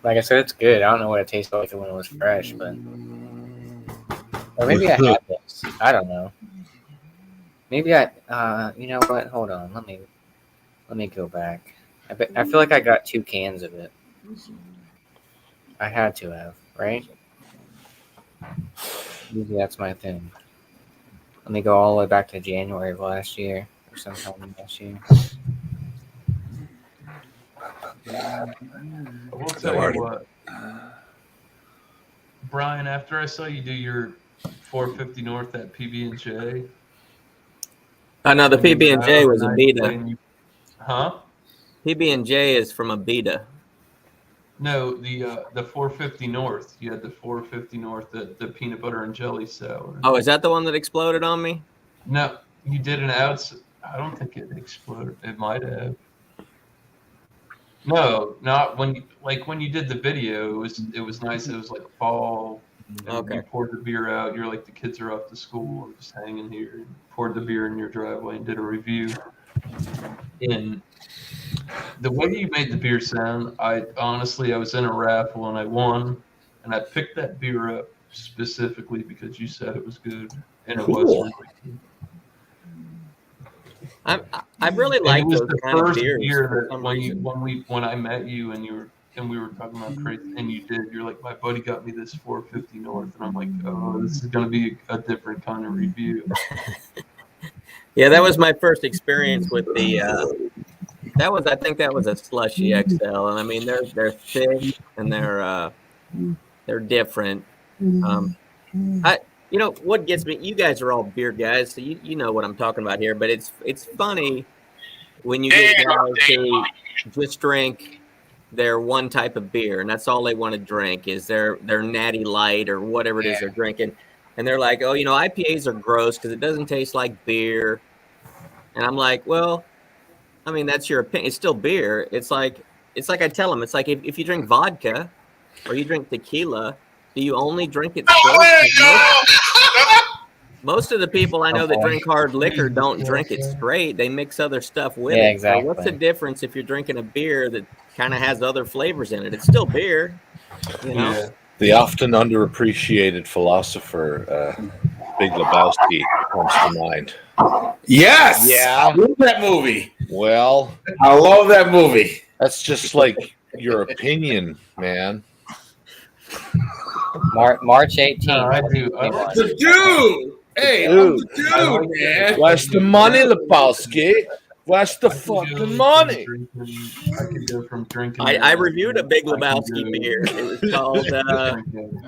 Like I said, it's good. I don't know what it tastes like when it was fresh, but or maybe I had this. I don't know. Maybe I. You know what? Hold on. Let me go back. I feel like I got 2 cans of it. I had to have, right? Maybe that's my thing. Let me go all the way back to January of last year or sometime last year.
I will tell you what. Brian, after I saw you do your 450 North at PB&J.
Oh no, the PB&J was a beta.
Huh?
PB&J is from a beta.
No, the 450 North. You had the 450 North, the peanut butter and jelly sour.
Oh, is that the one that exploded on me?
No, you did an outs. I don't think it exploded. It might have. No, not when you did the video. It was nice. It was like fall. And
Okay.
You poured the beer out. You're like, the kids are off to school. I'm just hanging here. And poured the beer in your driveway and did a review. And the way you made the beer sound, I was in a raffle and I won, and I picked that beer up specifically because you said it was good, and it was really good.
I really like those kind of beers.
Beer that when I met you and we were talking about crazy, and you're like, my buddy got me this 450 North, and I'm like, oh, this is gonna be a different kind of review.
Yeah, that was my first experience with the. I think that was a Slushy XL, and I mean they're thick and they're different. What gets me? You guys are all beer guys, so you know what I'm talking about here. But it's funny when you get guys who just drink their one type of beer, and that's all they want to drink is their natty light or whatever it is they're drinking, and they're like, oh, IPAs are gross because it doesn't taste like beer, and I'm like, well, I mean that's your opinion. It's still beer. It's like I tell them, it's like if you drink vodka or you drink tequila, do you only drink it straight? Most of the people I know that drink hard liquor don't drink it straight. They mix other stuff with it.
Exactly.
So what's the difference if you're drinking a beer that kind of has other flavors in it? It's still beer,
Yeah.
The often underappreciated philosopher, Big Lebowski, comes to mind.
Yes.
Yeah.
I love that movie.
Well,
I love that movie.
that's just like your opinion, man.
March 18th.
No, I do. I like
The dude. Hey, I'm the dude, man.
Where's the money, Lebowski? Where's the fucking money?
I could go from drinking.
I reviewed a Big Lebowski beer. It was called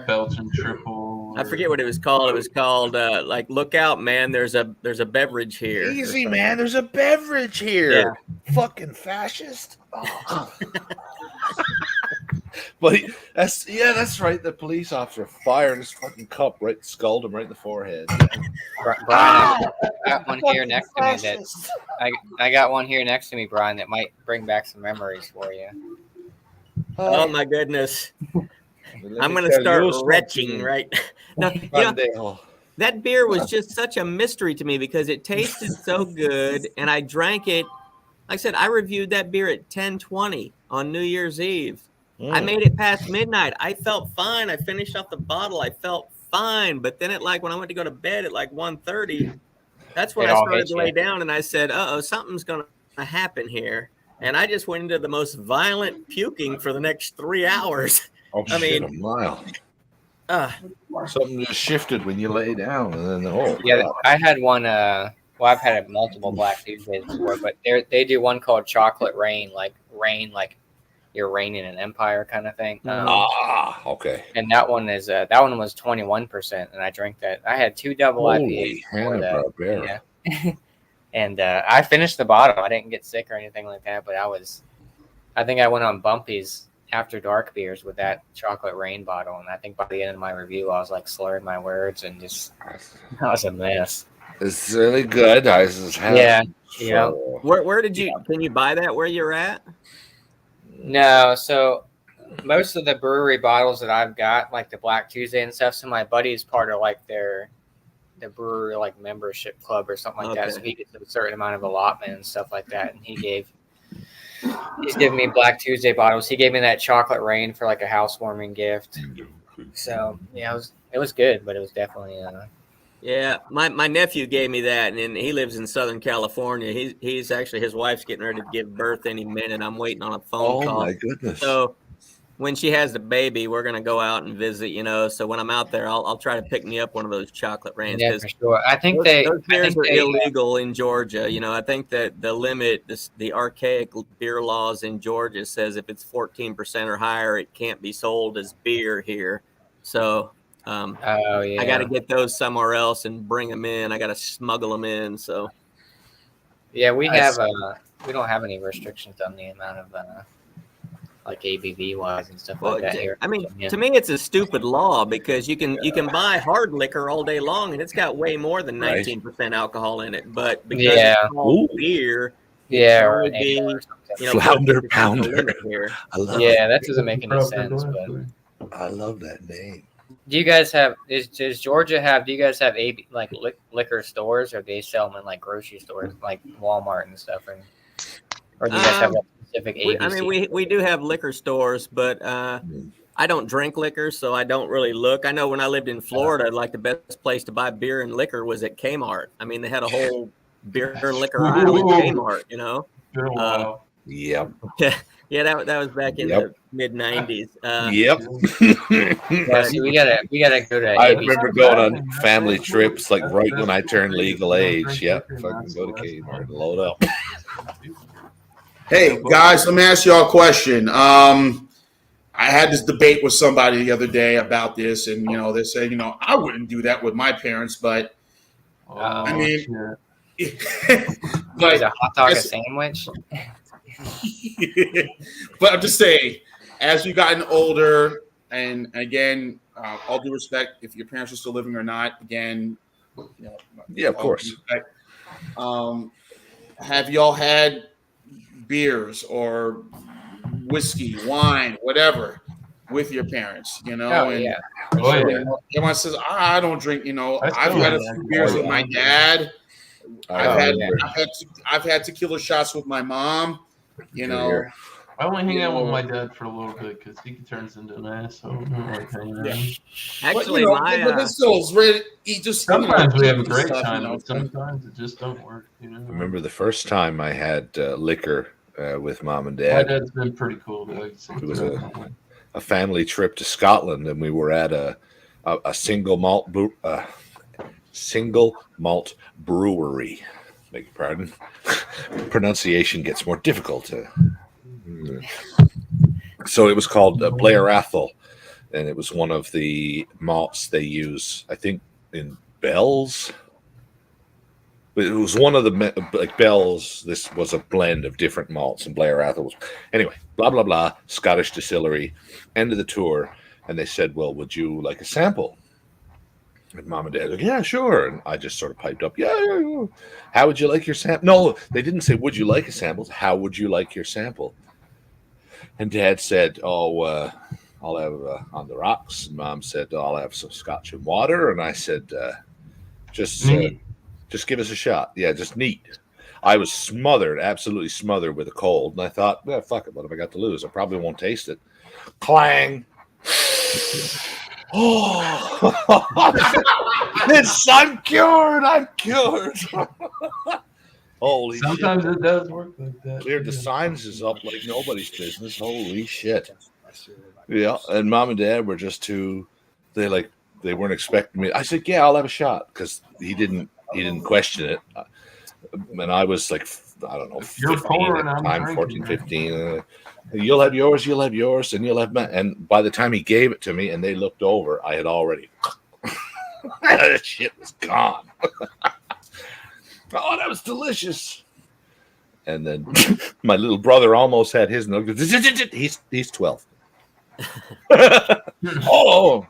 Belgian Triple.
I forget what it was called. It was called like, look out, man. There's a beverage here.
Easy, man. There's a beverage here.
Yeah.
Fucking fascist. Oh. But that's right. The police officer firing his fucking cup right, skulled him right in the forehead.
Brian, I got one here next to me that I got one here next to me, Brian, that might bring back some memories for you.
Oh my goodness. I'm going to start retching right now. That beer was just such a mystery to me because it tasted so good, and I drank it. Like I said, I reviewed that beer at 10:20 on New Year's Eve. I made it past midnight. I felt fine. I finished off the bottle. I felt fine. But then when I went to go to bed at like 1:30, that's when I started to lay down, and I said, something's going to happen here. And I just went into the most violent puking for the next 3 hours.
Oh, shit, a mile. Something just shifted when you lay down, and then
I had one. I've had multiple Black Tuesdays before, but they do one called Chocolate Rain, like you're reigning an empire kind of thing.
Okay.
And that one was 21%, and I drank that. I had 2 double IPAs before that. Yeah. And I finished the bottle. I didn't get sick or anything like that, but I think I went on Bumpy's After Dark beers with that Chocolate Rain bottle, and I think by the end of my review, I was like slurring my words and just that was a mess.
It's really good.
Yeah.
Where did you? Can you buy that where you're at?
No, so most of the brewery bottles that I've got, like the Black Tuesday and stuff, so my buddy's part of like the brewery like membership club or something like that. So he gets a certain amount of allotment and stuff like that. And he's giving me Black Tuesday bottles. He gave me that Chocolate Rain for like a housewarming gift. So yeah, it was good, but it was definitely
Yeah, my nephew gave me that, and he lives in Southern California. He's actually, his wife's getting ready to give birth any minute. I'm waiting on a phone call.
Oh my goodness!
So when she has the baby, we're gonna go out and visit. So when I'm out there, I'll try to pick me up one of those chocolate rains.
Yeah, for sure. I think
those beers are illegal in Georgia. I think that the limit, the archaic beer laws in Georgia says if it's 14% or higher, it can't be sold as beer here. So I got to get those somewhere else and bring them in. I got to smuggle them in. So
yeah, we don't have any restrictions on the amount of like ABV wise and stuff like that here.
I mean, to me, it's a stupid law because you can buy hard liquor all day long and it's got way more than 19% alcohol in it. But because it's called beer,
or
would be
Flounder Pounder.
I love
that doesn't make any sense. But
I love that name.
do you guys have? Does Georgia have? Do you guys have like liquor stores, or do they sell them in like grocery stores, like Walmart and stuff, or do you guys have? Specific ABC?
We do have liquor stores, but I don't drink liquor, so I don't really look. I know when I lived in Florida, like the best place to buy beer and liquor was at Kmart. I mean, they had a whole beer and liquor aisle at Kmart.
Yep.
Yeah, that was back in the mid '90s.
Yep.
So we gotta go to.
I remember going on family trips, like right when I turned legal age. Yep, fucking go to Kmart and load up.
Hey guys, let me ask y'all a question. I had this debate with somebody the other day about this, and they said, I wouldn't do that with my parents, but I mean,
but a hot dog, a sandwich.
But I'm just saying, as we've gotten older, and again, all due respect, if your parents are still living or not, again,
of course.
Have y'all had beers or whiskey, wine, whatever, with your parents, Everyone says, I don't drink, I've had a few beers with my dad. I've had tequila shots with my mom,
I only hang out with my dad for a little bit because he turns into an asshole.
Actually,
but this feels ready.
Sometimes we have a great time, but sometimes it just don't work.
I remember the first time I had liquor with mom and dad.
My dad's been pretty cool.
It was a family trip to Scotland, and we were at a single malt brewery. Beg your pardon. Pronunciation gets more difficult. So it was called Blair Athol, and it was one of the malts they use, I think, in Bell's. It was one of the Bell's. This was a blend of different malts, and Blair Athol was anyway. Blah blah blah. Scottish distillery. End of the tour, and they said, "Well, would you like a sample?" And mom and dad, like, yeah, sure. And I just sort of piped up, yeah. How would you like your sample? No, they didn't say, would you like a sample? How would you like your sample? And dad said, I'll have on the rocks. And mom said, I'll have some scotch and water. And I said, just give us a shot. Yeah, just neat. I was smothered, absolutely smothered with a cold. And I thought, well, fuck it. What have I got to lose? I probably won't taste it. Clang. I'm cured. Holy shit.
Sometimes it does work like that.
Cleared the signs is up like nobody's business. Holy shit. Yeah, and mom and dad were just they weren't expecting me. I said, yeah, I'll have a shot, because he didn't question it. And I was like, I don't know, 15 at the time, 14, 15. You'll have yours, and you'll have mine. And by the time he gave it to me and they looked over, I had already that shit was gone. Oh, that was delicious. And then my little brother almost had his. He's 12. Oh.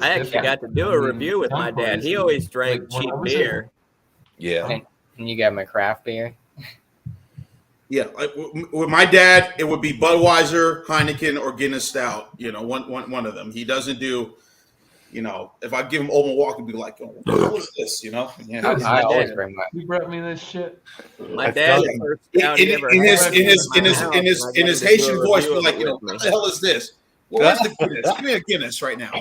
I actually got to do a review with my dad. He always drank cheap beer.
Yeah.
And you got my craft beer?
Yeah, with my dad, it would be Budweiser, Heineken, or Guinness Stout. One of them. He doesn't do, if I give him Old Milwaukee, he'd be like, oh, what the hell is this? Yeah.
I always bring my.
You brought me this shit.
My dad,
in his Haitian voice, be like, what the hell is this? Where's the Guinness? Give me a Guinness right now.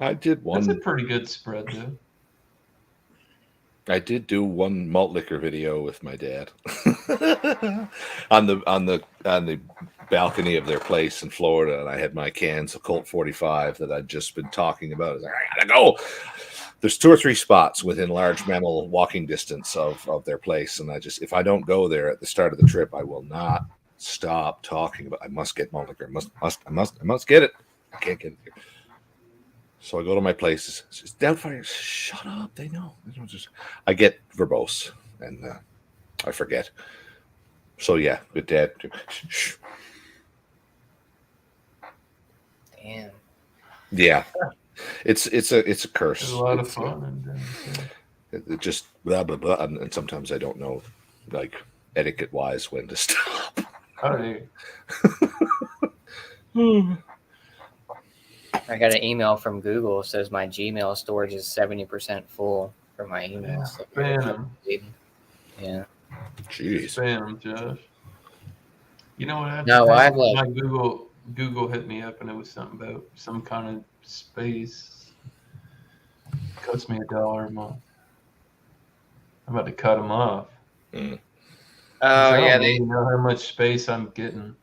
I did one.
That's a pretty good spread, though.
I did do one malt liquor video with my dad. on the balcony of their place in Florida, and I had my cans of Colt 45 that I'd just been talking about. I was like, I gotta go. There's 2 or 3 spots within large mammal walking distance of their place, and if I don't go there at the start of the trip, I will not stop talking about. I must get malt liquor. I must get it. I can't get it here. So I go to my places. It's Doubtfire. Shut up. They know. I get verbose and I forget. So yeah, good dad. Shh.
Damn.
Yeah, it's a curse.
It's a lot of fun.
It just blah blah blah, and sometimes I don't know, like etiquette wise, when to stop.
Howdy.
I got an email from Google. It says my Gmail storage is 70% full for my emails.
Spam.
Yeah.
Jeez.
Spam, Josh. You know what happened?
No, I have
my Google hit me up, and it was something about some kind of space. Costs me $1 a month. I'm about to cut them off.
Mm.
Oh yeah,
they know how much space I'm getting.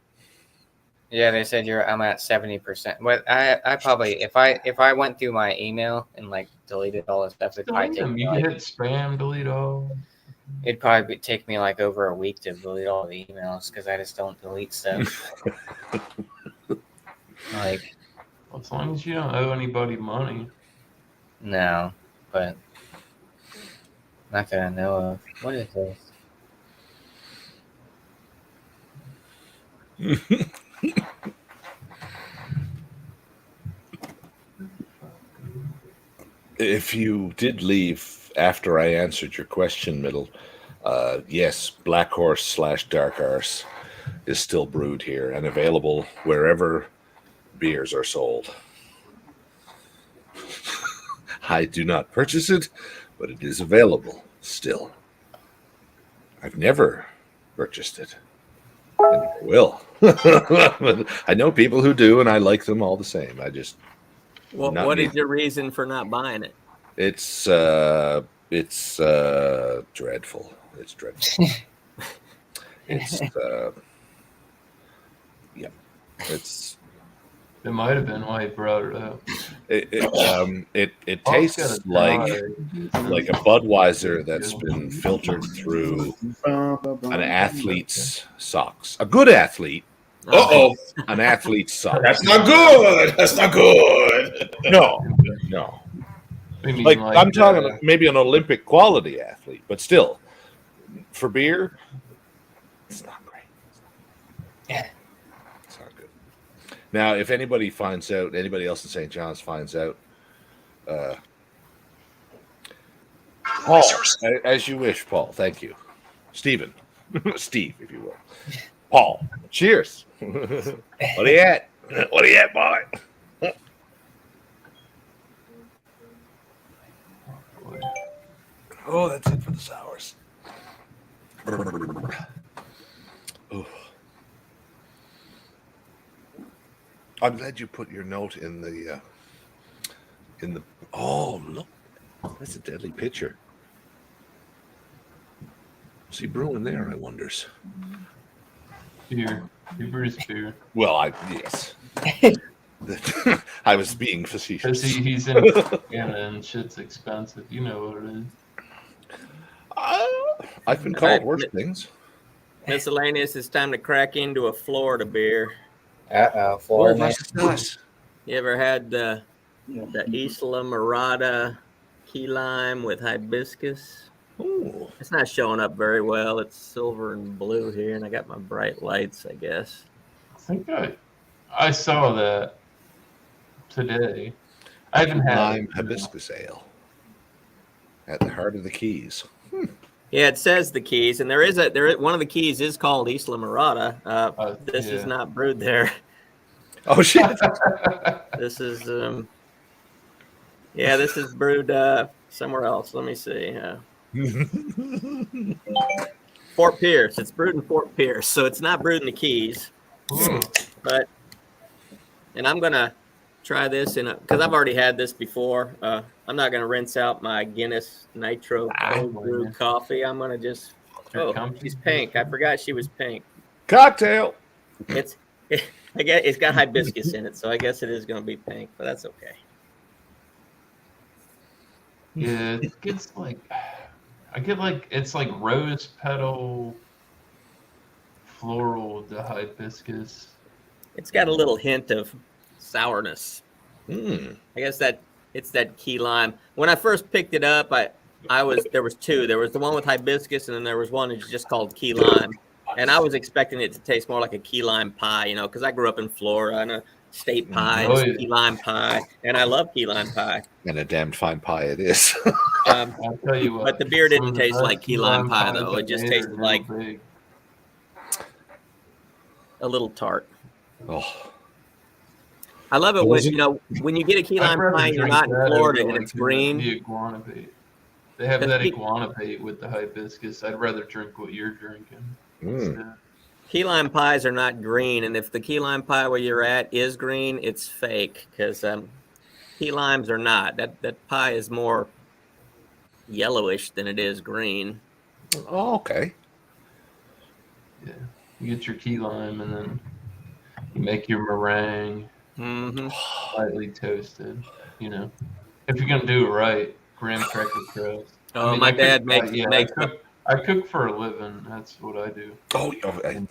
Yeah, they said I'm at 70%. But I probably if I went through my email and like deleted all the stuff, it'd probably take me
You hit spam, delete all.
It'd probably take me like over a week to delete all the emails because I just don't delete stuff. Like,
Well, as long as you don't owe anybody money.
no, but not that I know of. What is this?
If you did leave after I answered your question, Middle, yes, Black Horse / Dark Arse is still brewed here and available wherever beers are sold. I do not purchase it, but it is available still. I've never purchased it. And I will. But I know people who do, and I like them all the same. I just...
What is your reason for not buying it?
It's dreadful. It's dreadful. It's yeah.
It might have been why he brought it up.
It tastes like a Budweiser that's been filtered through an athlete's socks. A good athlete. An athlete's socks.
That's not good. That's not good.
No. Like I'm talking maybe an Olympic quality athlete, but still, for beer, it's not great.
Yeah.
It's not good. Now, if anybody else in St. John's finds out, Paul, as you wish, Paul. Thank you, Stephen, Steve, if you will. Paul, cheers. What are you at? What are you at, boy? Oh, that's it for the sours. Oh. I'm glad you put your note in the. Oh, look, that's a deadly picture. What's he brewing there? I wonders.
Beer. He brews beer.
Well, yes. I was being facetious.
Because he's in Canada and shit's expensive. You know what it is.
I've been called worse things.
Miscellaneous, it's time to crack into a Florida beer.
Florida.
Nice.
You ever had the Islamorada Key Lime with Hibiscus?
Ooh.
It's not showing up very well. It's silver and blue here, and I got my bright lights, I guess.
I think I saw that today. I haven't had
Lime Hibiscus Ale at the heart of the Keys.
Yeah, it says the Keys, and there is one of the Keys is called Islamorada. This is not brewed there.
Oh shit!
This is this is brewed somewhere else. Let me see. Fort Pierce. It's brewed in Fort Pierce, so it's not brewed in the Keys. And I'm gonna try this because I've already had this before. I'm not gonna rinse out my Guinness Nitro cold brew coffee. I'm gonna just Oh, she's pink. I forgot she was pink.
Cocktail.
I guess it's got hibiscus in it, so I guess it is going to be pink, but that's okay.
Yeah, it gets like, I get like, it's like rose petal, floral, the hibiscus.
It's got a little hint of sourness.
Mm.
I guess it's that key lime. When I first picked it up, there was two. There was the one with hibiscus, and then there was one that's just called key lime. And I was expecting it to taste more like a key lime pie, because I grew up in Florida, and a state pie is key lime pie, and I love key lime pie.
And a damned fine pie it is.
I'll tell you what.
But the beer didn't taste like key lime pie, though. It just tasted like a little tart.
Oh.
I love it when you get a key lime pie and you're not in Florida and it's green.
The iguana bait. They have that iguana bait with the hibiscus. I'd rather drink what you're drinking.
Mm.
Key lime pies are not green, and if the key lime pie where you're at is green, it's fake, because key limes are not. That pie is more yellowish than it is green.
Oh, okay.
Yeah, you get your key lime, and then you make your meringue, slightly toasted. If you're gonna do it right, graham cracker crust.
Oh, my dad makes.
I cook for a living. That's what I do.
Oh,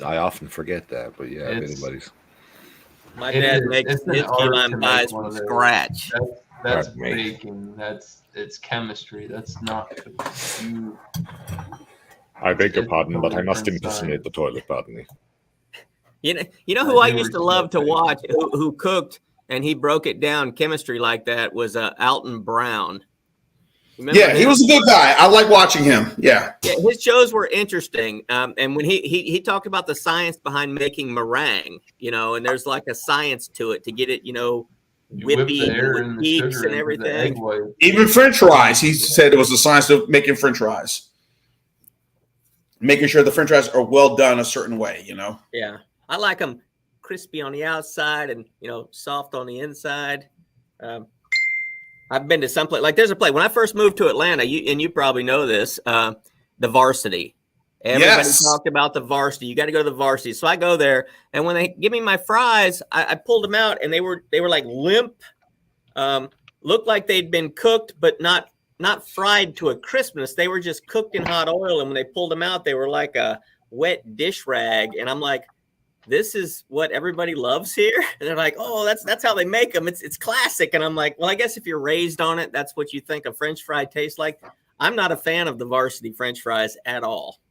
I often forget that, but yeah, if anybody's.
My dad makes his key lime pies from scratch.
That's baking. It's chemistry. That's not cooking.
I beg your pardon, but I must impersonate the toilet, pardon me.
You know who I used to love to watch, who cooked, and he broke it down chemistry like that, was Alton Brown.
Yeah, he was a good guy. I like watching him. Yeah,
his shows were interesting. And when he talked about the science behind making meringue, and there's like a science to it to get it, whippy with peaks and everything.
Even French fries, he said it was the science of making French fries, making sure the French fries are well done a certain way.
Yeah, I like them crispy on the outside and soft on the inside. I've been to some place, like there's a place when I first moved to Atlanta, you probably know this, the Varsity. Everybody talked about the Varsity. You got to go to the Varsity. So I go there, and when they give me my fries, I pulled them out, and they were like limp, looked like they'd been cooked, but not fried to a crispness. They were just cooked in hot oil, and when they pulled them out, they were like a wet dish rag. And I'm like, this is what everybody loves here. And they're like, oh, that's how they make them. It's classic. And I'm like, well, I guess if you're raised on it, that's what you think a French fry tastes like. I'm not a fan of the Varsity French fries at all.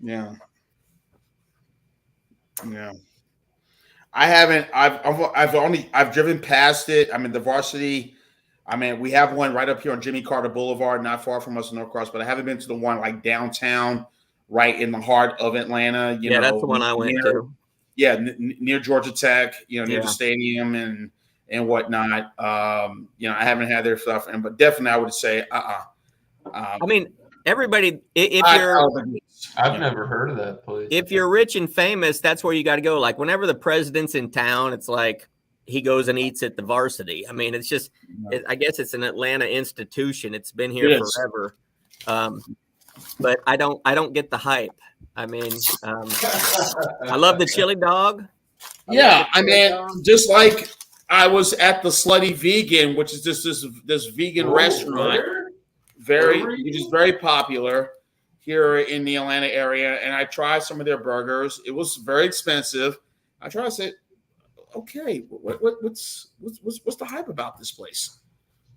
Yeah. I haven't. I've driven past it. I mean, the Varsity. I mean, we have one right up here on Jimmy Carter Boulevard, not far from us in Norcross. But I haven't been to the one like downtown, right in the heart of Atlanta. You know,
that's the one I went to.
Yeah, near Georgia Tech, near the stadium and whatnot. I haven't had their stuff, but definitely I would say,
I mean, everybody,
I've never heard of that place.
If you're rich and famous, that's where you got to go. Like whenever the president's in town, it's like he goes and eats at the Varsity. I mean, it's just, I guess it's an Atlanta institution. It's been here forever. But I don't get the hype. I mean, I love the chili dog.
I mean, just like I was at the Slutty Vegan, which is this vegan restaurant, which is very popular here in the Atlanta area, and I tried some of their burgers. It was very expensive. I tried to say, okay, what's the hype about this place?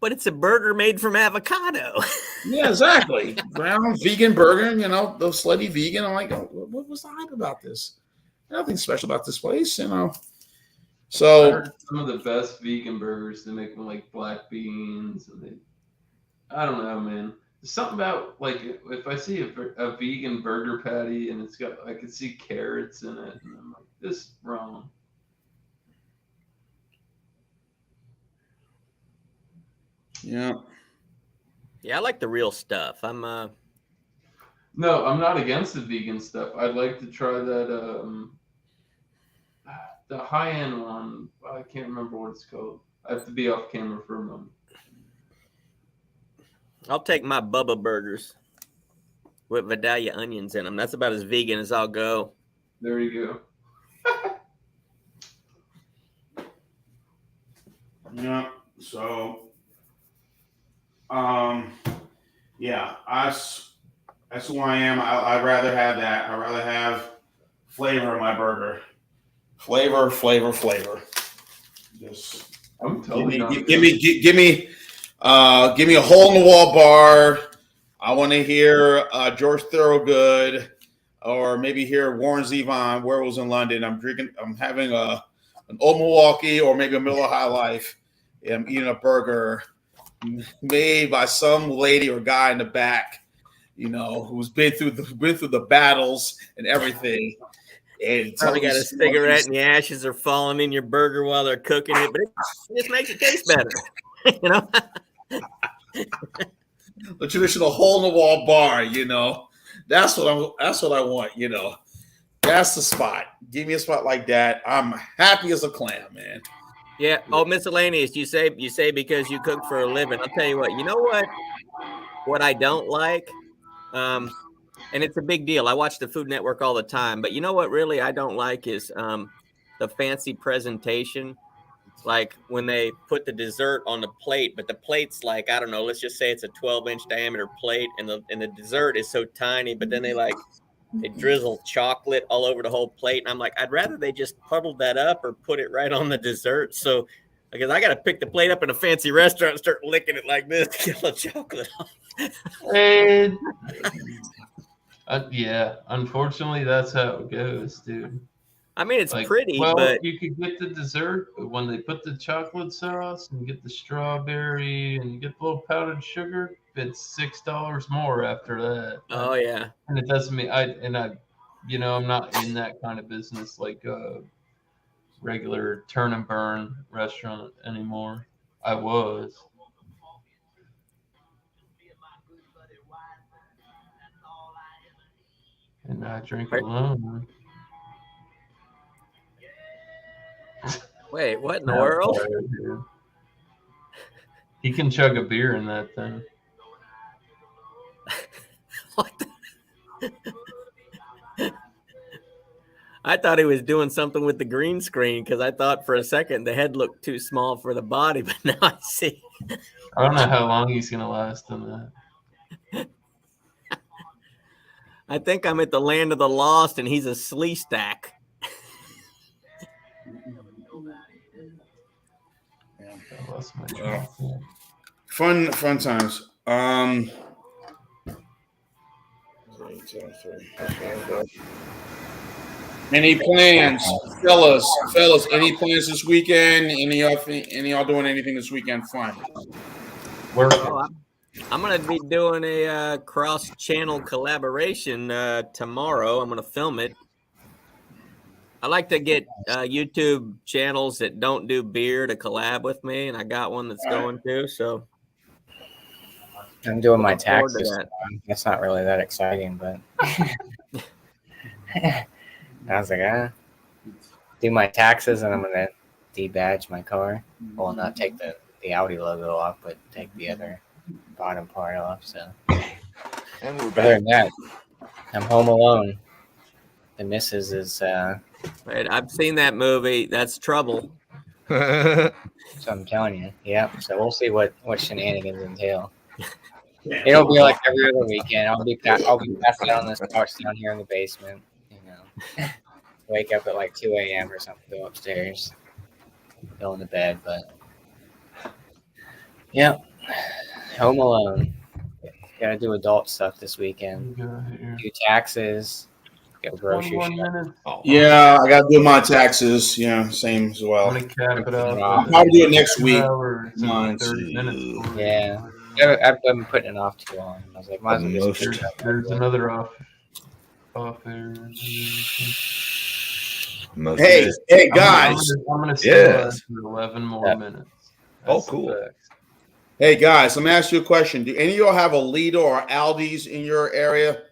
But it's a burger made from avocado.
Yeah, exactly. Brown vegan burger, the Slutty Vegan. I'm like, what's the hype about this? Nothing special about this place, So
I heard some of the best vegan burgers, they make them like black beans, and I don't know, man. There's something about like if I see a vegan burger patty and I can see carrots in it, and I'm like, this is wrong.
Yeah,
I like the real stuff.
No, I'm not against the vegan stuff. I'd like to try that the high-end one. I can't remember what it's called. I have to be off camera for a moment.
I'll take my Bubba burgers. with Vidalia onions in them. That's about as vegan as I'll go.
There you go.
Yeah. So, yeah, that's who I am. I'd rather have that. I'd rather have flavor in my burger. Flavor. Just
I'm totally
give me a hole in the wall bar. I want to hear George Thorogood, or maybe hear Warren Zevon, Werewolves in London. I'm having an Old Milwaukee or maybe a Miller High Life. I'm eating a burger made by some lady or guy in the back, who's been through the battles and everything. And
Probably got a cigarette and the ashes are falling in your burger while they're cooking it, but it just makes it taste better.
The traditional hole in the wall bar, that's what I want, That's the spot. Give me a spot like that. I'm happy as a clam, man.
Yeah. Oh, miscellaneous. You say because you cook for a living. I'll tell you what. You know what I don't like, and it's a big deal. I watch the Food Network all the time, but you know what really I don't like is the fancy presentation. Like when they put the dessert on the plate, but the plate's like, I don't know, let's just say it's a 12-inch diameter plate, and the dessert is so tiny, but then they drizzle chocolate all over the whole plate. And I'm like, I'd rather they just puddle that up or put it right on the dessert. So because I got to pick the plate up in a fancy restaurant and start licking it like this to get the chocolate off.
And yeah, unfortunately, that's how it goes, dude.
I mean, it's pretty, but
you could get the dessert, but when they put the chocolate sauce and you get the strawberry and you get the little powdered sugar, it's $6 more after that.
Oh yeah,
and it doesn't mean I'm not in that kind of business like a regular turn and burn restaurant anymore. I was. And I drink alone.
Wait, what in the world?
He can chug a beer in that thing.
What I thought he was doing something with the green screen because I thought for a second the head looked too small for the body, but now I see.
I don't know how long he's going to last in that.
I think I'm at the land of the lost and he's a slee stack.
Fun times. Any plans, fellas? Any plans this weekend? Any y'all doing anything this weekend? Fun.
I'm gonna be doing a cross-channel collaboration tomorrow. I'm gonna film it. I like to get YouTube channels that don't do beer to collab with me, and I got one that's going to. So
I'm doing my taxes. That's not really that exciting, but I was like, do my taxes, and I'm gonna debadge my car. Well, not take the Audi logo off, but take the other bottom part off. So,
and we're back.
Other than that, I'm home alone. The missus is.
Right, I've seen that movie. That's trouble.
So I'm telling you, yeah. So we'll see what shenanigans entail. It'll be like every other weekend. I'll be passing out on this couch down here in the basement. Wake up at like 2 a.m. or something. Go upstairs, go in the bed. But yeah, home alone. Got to do adult stuff this weekend. Do taxes. Go grocery shopping.
Yeah, I got to do my taxes. Yeah, same as well. I'll probably do it next week.
Yeah. I've been putting it off too long. I was like, might as well just
there's another off air.
Hey, guys.
I'm gonna stay for 11 more minutes.
That's cool.
Hey, guys, let me ask you a question. Do any of y'all have a Lidl or Aldi's in your area?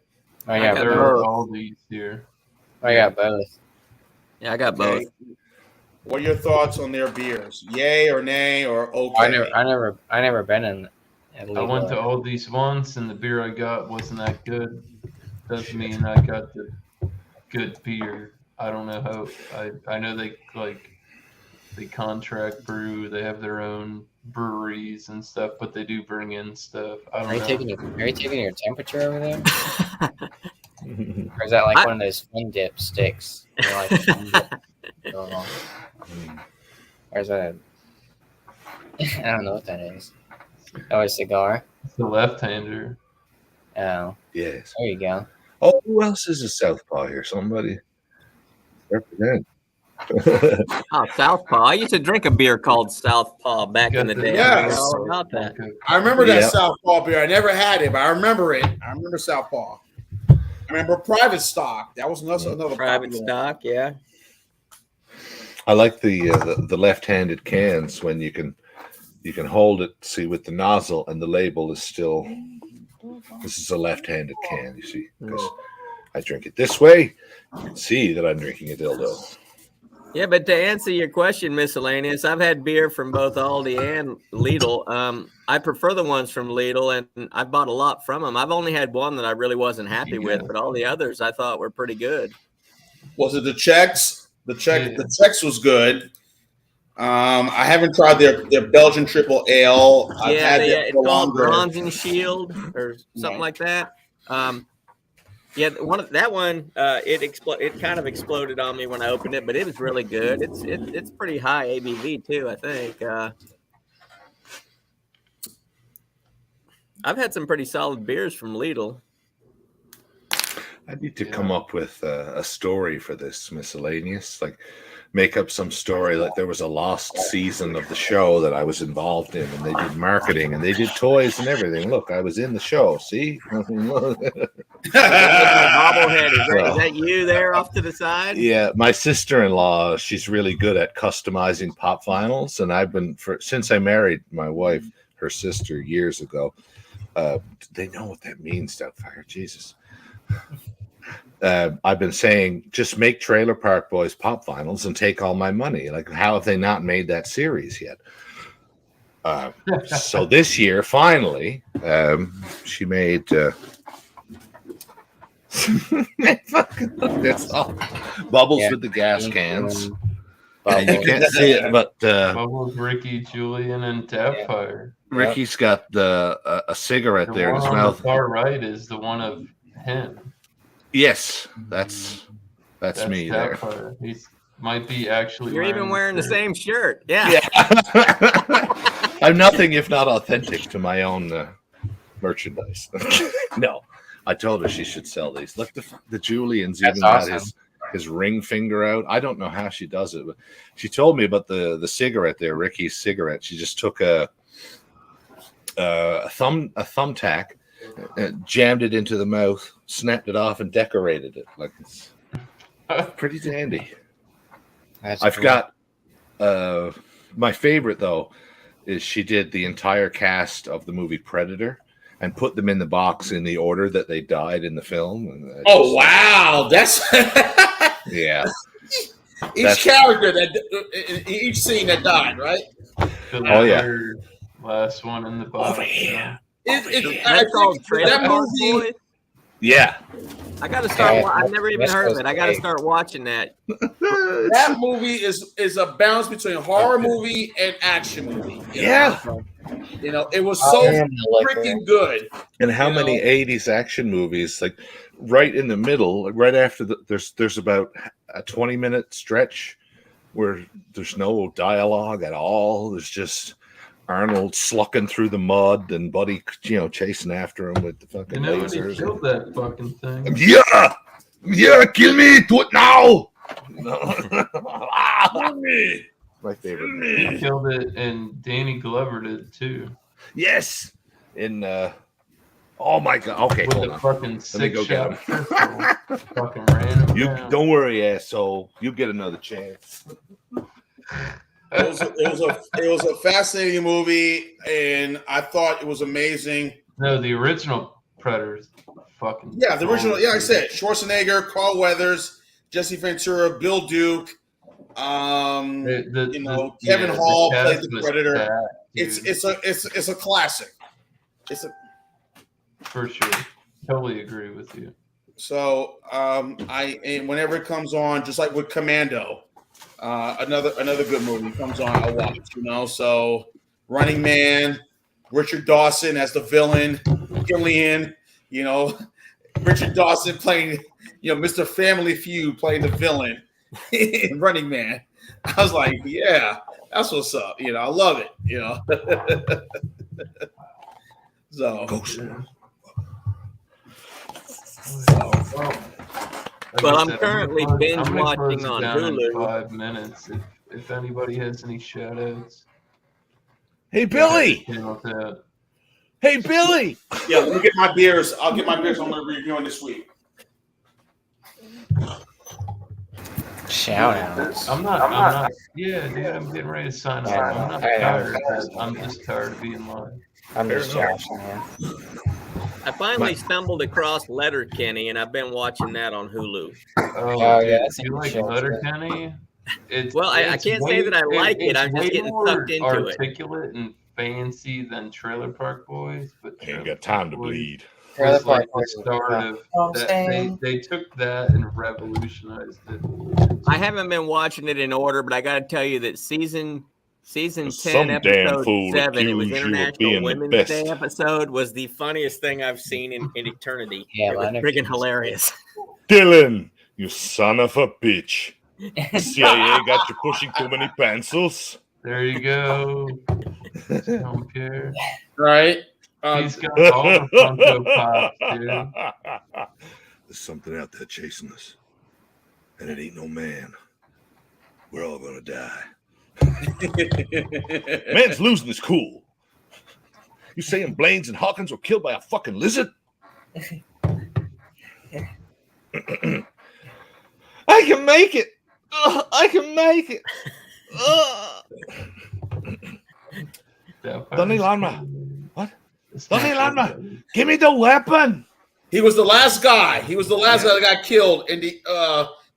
I got
there are Aldi's here.
I got both.
Yeah, I got both.
What are your thoughts on their beers? Yay or nay or okay?
I never been in.
I went to Aldi's once, and the beer I got wasn't that good. doesn't mean I got the good beer. I don't know how. I know they contract brew. They have their own breweries and stuff, but they do bring in stuff. I don't know.
Are you taking your temperature over there? Or is that like one of those fun dip sticks? You know, like fun dip going on? Or is that I don't know what that is. Oh, a cigar?
It's the left-hander.
Oh.
Yes.
There you go.
Oh, who else is a southpaw here? Somebody represent.
Oh, Southpaw. I used to drink a beer called Southpaw back in the day.
Yes.
I all about that.
I remember that Southpaw beer. I never had it, but I remember it. I remember Southpaw. I remember Private Stock. That was another
Private Stock, yeah.
I like the left-handed cans when you can hold it, see, with the nozzle, and the label is still. This is a left-handed can, you see, because I drink it this way. You can see that I'm drinking a dildo.
Yeah, but to answer your question, Miscellaneous, I've had beer from both Aldi and Lidl. I prefer the ones from Lidl, and I bought a lot from them. I've only had one that I really wasn't happy with, but all the others I thought were pretty good.
Was it the Czechs? The Czechs was good. I haven't tried their Belgian triple ale.
It's called Bronze and Shield or something like that. It kind of exploded on me when I opened it, but it was really good. It's pretty high ABV too, I think. I've had some pretty solid beers from Lidl.
I need to come up with a story for this Miscellaneous, like make up some story like there was a lost season of the show that I was involved in, and they did marketing and they did toys and everything. Look, I was in the show. See?
Bobblehead. Is that you there off to the side?
Yeah, my sister-in-law, she's really good at customizing pop vinyls, and I've been since I married my wife, her sister, years ago. They know what that means, Doubtfire. Jesus. I've been saying, just make Trailer Park Boys pop vinyls and take all my money. Like, how have they not made that series yet? So this year, finally, she made. That's all. Bubbles with the gas cans. And you can't see it, but
Bubbles, Ricky, Julian, and Doubtfire.
Ricky's got a cigarette there in his mouth.
The far right is the one of him.
Yes, that's me there.
He might be actually.
You're even wearing the same shirt. Yeah.
I'm nothing if not authentic to my own merchandise. No, I told her she should sell these. Look, the Julian's even got his ring finger out. I don't know how she does it, but she told me about the cigarette there, Ricky's cigarette. She just took a thumbtack, jammed it into the mouth, snapped it off, and decorated it. Like, it's pretty dandy. I've got my favorite though is she did the entire cast of the movie Predator and put them in the box in the order that they died in the film. And
wow, that's
yeah.
Each character each scene that died, right?
Oh yeah.
Last one in the box.
Over here.
That's called Trailer Park Boys.
Yeah.
I got to start. I've never even heard of it. I got to start watching that.
That movie is a balance between horror movie and action movie. You know, it was so freaking good.
And how many 80s action movies, like right in the middle, like right after there's about a 20-minute stretch where there's no dialogue at all. There's just Arnold slucking through the mud and Buddy, chasing after him with the fucking lasers.
He killed that fucking thing.
Yeah, kill me, do it now. Kill me. My favorite.
He killed it, and Danny Glover did too.
Yes. Oh my god. Okay,
with the fucking six-shot pistol. Fucking random.
Don't worry, asshole. You get another chance.
It was a fascinating movie, and I thought it was amazing.
No, the original Predators, fucking
the original. Yeah, like I said, Schwarzenegger, Carl Weathers, Jesse Ventura, Bill Duke. Kevin Hall played the Predator. It's a classic.
For sure. Totally agree with you.
So and whenever it comes on, just like with Commando, another good movie comes on, I watch. So Running Man, Richard Dawson as the villain, Killian. Richard Dawson playing, Mr. Family Feud playing the villain in Running Man. I was like, yeah, that's what's up. I love it. So.
Well, I'm currently binge watching on Hulu.
5 minutes. If anybody has any shout outs.
Hey, Billy. Hey, Billy.
Yeah, let me get my beers. I'll get my beers. I'm going to be reviewing this week.
Shout outs.
I'm not. Yeah, dude, I'm getting ready to sign off. I'm not tired. I'm just tired of being live.
I'm just joshing, man.
I finally stumbled across Letterkenny, and I've been watching that on Hulu.
Oh yeah, you like Letterkenny?
I can't say that I like it. I'm just getting sucked into it.
Articulate and fancy than Trailer Park Boys, but
ain't got time to bleed.
Was like the start of that. They took that and revolutionized it.
I haven't been watching it in order, but I got to tell you that season 10,
Some
episode
fool
7, it was
accused you of
International
being the
Women's
best.
Day episode, was the funniest thing I've seen in eternity.
Yeah,
it was friggin' hilarious.
Dylan, you son of a bitch. The CIA got you pushing too many pencils.
There you go. Don't care.
Right?
He's got all the Funko Pops, dude.
There's something out there chasing us. And it ain't no man. We're all gonna die. Man's losing his cool. You saying Blaines and Hawkins were killed by a fucking lizard? I can make it. I can make it. Donnie Lima. What? Donnie Lima, give me the weapon.
He was the last guy. He was the last guy that got killed in the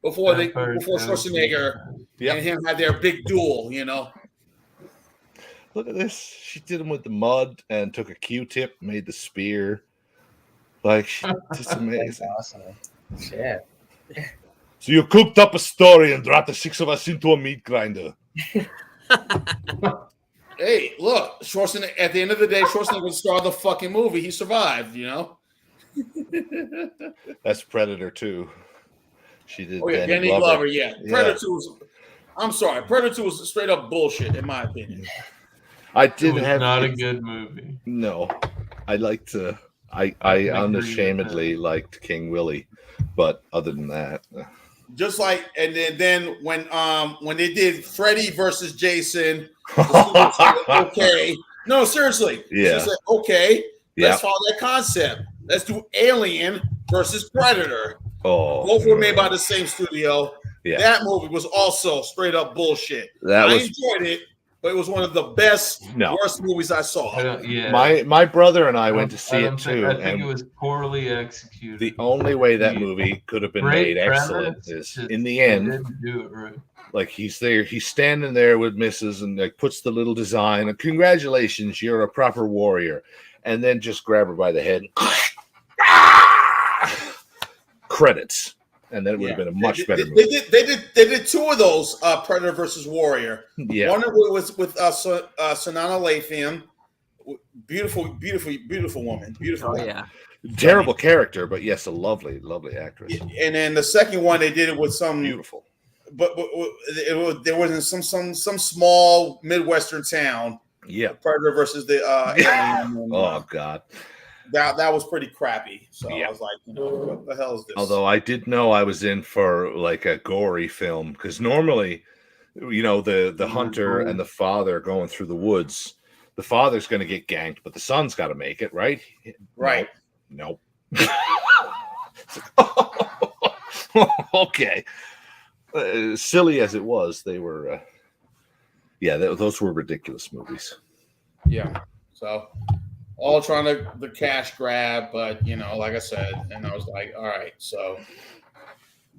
before Schwarzenegger and him had their big duel.
Look at this. She did him with the mud and took a Q-tip, made the spear. Like, just amazing.
That's awesome. Shit.
So you cooked up a story and dropped the 6 of us into a meat grinder.
Hey, look, Schwarzenegger. At the end of the day, Schwarzenegger was the star of the fucking movie. He survived.
That's Predator 2. She did.
Oh yeah, Danny Glover. Yeah, Predator 2 was. I'm sorry, Predator 2 was straight up bullshit in my opinion.
I didn't have
not a good movie.
No, I liked. I unashamedly liked King Willie, but other than that,
just like and then when they did Freddy versus Jason, okay, no seriously,
yeah,
she said, okay, let's follow that concept. Let's do Alien versus Predator.
Oh,
both were made by the same studio.
Yeah,
that movie was also straight up bullshit. I enjoyed it. But it was one of the worst movies I saw.
My brother and I went to see it too.
I think it was poorly executed.
The only way that movie could have been made excellent is in the end.
Didn't do it right.
Like he's standing there with Mrs. and like puts the little design. And congratulations, you're a proper warrior. And then just grab her by the head. Credits. And then it would have been a much better movie.
They did 2 of those Predator versus Warrior.
Yeah.
One was with Sanaa Lathan, beautiful woman. Beautiful.
Oh yeah.
Terrible character, but yes, a lovely actress.
And then the second one they did it with some
beautiful,
but there was in some small Midwestern town.
Yeah.
Predator versus the alien.
Oh God.
That was pretty crappy. So I was like, what the hell is this?
Although I did know I was in for like a gory film because normally, the hunter and the father going through the woods, the father's going to get ganked, but the son's got to make it, right?
Right.
Nope. Okay. Silly as it was, they were. Those were ridiculous movies.
Yeah. So. All trying the cash grab, but like I said, and I was like, all right, so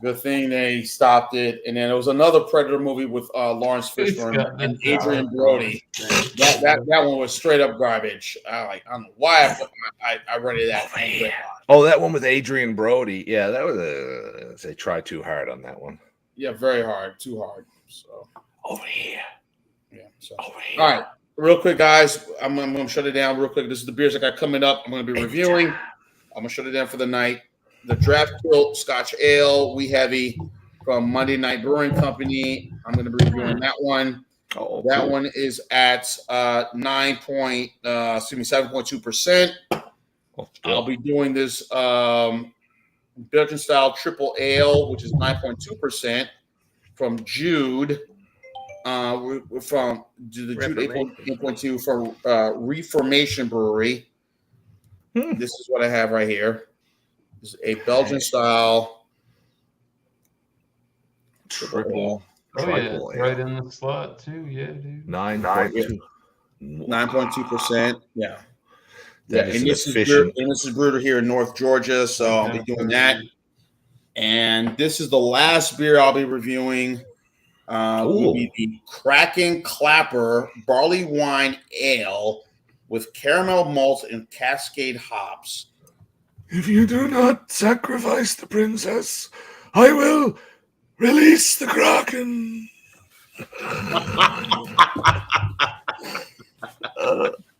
Good thing they stopped it. And then there was another Predator movie with Lawrence Fishburne and Adrian Brody. That one was straight up garbage. I don't know why I rented that.
Oh, that one with Adrian Brody. Yeah, that was they tried too hard on that one.
Yeah, very hard, too hard. So
over here.
Yeah. So
over here.
All right, real quick, guys. I'm gonna shut it down real quick. This is the beers I got coming up. I'm gonna be reviewing. I'm gonna shut it down for the night. The Draft Kilt Scotch Ale, Wee Heavy from Monday Night Brewing Company. I'm going to be reviewing that one.
Oh,
that one is at 7.2%. I'll be doing this Belgian style triple ale, which is 9.2% from Jude. From the Jude 8.2 from Reformation Brewery. This is what I have right here. This is a Belgian style triple.
Oh yeah, right in the slot too. Yeah, dude.
9.2%. Yeah.
That
and this is brewed here in North Georgia, so I'll be doing that. And this is the last beer I'll be reviewing. Will be the Kraken Clapper Barley Wine Ale with caramel malt and Cascade hops.
If you do not sacrifice the princess, I will release the Kraken.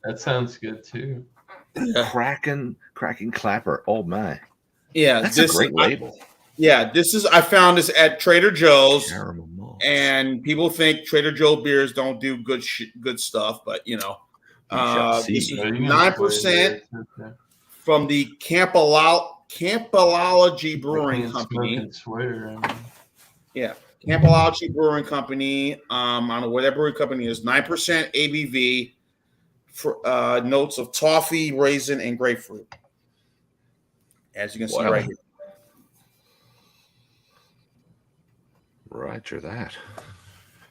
That sounds good too.
Kraken Clapper. Oh my.
Yeah,
that's a great label.
I found this at Trader Joe's, and people think Trader Joe beers don't do good stuff, but this is 9% from the Campology Brewing Company. Yeah, Campology Brewing Company. I don't know what that brewing company is. 9% ABV. For notes of toffee, raisin, and grapefruit. As you can see right here.
Roger that.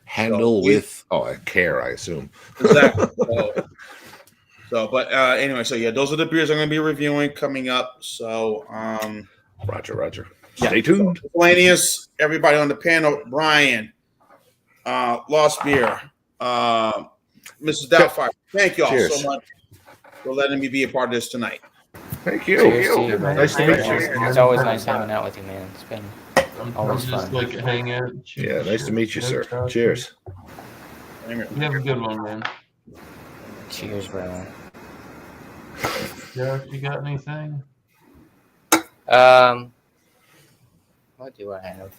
Handle with a care, I assume.
Exactly. Anyway, those are the beers I'm going to be reviewing coming up. So,
Roger. Stay tuned.
Miscellaneous, everybody on the panel, Brian, Lost Beer, Mrs. Doubtfire. Thank you all so much for letting me be a part of this tonight.
Thank you.
Nice to meet you. It's always nice hanging out with you, man. It's been always fun.
Like hang out.
Yeah, nice to meet you, sir. Cheers.
You have a good one, man.
Cheers, bro.
Josh, you got anything?
What do I have?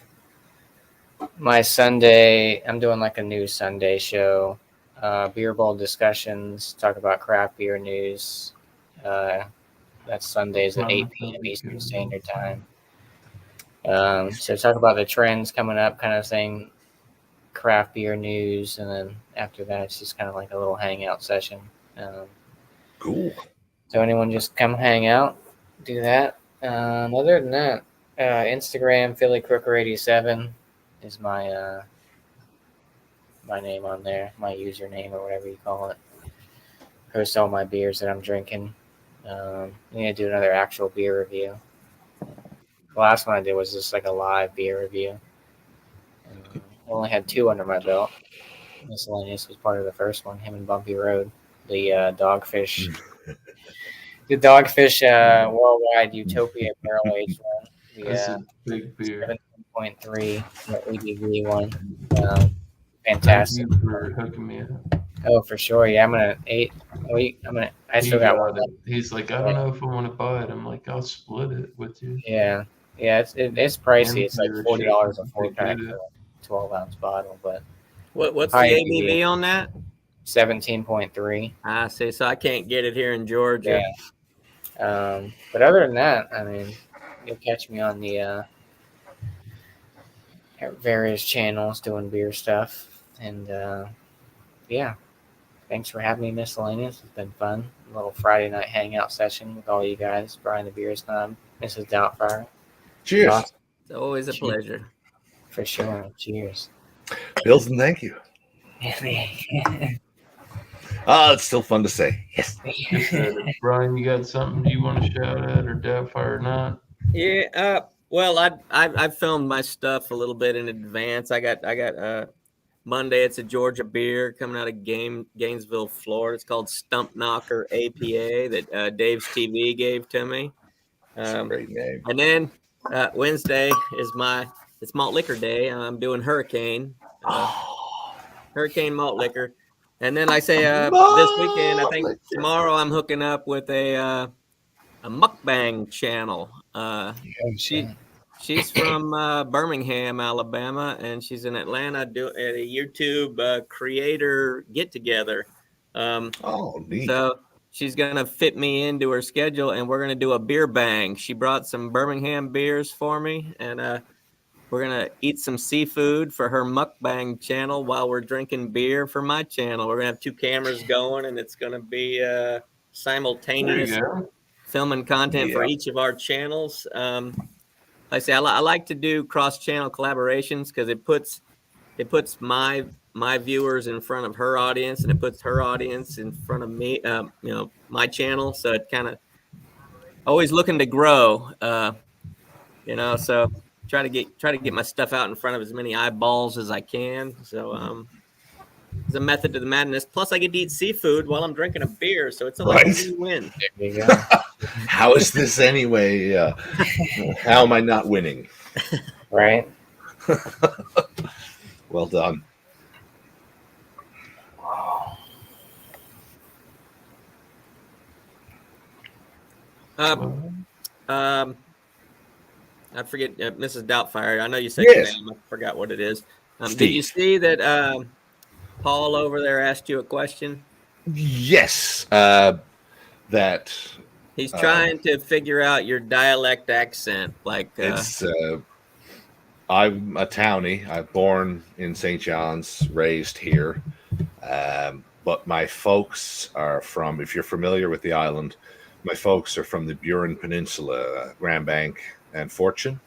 My Sunday, I'm doing like a new Sunday show. Beer bowl discussions, talk about craft beer news. That's Sundays at 8 p.m. Eastern Standard Time. So talk about the trends coming up kind of thing, craft beer news, and then after that, it's just kind of like a little hangout session.
Cool.
So anyone just come hang out, do that. Other than that, Instagram, Philly Crooker 87 is my name on there, my username or whatever you call it. Post all my beers that I'm drinking. I'm gonna do another actual beer review. The last one I did was just like a live beer review. I only had 2 under my belt. Miscellaneous was part of the first one, him and Bumpy Road. The Dogfish. The Dogfish Worldwide Utopia Barrel Aged one.
That's a big beer.
17.3 ABV one. Fantastic.
Thank you for hooking me up.
Oh, for sure. Yeah, I still got one.
He's like, I don't know if I want to buy it. I'm like, I'll split it with you.
Yeah. It's pricey. It's like $40 a 4-pack for a 12-ounce bottle. But
what's the ABV on that?
17.3.
I see. So I can't get it here in Georgia.
Yeah. But other than that, I mean, you'll catch me on the various channels doing beer stuff. And thanks for having me, Miscellaneous. It's been fun. A little Friday night hangout session with all you guys. Brian the Beer Snob, Mrs. Doubtfire.
Cheers.
Awesome.
It's always a pleasure.
For sure. Cheers.
Pilsen, thank you. It's still fun to say. Yes.
Brian, you got something you want to shout out or Doubtfire or not?
Yeah. Well, I filmed my stuff a little bit in advance. I got Monday. It's a Georgia beer coming out of Gainesville, Florida. It's called Stump Knocker APA that Dave's TV gave to me.
It's a great name.
And then Wednesday is it's malt liquor day. I'm doing Hurricane malt liquor. And then I say this weekend, I think tomorrow I'm hooking up with a mukbang channel. She's from Birmingham, Alabama, and she's in Atlanta doing a YouTube creator get together.
Neat.
So she's gonna fit me into her schedule, and we're gonna do a beer bang. She brought some Birmingham beers for me, and we're gonna eat some seafood for her mukbang channel while we're drinking beer for my channel. We're gonna have 2 cameras going, and it's gonna be simultaneous filming content for each of our channels. Like I say, I like to do cross-channel collaborations because it puts my viewers in front of her audience, and it puts her audience in front of me. My channel. So it kind of always looking to grow. So try to get my stuff out in front of as many eyeballs as I can. So it's a method to the madness. Plus, I get to eat seafood while I'm drinking a beer, so it's a win-win.
There you go.
How is this anyway? How am I not winning?
Right.
Well done.
I forget Mrs. Doubtfire. I know you said
Yes.
your name. I forgot what it is. Did
Steve.
you see that Paul over there asked you a question?
Yes. That
He's trying to figure out your dialect accent. Like
it's. I'm a townie. I'm born in St. John's, raised here. But my folks are from, if you're familiar with the island, my folks are from the Burin Peninsula, Grand Bank and Fortune.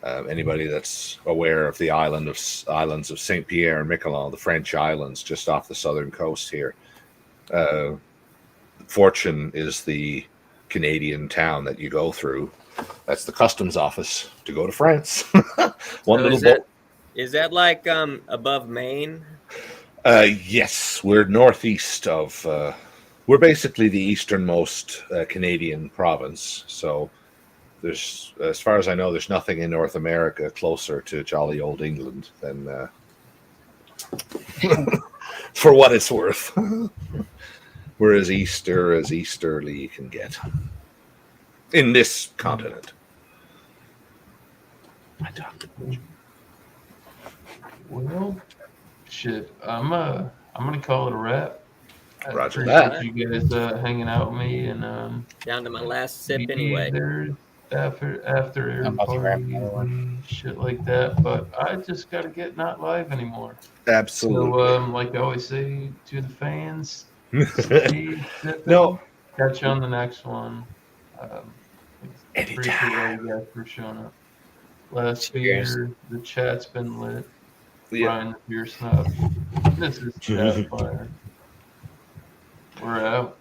Anybody that's aware of the islands of St. Pierre and Miquelon, the French islands just off the southern coast here. Fortune is the Canadian town that you go through. That's the customs office to go to France. One little boat.
Is that like above Maine?
Yes, we're northeast of. We're basically the easternmost Canadian province. So there's, as far as I know, there's nothing in North America closer to jolly old England than, for what it's worth. We're as easterly you can get in this continent.
Well, shit. I'm gonna call it a wrap.
Roger
appreciate you guys hanging out with me and
Down to my last sip anyway.
There's after parties and shit like that. But I just gotta get not live anymore.
Absolutely.
So like I always say to the fans,
No.
Catch you on the next one.
Anytime.
Appreciate you guys for showing up. Last beer, the chat's been lit.
Yeah.
Brian the beer snob. This is Chat Fire. We're out.